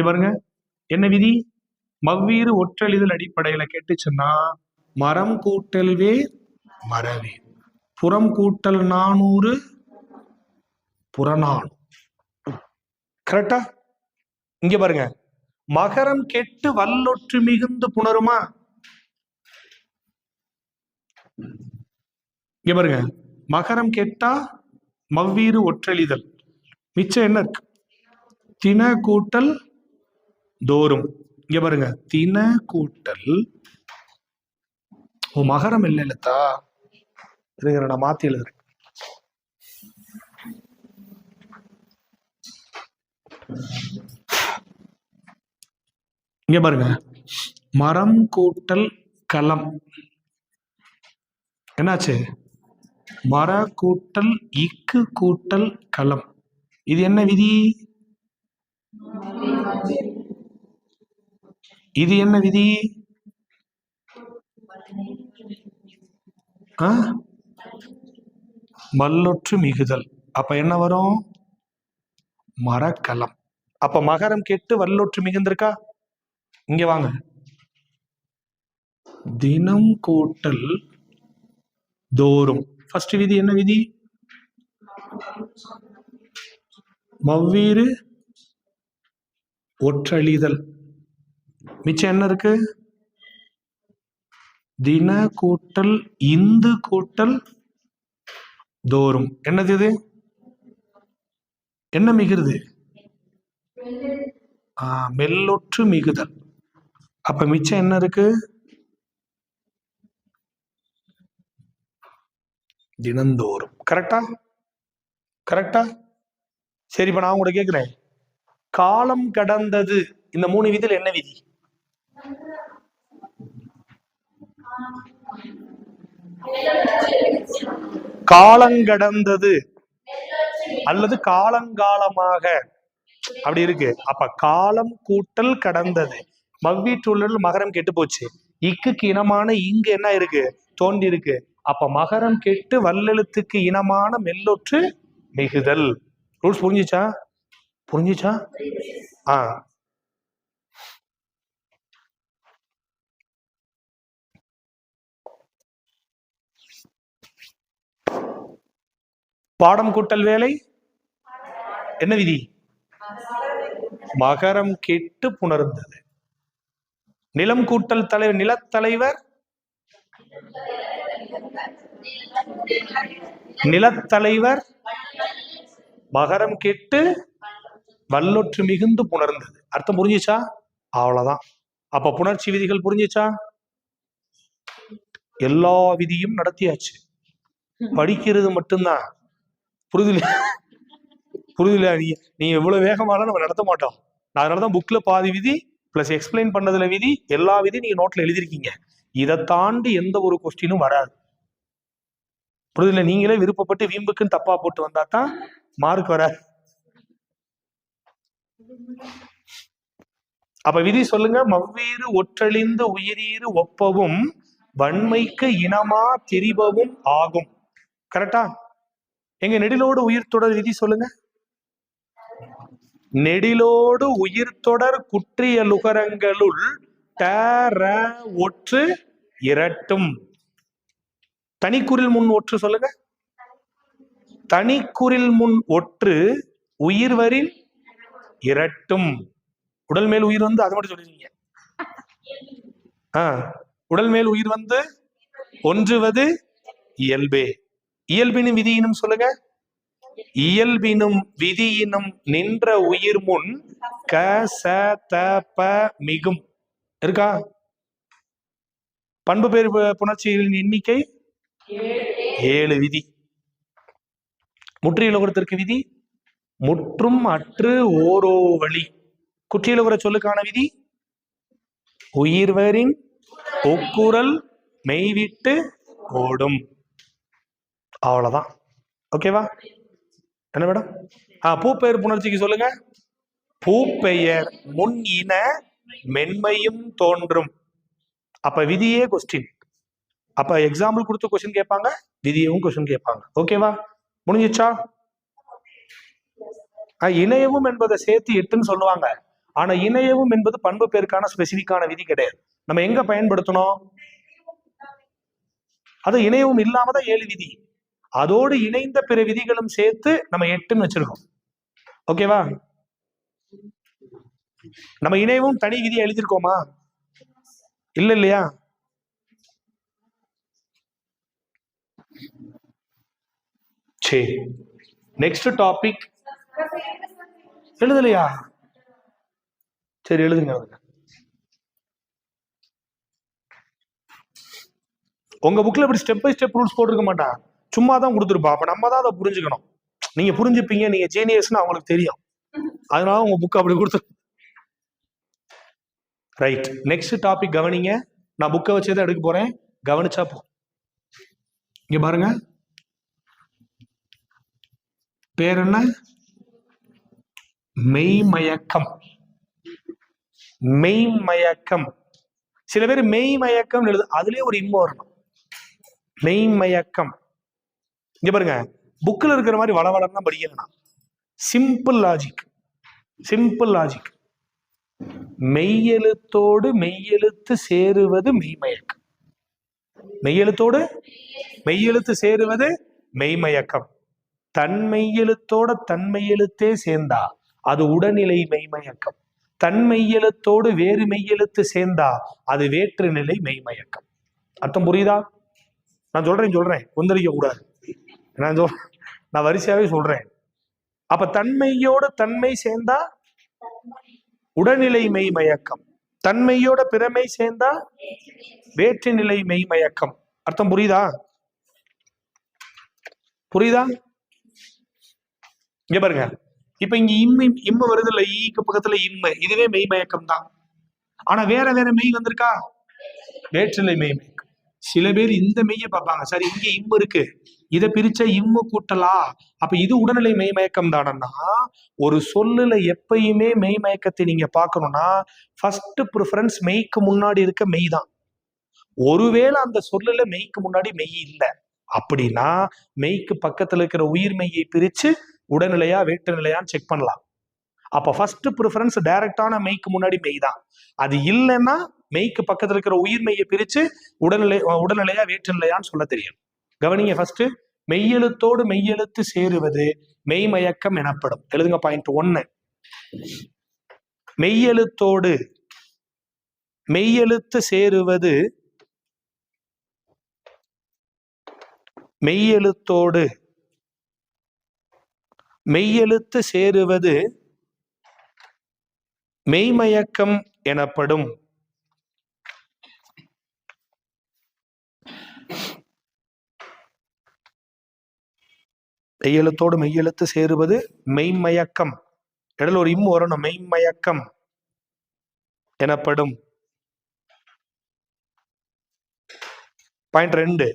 S1: பாருங்க, என்ன விதி? மவ்வீறு ஒற்றெழுதல் அடிப்படையில கேட்டுச்சுன்னா மரம் கூட்டல் வேர் மரவேர், புறம் கூட்டல் 400 புறநானூறு. கரெக்டா? இங்க பாருங்க, மகரம் கெட்டு வல்லொற்று மிகுந்து புணருமா? இங்க பாருங்க, மகரம் கெட்டா மவ்வீறு ஒற்றெழுதல், மிச்சம் என்ன இருக்கு? தின கூட்டல் தோறும். இங்க பாருங்க, தின கூட்டல் மகரம் இல்லை இல்லத்தா, நான் மாத்தி எழுதுறேன். இங்க பாருங்க, மரம் கூட்டல் களம் என்னாச்சு? மர கூட்டல் இக்கு கூட்டல் களம். இது என்ன விதி? இது என்ன விதி? மல்லொற்று மிகுதல். அப்ப என்ன வரும்? மரக்கலம். அப்ப மகரம் கெட்டு வல்லொற்று மிகுந்திருக்கா? இங்க வாங்க, தினம் கூட்டல் தோறும். ஃபர்ஸ்ட் விதி என்ன விதி? மவ்வீறு ஒற்றழிதல். மிச்சம் என்ன இருக்கு? தின கூட்டல் இந்து கூட்டல் தோறும். என்னது இது? என்ன மிகுது? மெல்லொற்று மிகுதல். அப்ப மிச்சம் என்ன இருக்கு? தினந்தோறும். கரெக்டா? சரி, இப்ப நான் கூட கேட்கிறேன், காலம் கடந்தது, இந்த 3 விதியில் என்ன விதி? காலங்கடந்தது அல்லது காலங்காலமாக அப்படி இருக்கு. அப்ப காலம் கூட்டல் கடந்தது, மவ்வீற்றுள்ள மகரம் கெட்டு போச்சு, இக்குக்கு இனமான இங்கு என்ன இருக்கு? தோன்றி இருக்கு. அப்ப மகரம் கெட்டு வல்லெழுத்துக்கு இனமான மெல்லொற்று மிகுதல். ரூல்ஸ் புரிஞ்சுச்சா? பாடம் கூட்டல் வேலை என்ன விதி? மகரம் கெட்டு புணர்ந்தது. நிலம் கூட்டல் தலைவர், நிலத்தலைவர் மகரம் கெட்டு வல்லொற்று மிகுந்து புணர்ந்தது. அர்த்தம் புரிஞ்சுச்சா? அவ்வளவுதான். அப்ப புணர்ச்சி விதிகள் புரிஞ்சுச்சா? எல்லா விதியும் நடத்தியாச்சு, படிக்கிறது மட்டும்தான். புரியுதுல? நீ எவ்வளவு வேகமாலாம் நம்ம நடத்த மாட்டோம். அதனாலதான் புக்ல பாதி விதி பிளஸ் எக்ஸ்பிளைன் பண்ணதுல விதி, எல்லா விதி நீங்க நோட்ல எழுதிருக்கீங்க. இதை தாண்டி எந்த ஒரு கொஸ்டினும் வராது. புரியுதுல? நீங்களே விருப்பப்பட்டு வீம்புக்குன்னு தப்பா போட்டு வந்தா தான் மார்க் வராது. அப்ப விதி சொல்லுங்க. மவ்வீறு ஒற்றழிந்து உயிரீறு ஒப்பவும் வன்மைக்கு இனமா திரிபவும் ஆகும். கரெக்டா? எங்க நெடிலோடு உயிர் தொடர் விதி சொல்லுங்க. நெடிலோடு உயிர் தொடர் குற்றிய லுகரங்களுள் ஒற்று இரட்டும். தனிக்குறில் முன் ஒற்று சொல்லுங்க. தனிக்குறில் முன் ஒற்று உயிர்வரில் இரட்டும். உடல் மேல் உயிர் வந்து, அது மட்டும் சொல்லிருக்கீங்க. உடல் மேல் உயிர் வந்து ஒன்றுவது இயல்பே. இயல்பினும் விதியினும் சொல்லுங்க. இயல்பினும் விதியினும் நின்ற உயிர் முன் க ச த ப மிகும் இருக்கா? பண்பு பெயர் புணர்ச்சிகளின் எண்ணிக்கை 7 விதி. முற்றியலுகரத்திற்கு விதி முற்றும் அற்று ஓரோ வழி. குற்றியலுகர சொல்லுக்கான விதி உயிர்வரின் ஒக்குரல் மெய்விட்டு ஓடும். அவ்வளவுதான். ஓகேவா? என்ன மேடம்? பூப்பெயர் புணர்ச்சிக்கு சொல்லுங்க. பூப்பெயர் முன் இன மென்மையும் தோன்றும். அப்ப விதியே கொஸ்டின். அப்ப எக்ஸாம்பிள் கொடுத்து கொஸ்டின் கேட்பாங்க, விதியவும் கொஸ்டின் கேட்பாங்க. ஓகேவா? முடிஞ்சிச்சா? இணையவும் என்பதை சேர்த்து 8ன்னு சொல்லுவாங்க. ஆனா இணையவும் என்பது பண்பு பேருக்கான ஸ்பெசிபிக்கான விதி கிடையாது. நம்ம எங்க பயன்படுத்தணும்? அது இணையவும் இல்லாமதான் 7 விதி. அதோடு இணைந்த பிற விதிகளும் சேர்த்து நம்ம 8ன்னு வச்சிருக்கோம். ஓகேவா? நம்ம இணையவும் தனி விதி எழுதியிருக்கோமா? இல்லையா? சரி, நெக்ஸ்ட் டாபிக். எழுதலையா? சரி, எழுதுங்க. உங்க புக்ல இப்படி ஸ்டெப் பை ஸ்டெப் ரூல்ஸ் போட்டிருக்க மாட்டான், சும்மா தான் கொடுத்துருப்பா. அப்ப நம்ம தான் அதை புரிஞ்சுக்கணும். நீங்க புரிஞ்சுப்பீங்க, நீங்க ஜீனியஸ்னு அவங்களுக்கு தெரியும். அதனால உங்க புக் அப்படி கொடுத்து. ரைட், நெக்ஸ்ட் டாபிக் கவனிங்க. நான் புக்கை வச்சே தான் எடுக்க போறேன், கவனிச்சா போ. இங்க பாருங்க, பேர் என்ன? மெய்மயக்கம். மெய்மயக்கம். சில பேர் மெய்மயக்கம் எழுது, அதுலயே ஒரு இன்பம் வரணும். மெய்மயக்கம். இங்க பாருங்க, புக்ல இருக்கிற மாதிரி வளவளம் தான் படிக்கணும். Simple logic. Simple logic. மெய்யெழுத்தோடு மெய்யெழுத்து சேருவது மெய்மயக்கம். மெய்யெழுத்தோடு மெய்யெழுத்து சேருவது மெய்மயக்கம். தன்மெய்யெழுத்தோட தன்மெய்யெழுத்தே சேர்ந்தா அது உடல்நிலை மெய்மயக்கம். தன்மெய்யெழுத்தோடு வேறு மெய்யெழுத்து சேர்ந்தா அது வேற்று நிலை மெய்மயக்கம். அர்த்தம் புரியுதா? நான் சொல்றேன் கொந்தளிக்க கூடாது. நான் வரிசையாவே சொல்றேன். அப்ப தன்மையோட தன்மை சேர்ந்தா உடல்நிலை மெய்மயக்கம். தன்மையோட பிறமை சேர்ந்தா வேற்று நிலை மெய்மயக்கம். அர்த்தம் புரியுதா? புரியுதா? இங்க பாருங்க, இப்ப இங்க இம்மு வருது இல்ல, ஈக்கு பக்கத்துல இம்மு, இதுவே மெய்மயக்கம் தான். ஆனா வேற வேற மெய் வந்திருக்கா, வேற்றுநிலை மெய்மயக்கம். சில பேர் இந்த மெய்யை பார்ப்பாங்க, சரி இங்க இம்மு இருக்கு, இதை பிரிச்ச இம்மு கூட்டலா, அப்ப இது உடல்நிலை மெய்மயக்கம் தானா? ஒரு சொல்லுல எப்பயுமே மெய்மயக்கத்தை நீங்க பார்க்கணும்னா ஃபர்ஸ்ட் ப்ரிஃபரன்ஸ் மெய்க்கு முன்னாடி இருக்க மெய் தான். ஒருவேளை அந்த சொல்லுல மெய்க்கு முன்னாடி மெய் இல்லை அப்படின்னா மெய்க்கு பக்கத்துல இருக்கிற உயிர் மெய்யை பிரிச்சு உடல்நிலையா வேற்று நிலையான்னு செக் பண்ணலாம். அப்ப ஃபர்ஸ்ட் ப்ரிஃபரன்ஸ் டைரக்டான மெய்க்கு முன்னாடி மெய் தான். அது இல்லைன்னா மெய்க்கு பக்கத்துல இருக்கிற உயிர் மெய்யை பிரிச்சு உடல்நிலையா வேற்று நிலையான்னு சொல்ல தெரியும். கவனிங்க, ஃபர்ஸ்ட் மெய்யெழுத்தோடு மெய்யெழுத்து சேருவது மெய்மயக்கம் எனப்படும். எழுதுங்க பாயிண்ட் 1. மெய்யெழுத்தோடு மெய்யெழுத்து சேருவது மெய்யெழுத்தோடு மெய்யெழுத்து சேருவது மெய்மயக்கம் எனப்படும். மெய்யெழுத்தோடு மெய்யெழுத்து சேருவது மெய்மயக்கம். இடத்துல ஒரு இம் வரணும். மெய்மயக்கம் எனப்படும். பாயிண்ட் 2.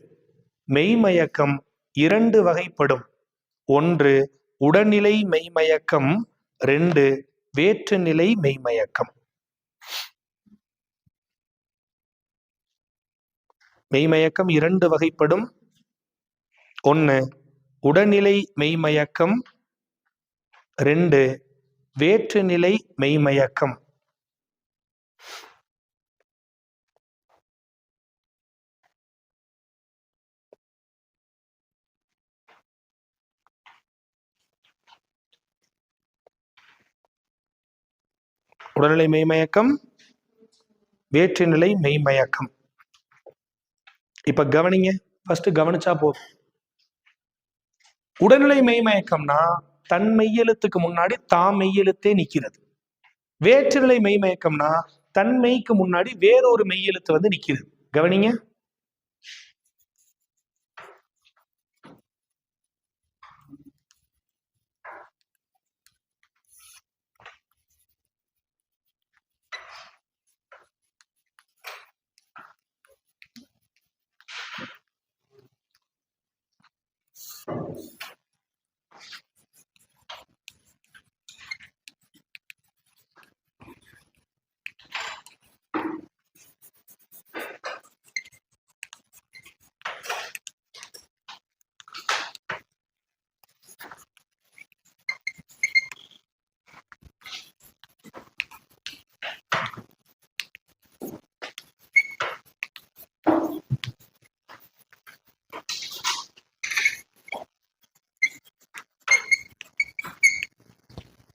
S1: மெய்மயக்கம் 2 வகைப்படும். 1 உடல்நிலை மெய்மயக்கம், 2 வேற்று நிலை மெய்மயக்கம். மெய்மயக்கம் 2 வகைப்படும். 1 உடல்நிலை மெய்மயக்கம், 2 வேற்று நிலை மெய்மயக்கம். உடல்நிலை மெய்மயக்கம், வேற்றுநிலை மெய்மயக்கம். இப்ப கவனிங்க, ஃபர்ஸ்ட் கவனிச்சா போதும். உடல்நிலை மெய்மயக்கம்னா தன் மெய்யெழுத்துக்கு முன்னாடி தாம் மெய்யெழுத்தே நிக்கிறது. வேற்றுநிலை மெய்மயக்கம்னா தன் மெய்க்கு முன்னாடி வேறொரு மெய்யெழுத்து வந்து நிக்கிறது. கவனிங்க,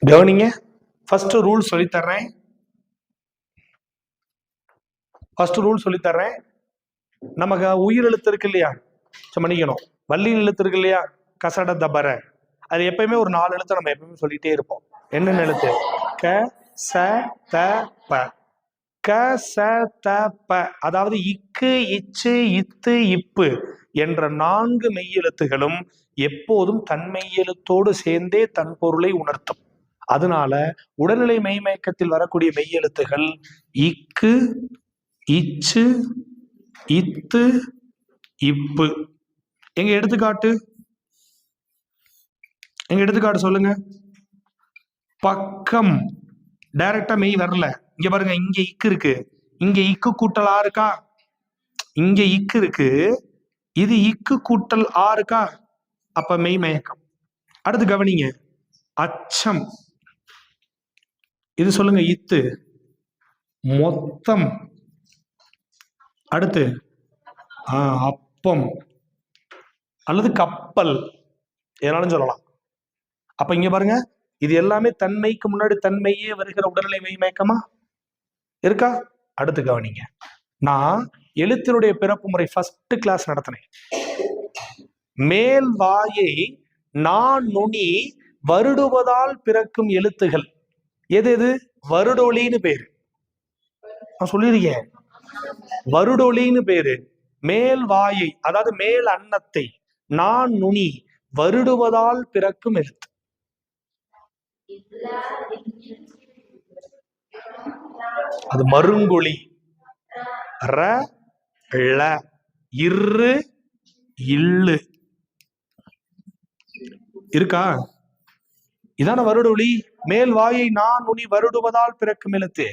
S1: கவனிங்க, ஃபர்ஸ்ட் ரூல் சொல்லித்தர்றேன். நமக்கு உயிர் எழுத்து இருக்கு இல்லையா, மன்னிக்கணும், வள்ளியின் எழுத்து இருக்கு இல்லையா, கசட தபர, அது எப்பயுமே ஒரு 4 எழுத்து நம்ம எப்பயுமே சொல்லிட்டே இருப்போம். என்னென்ன எழுத்து? க ச த ப. க ச த ப, அதாவது இக்கு இச்சு இத்து இப்பு என்ற 4 மெய்யெழுத்துகளும் எப்போதும் தன் மெய்யெழுத்தோடு சேர்ந்தே தன் பொருளை உணர்த்தும். அதனால உடல்நிலை மெய்மயக்கத்தில் வரக்கூடிய மெய்யெழுத்துகள் இக்கு இச்சு இத்து இப்பு. எங்க எடுத்துக்காட்டு சொல்லுங்க. பக்கம் டைரக்டா மெய் வரல. இங்க பாருங்க, இங்க இக்கு இருக்கு, இங்க இக்கு கூட்டல் ஆ இருக்கா, இங்க இக்கு இருக்கு, இது இக்கு கூட்டல் ஆ இருக்கா, அப்ப மெய் மயக்கம். அடுத்து கவனிங்க, அச்சம், இது சொல்லுங்க இத்து. மொத்தம், அடுத்து அப்பம் அல்லது கப்பல், எதனாலும் சொல்லலாம். அப்ப இங்க பாருங்க, இது எல்லாமே தன்மைக்கு முன்னாடி தன்மையே வருகிற உடல்நிலை மெய் மயக்கமா இருக்கா? அடுத்து கவனிங்க, நான் எழுத்தினுடைய பிறப்பு முறை ஃபர்ஸ்ட் கிளாஸ் நடத்தினேன். மேல் வாயை நான் நுனி வருடுவதால் பிறக்கும் எழுத்துகள் எது எது? வருடொலின்னு பேரு, நான் சொல்லியிருக்கேன், வருடொலின்னு பேரு. மேல் வாயை, அதாவது மேல் அன்னத்தை நான் நுனி வருடுவதால் பிறக்கும் எழுத்து. அது மருங்கொலி. ர ள இரு இல்லு இருக்கா? இதான வருடொலி. மேல் வாயை நான் நுனி வருடுவதால் பிறக்கும் எழுத்து.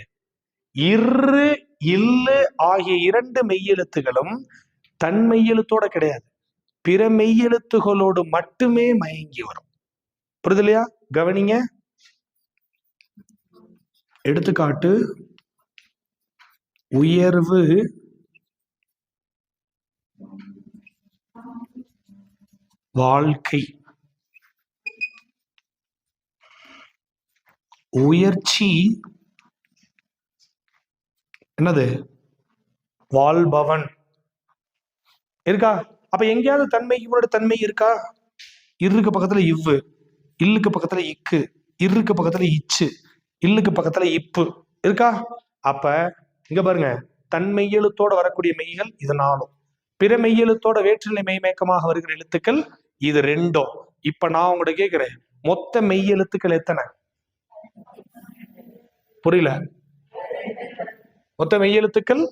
S1: இரு இல்லு ஆகிய 2 மெய்யெழுத்துகளும் தன் மெய்யெழுத்தோட கிடையாது, பிற மெய்யெழுத்துகளோடு மட்டுமே மயங்கி வரும். புரியுது இல்லையா? கவனிங்க, எடுத்துக்காட்டு, உயர்வு, வாழ்க்கை, உயர்ச்சி, என்னது? வாழ்பவன் இருக்கா? அப்ப எங்கேயாவது தன்மைக்கு முன்னாடி தன்மை இருக்கா? இருக்கு பக்கத்துல இவ்வு, இல்லுக்கு பக்கத்துல இக்கு, இருக்கு பக்கத்துல இச்சு, இல்லுக்கு பக்கத்துல இப்பு இருக்கா? அப்ப இங்க பாருங்க, தன் மெய்யெழுத்தோட வரக்கூடிய மெய்கள் இது 4, பிற மெய்யெழுத்தோட வேற்றுநிலை மெய்மயக்கமாக வருகிற எழுத்துக்கள் இது 2. இப்ப நான் உங்கள்கிட்ட கேட்கிறேன், மொத்த மெய்யெழுத்துக்கள் எத்தனை? புரியல? மொத்த மெய்யெழுத்துக்கள்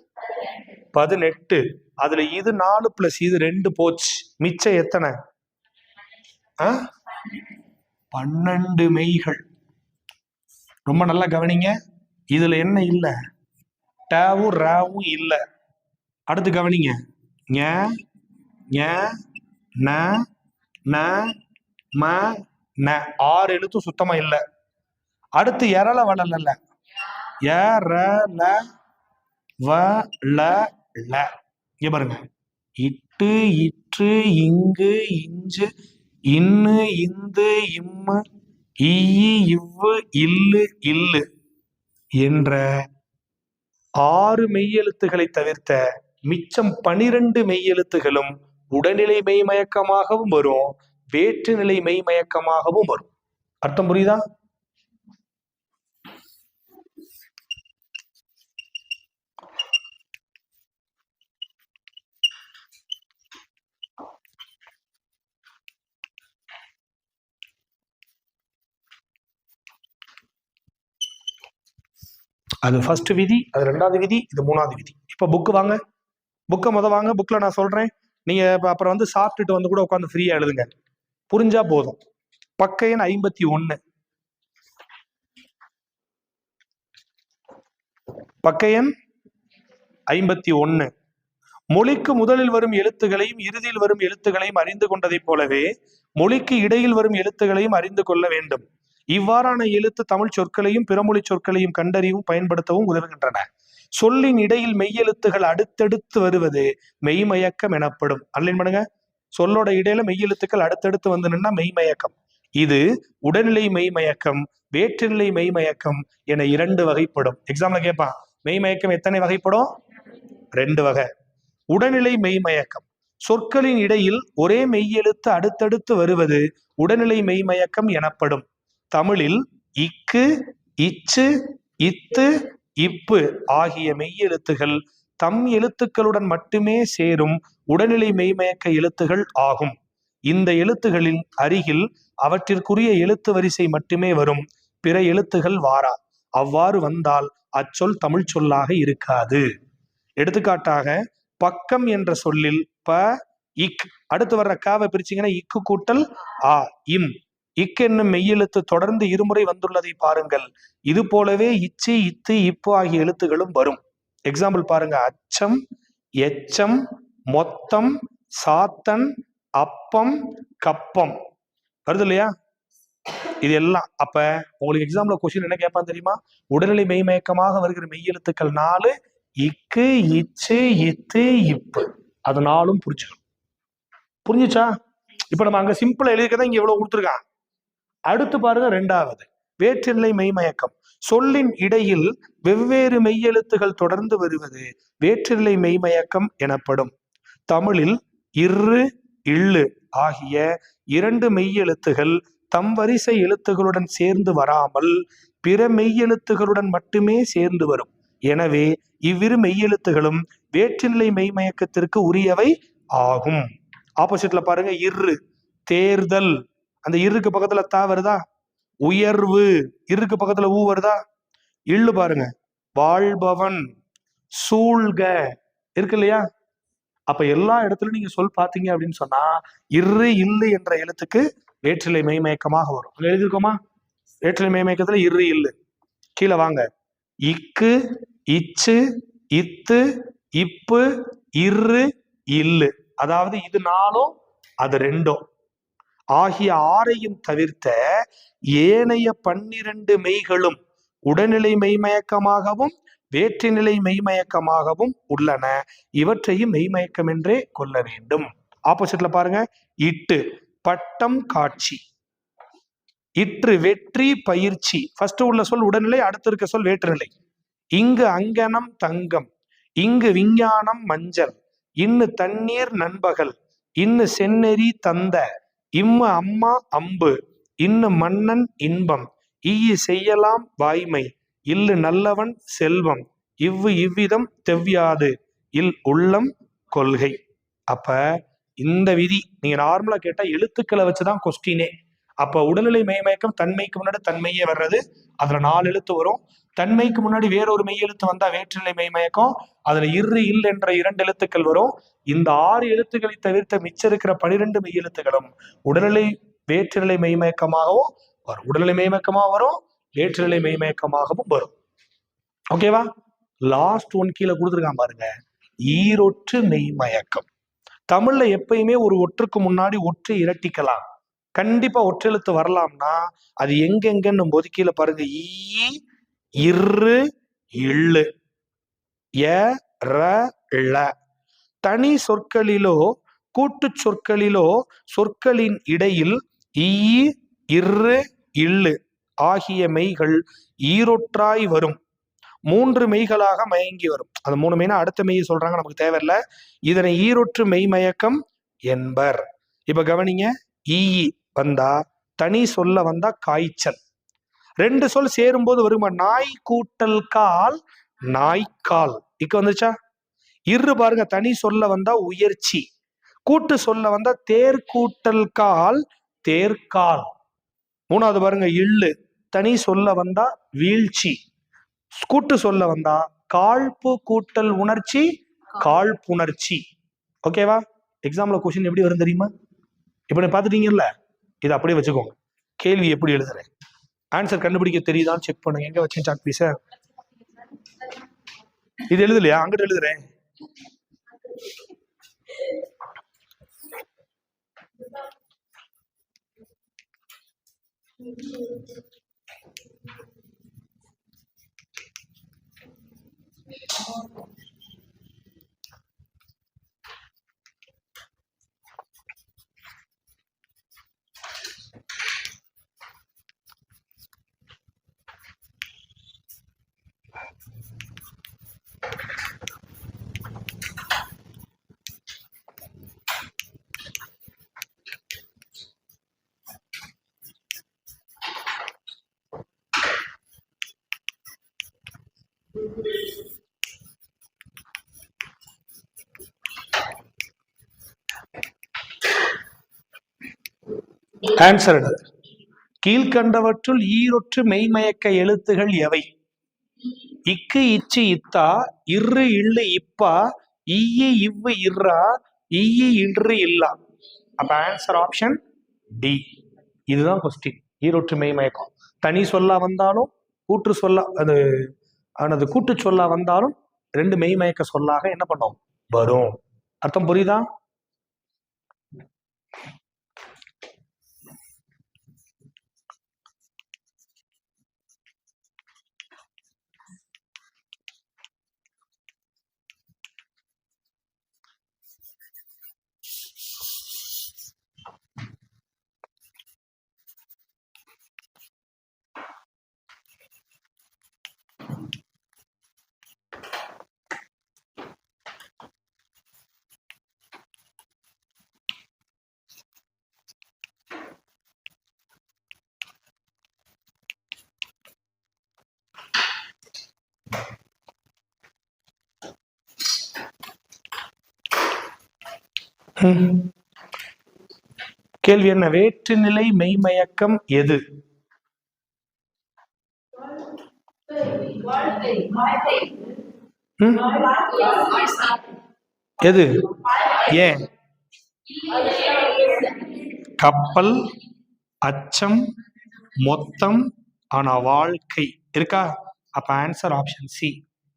S1: 18. அதுல இது 4 பிளஸ் இது 2 போச்சு, மிச்சம் எத்தனை? 12 மெய்கள். ரொம்ப நல்லா கவனிங்க, இதுல என்ன இல்ல? டவும் ராவும் இல்ல. அடுத்து கவனிங்க, ஞ ஞ ந ந ம ந 6 எழுத்தும் சுத்தமா இல்ல. அடுத்து எரல வளல, ய ர ல வ ல ல. இங்க பாருங்க, இட்டு இற்று இங்கு இஞ்சு இன்னு இந்து இம்மு ஈயி இவ்வு இல்லு இல்லு என்ற 6 மெய்யெழுத்துக்களை தவிர்த்த மிச்சம் 12 மெய்யெழுத்துகளும் உடல்நிலை மெய்மயக்கமாகவும் வரும், வேற்றுநிலை மெய்மயக்கமாகவும் வரும். அர்த்தம் புரியுதா? அது ஃபர்ஸ்ட் விதி, அது 2வது விதி, இது 3வது விதி. இப்ப புக்கு வாங்க, புக்கை வாங்க, புக்ல நான் சொல்றேன், நீங்க அப்புறம் வந்து சாப்பிட்டுட்டு வந்து கூட உட்காந்து ஃப்ரீயா எழுதுங்க, புரிஞ்சா போதும். பக்க எண் 51, பக்க எண் 51. மொழிக்கு முதலில் வரும் எழுத்துகளையும் இறுதியில் வரும் எழுத்துகளையும் அறிந்து கொண்டதை போலவே மொழிக்கு இடையில் வரும் எழுத்துகளையும் அறிந்து கொள்ள வேண்டும். இவ்வாறான எழுத்து தமிழ் சொற்களையும் பிறமொழி சொற்களையும் கண்டறியவும் பயன்படுத்தவும் உதவுகின்றன. சொல்லின் இடையில் மெய்யெழுத்துகள் அடுத்தடுத்து வருவது மெய்மயக்கம் எனப்படும். அன்லைன் பண்ணுங்க, சொல்லோட இடையில மெய்யெழுத்துக்கள் அடுத்தடுத்து வந்து நின்னா மெய்மயக்கம். இது உடல்நிலை மெய்மயக்கம், வேற்றில்லை மெய்மயக்கம் என 2 வகைப்படும். எக்ஸாம்ல கேட்பான், மெய்மயக்கம் எத்தனை வகைப்படும்? 2 வகை. உடல்நிலை மெய்மயக்கம், சொற்களின் இடையில் ஒரே மெய்யெழுத்து அடுத்தடுத்து வருவது உடல்நிலை மெய்மயக்கம் எனப்படும். தமிழில் இக்கு, இச்சு, இத்து, இப்பு ஆகிய மெய்யெழுத்துகள் தம் எழுத்துக்களுடன் மட்டுமே சேரும் உடல்நிலை மெய்மயக்க எழுத்துகள் ஆகும். இந்த எழுத்துகளின் அருகில் அவற்றிற்குரிய எழுத்து வரிசை மட்டுமே வரும், பிற எழுத்துகள் வாரா. அவ்வாறு வந்தால் அச்சொல் தமிழ் சொல்லாக இருக்காது. எடுத்துக்காட்டாக, பக்கம் என்ற சொல்லில் ப, இக் அடுத்து வர்ற காவை பிரிச்சிங்கன்னா இக்கு கூட்டல் ஆ, இம். இக் என்னும் மெய்யெழுத்து தொடர்ந்து இருமுறை வந்துள்ளதை பாருங்கள். இது போலவே இச்சு, இத்து, இப்பு ஆகிய எழுத்துகளும் வரும். எக்ஸாம்பிள் பாருங்க, அச்சம், எச்சம், மொத்தம், சாத்தன், அப்பம், கப்பம் வருது இல்லையா? இது எல்லாம் அப்ப உங்களுக்கு எக்ஸாம்ல கொஸ்டின் என்ன கேட்பான் தெரியுமா? உடல்நிலை மெய்மயக்கமாக வருகிற மெய்யெழுத்துக்கள் 4, இக்கு, இச்சு, இத்து, இப்பு. அது 4ம் புரிஞ்சுக்கணும். புரிஞ்சுச்சா? இப்ப நம்ம அங்க சிம்பிளா எழுதிக்கதான் இங்க எவ்வளவு கொடுத்துருக்கான். அடுத்து பாருங்க, 2வது வேற்றில்லை மெய்மயக்கம். சொல்லின் இடையில் வெவ்வேறு மெய்யெழுத்துகள் தொடர்ந்து வருவது வேற்றில்லை மெய்மயக்கம் எனப்படும். தமிழில் இரு, இல்லு ஆகிய 2 மெய்யெழுத்துகள் தம் வரிசை எழுத்துகளுடன் சேர்ந்து வராமல் பிற மெய்யெழுத்துகளுடன் மட்டுமே சேர்ந்து வரும். எனவே இவ்விரு மெய்யெழுத்துகளும் வேற்றில்லை மெய்மயக்கத்திற்கு உரியவை ஆகும். ஆப்போசிட்ல பாருங்க, இரு, தேர்தல், அந்த இருக்கு பக்கத்துல தா வருதா? உயர்வு, இருக்கு பக்கத்துல ஊ வருதா? இல்லு பாருங்க, வாழ்பவன், சூழ்க இருக்கு இல்லையா? அப்ப எல்லா இடத்துலயும் நீங்க சொல் பாத்தீங்க அப்படின்னு சொன்னா இரு, இல்லு என்ற எழுத்துக்கு வேற்றிலை மெய்மயக்கமாக வரும். அங்க எழுதிருக்கோமா? வேற்றிலை மெய்மயக்கத்துல இரு, இல்லு. கீழே வாங்க, இக்கு, இச்சு, இத்து, இப்பு, இரு, இல்லு. அதாவது இது 4ம் அது 2ம் ஆகிய 6ஐயும் தவிர்த்த ஏனைய 12 மெய்களும் உடல்நிலை மெய்மயக்கமாகவும் வேற்றுநிலை மெய்மயக்கமாகவும் உள்ளன. இவற்றையும் மெய்மயக்கம் என்றே கொள்ள வேண்டும். ஆப்போசிட்ல பாருங்க, இட்டு பட்டம், காட்சி. இற்று வெற்றி, பயிற்சி. ஃபர்ஸ்ட் உள்ள சொல் உடல்நிலை, அடுத்து இருக்க சொல் வேற்றுநிலை. இங்கு அங்கனம், தங்கம். இங்கு விஞ்ஞானம், மஞ்சள். இன்னு தண்ணீர், நண்பகல். இன்னு செந்நெறி, தந்த. இம்மு அம்மா, அம்பு. இன்னு மன்னன், இன்பம். ஈயு செய்யலாம், வாய்மை. இல்லு நல்லவன், செல்வம். இவ்வு இவ்விதம் தெவ்யாது. இல் உள்ளம், கொள்கை. அப்ப இந்த விதி நீங்க நார்மலா கேட்டா எழுத்துக்களை வச்சுதான் கொஸ்டினே. அப்ப உடல்நிலை மெய்மயக்கம் தன்மைக்கு முன்னாடி தன்மையே வர்றது, அதுல 4 எழுத்து வரும். தன்மைக்கு முன்னாடி வேறொரு மெய் எழுத்து வந்தா வேற்றுநிலை மெய்மயக்கம், அதுல இரு, இல் என்ற 2 எழுத்துக்கள் வரும். இந்த 6 எழுத்துக்களை தவிர்த்த மிச்சம் இருக்கிற 12 மெய் எழுத்துக்களும் உடல்நிலை வேற்றுநிலை மெய்மயக்கமாகவும் வரும். உடல்நிலை மெய்மயக்கமாக வரும், வேற்றுநிலை மெய்மயக்கமாகவும் வரும். ஓகேவா? லாஸ்ட் ஒன் கீழே கொடுத்துருக்கான் பாருங்க, ஈரொற்று மெய்மயக்கம். தமிழ்ல எப்பயுமே ஒரு ஒற்றுக்கு முன்னாடி ஒற்று இரட்டிக்கலாம். கண்டிப்பா ஒற்றெழுத்து வரலாம்னா அது எங்கெங்கன்னு போது கீழே பாருங்க, ஈ, இரு, இல்லு, ய, ர, ள. தனி சொற்களிலோ கூட்டு சொற்களிலோ சொற்களின் இடையில் ஈ, இரு, இல்லு ஆகிய மெய்கள் ஈரொற்றாய் வரும். 3 மெய்களாக மயங்கி வரும். அந்த 3 மெய்னா அடுத்த மெய்யை சொல்றாங்க, நமக்கு தேவையில்லை. இதனை ஈரொற்று மெய்மயக்கம் என்பர். இப்ப கவனிங்க, ஈ வந்தா தனி சொல்ல வந்தா காய்ச்சல். 2 சொல் சேரும் போது வருமா? நாய் கூட்டல் கால், நாய்க்கால். இக்க வந்துச்சா? இரு பாருங்க, தனி சொல்ல வந்தா உயர்ச்சி. கூட்டு சொல்ல வந்தா தேர் கூட்டல் கால், தேர்கால். 3வது பாருங்க, இல்லு தனி சொல்ல வந்தா வீழ்ச்சி. கூட்டு சொல்ல வந்தா காழ்ப்பு கூட்டல் உணர்ச்சி, காழ்ப்புணர்ச்சி. ஓகேவா? எக்ஸாம்ல கொஸ்டின் எப்படி வரும் தெரியுமா? இப்ப நீ பாத்துட்டீங்கல்ல, இதை அப்படியே வச்சுக்கோங்க. கேள்வி எப்படி எழுதுறேன், ஆன்சர் கண்டுபிடிக்க தெரியுதான்னு செக் பண்ணுங்க. எங்க வச்சேன் சாக் பீஸ? இது எழுதலையா? அங்கிட்டு எழுதுறேன். ஆன்சர். கீழ்கண்டவற்றுள் ஈரொற்று மெய்மயக்க எழுத்துகள் எவை? இக்கு இச்சு இத்தா, இரு இல்லு இப்பா, ஈயி இவ்வு இர்ரா, ஈயி இன்று இல்லா. அப்ப ஆன்சர் ஆப்ஷன் டி. இதுதான் கொஸ்டின். ஈரொற்று மெய்மயக்கம் தனி சொல்லா வந்தாலும் கூற்று சொல்லா அது கூட்டு சொல்லா வந்தாலும் ரெண்டு மெய்மயக்க சொல்லாக என்ன பண்ணோம் வரும். அர்த்தம் புரியுதா? கேள்வி என்ன? வேற்றுநிலை மெய்மயக்கம் எது? எது? ஏன்? கப்பல், அச்சம், மொத்தம், ஆனா வாழ்க்கை இருக்கா? அப்ப ஆன்சர் ஆப்ஷன் சி.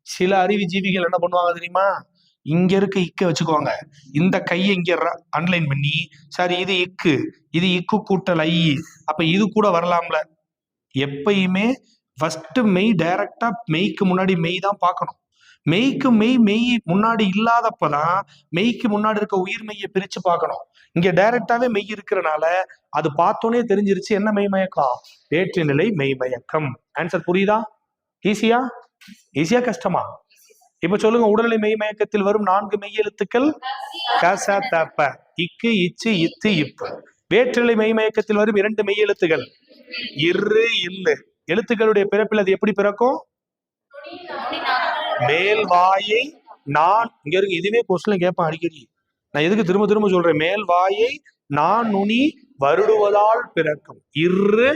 S1: சில அறிவு ஜீவிகள் என்ன பண்ணுவாங்க தெரியுமா? இங்க இருக்க இக்க வச்சுக்குவாங்க, இந்த கையை இங்க அன்லைன் பண்ணி, சரி இது இக்கு, இது இக்கு கூட்டல் ஐ, அப்ப இது கூட வரலாம்ல. எப்பயுமே ஃபர்ஸ்ட் மெய் டைரக்டா மெய்க்கு முன்னாடி மெய் தான் பார்க்கணும். மெய்க்கு மெய் முன்னாடி இல்லாதப்பதான் மெய்க்கு முன்னாடி இருக்க உயிர் மெய்யை பிரிச்சு பார்க்கணும். இங்க டைரக்டாவே மெய் இருக்கிறனால அது பார்த்தோன்னே தெரிஞ்சிருச்சு என்ன மெய்மயக்கம்? வேற்றுநிலை மெய்மயக்கம். ஆன்சர் புரியுதா? ஈஸியா? ஈஸியா கஷ்டமா? இப்ப சொல்லுங்க, உடல்நிலை மெய்மயக்கத்தில் வரும் 4 மெய் எழுத்துக்கள் கச தப்ப, இக்கு இச்சு இத்து இப்பு. வேற்றுநிலை மெய்மயக்கத்தில் வரும் 2 மெய் எழுத்துக்கள் இரு இல்லு. எழுத்துக்களுடைய பிறப்பில் அது எப்படி பிறக்கும்? மேல் வாயை நான், இங்க இருக்கு, இதுவே கொஸ்டின் கேட்பேன் அடிக்கடி. நான் எதுக்கு திரும்ப திரும்ப சொல்றேன்? மேல் வாயை நான் நுனி வருடுவதால் பிறக்கும். இரு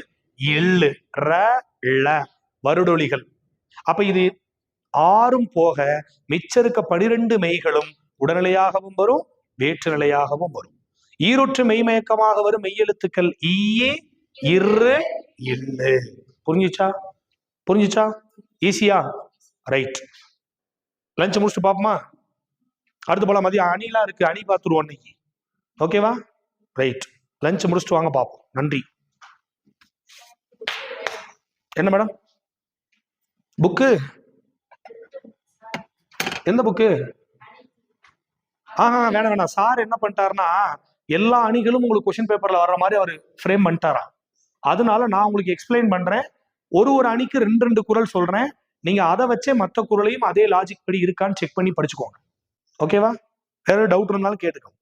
S1: எள்ளு ர ள வருடொலிகள். அப்ப இது 6ம் போக மிச்ச இருக்க 12 மெய்களும் உடல்நிலையாகவும் வரும், வேற்று நிலையாகவும் வரும். ஈரொற்று மெய்மயக்கமாக வரும் மெய்யெழுத்துக்கள் ஈயே இரு இல்லு. புரிஞ்சுச்சா? புரிஞ்சுச்சா? ஈஸியா? ரைட். லஞ்ச் முடிச்சுட்டு பாப்போமா? அடுத்து போல. மதியம் அணிலாம் இருக்கு, அணி பார்த்துருவோம் இன்னைக்கு. ஓகேவா? ரைட். லஞ்ச் முடிச்சுட்டு வாங்க பார்ப்போம். நன்றி. என்ன மேடம்? புக்கு எந்த புக்கு? வேணாம் வேணாம். சார் என்ன பண்ணிட்டாருன்னா, எல்லா அணிகளும் உங்களுக்கு கொஸ்டின் பேப்பர்ல வர்ற மாதிரி அவர் ஃப்ரேம் பண்ணிட்டாராம். அதனால நான் உங்களுக்கு எக்ஸ்பிளைன் பண்றேன். ஒரு அணிக்கு 2 குறள் சொல்றேன். நீங்க அதை வச்சே மற்ற குறளையும் அதே லாஜிக் படி இருக்கான்னு செக் பண்ணி படிச்சுக்கோங்க. ஓகேவா? வேற டவுட் இருந்தாலும் கேட்டுக்கோங்க.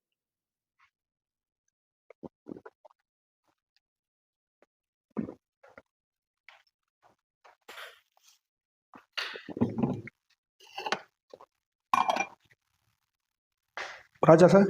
S1: ராஜா சார்.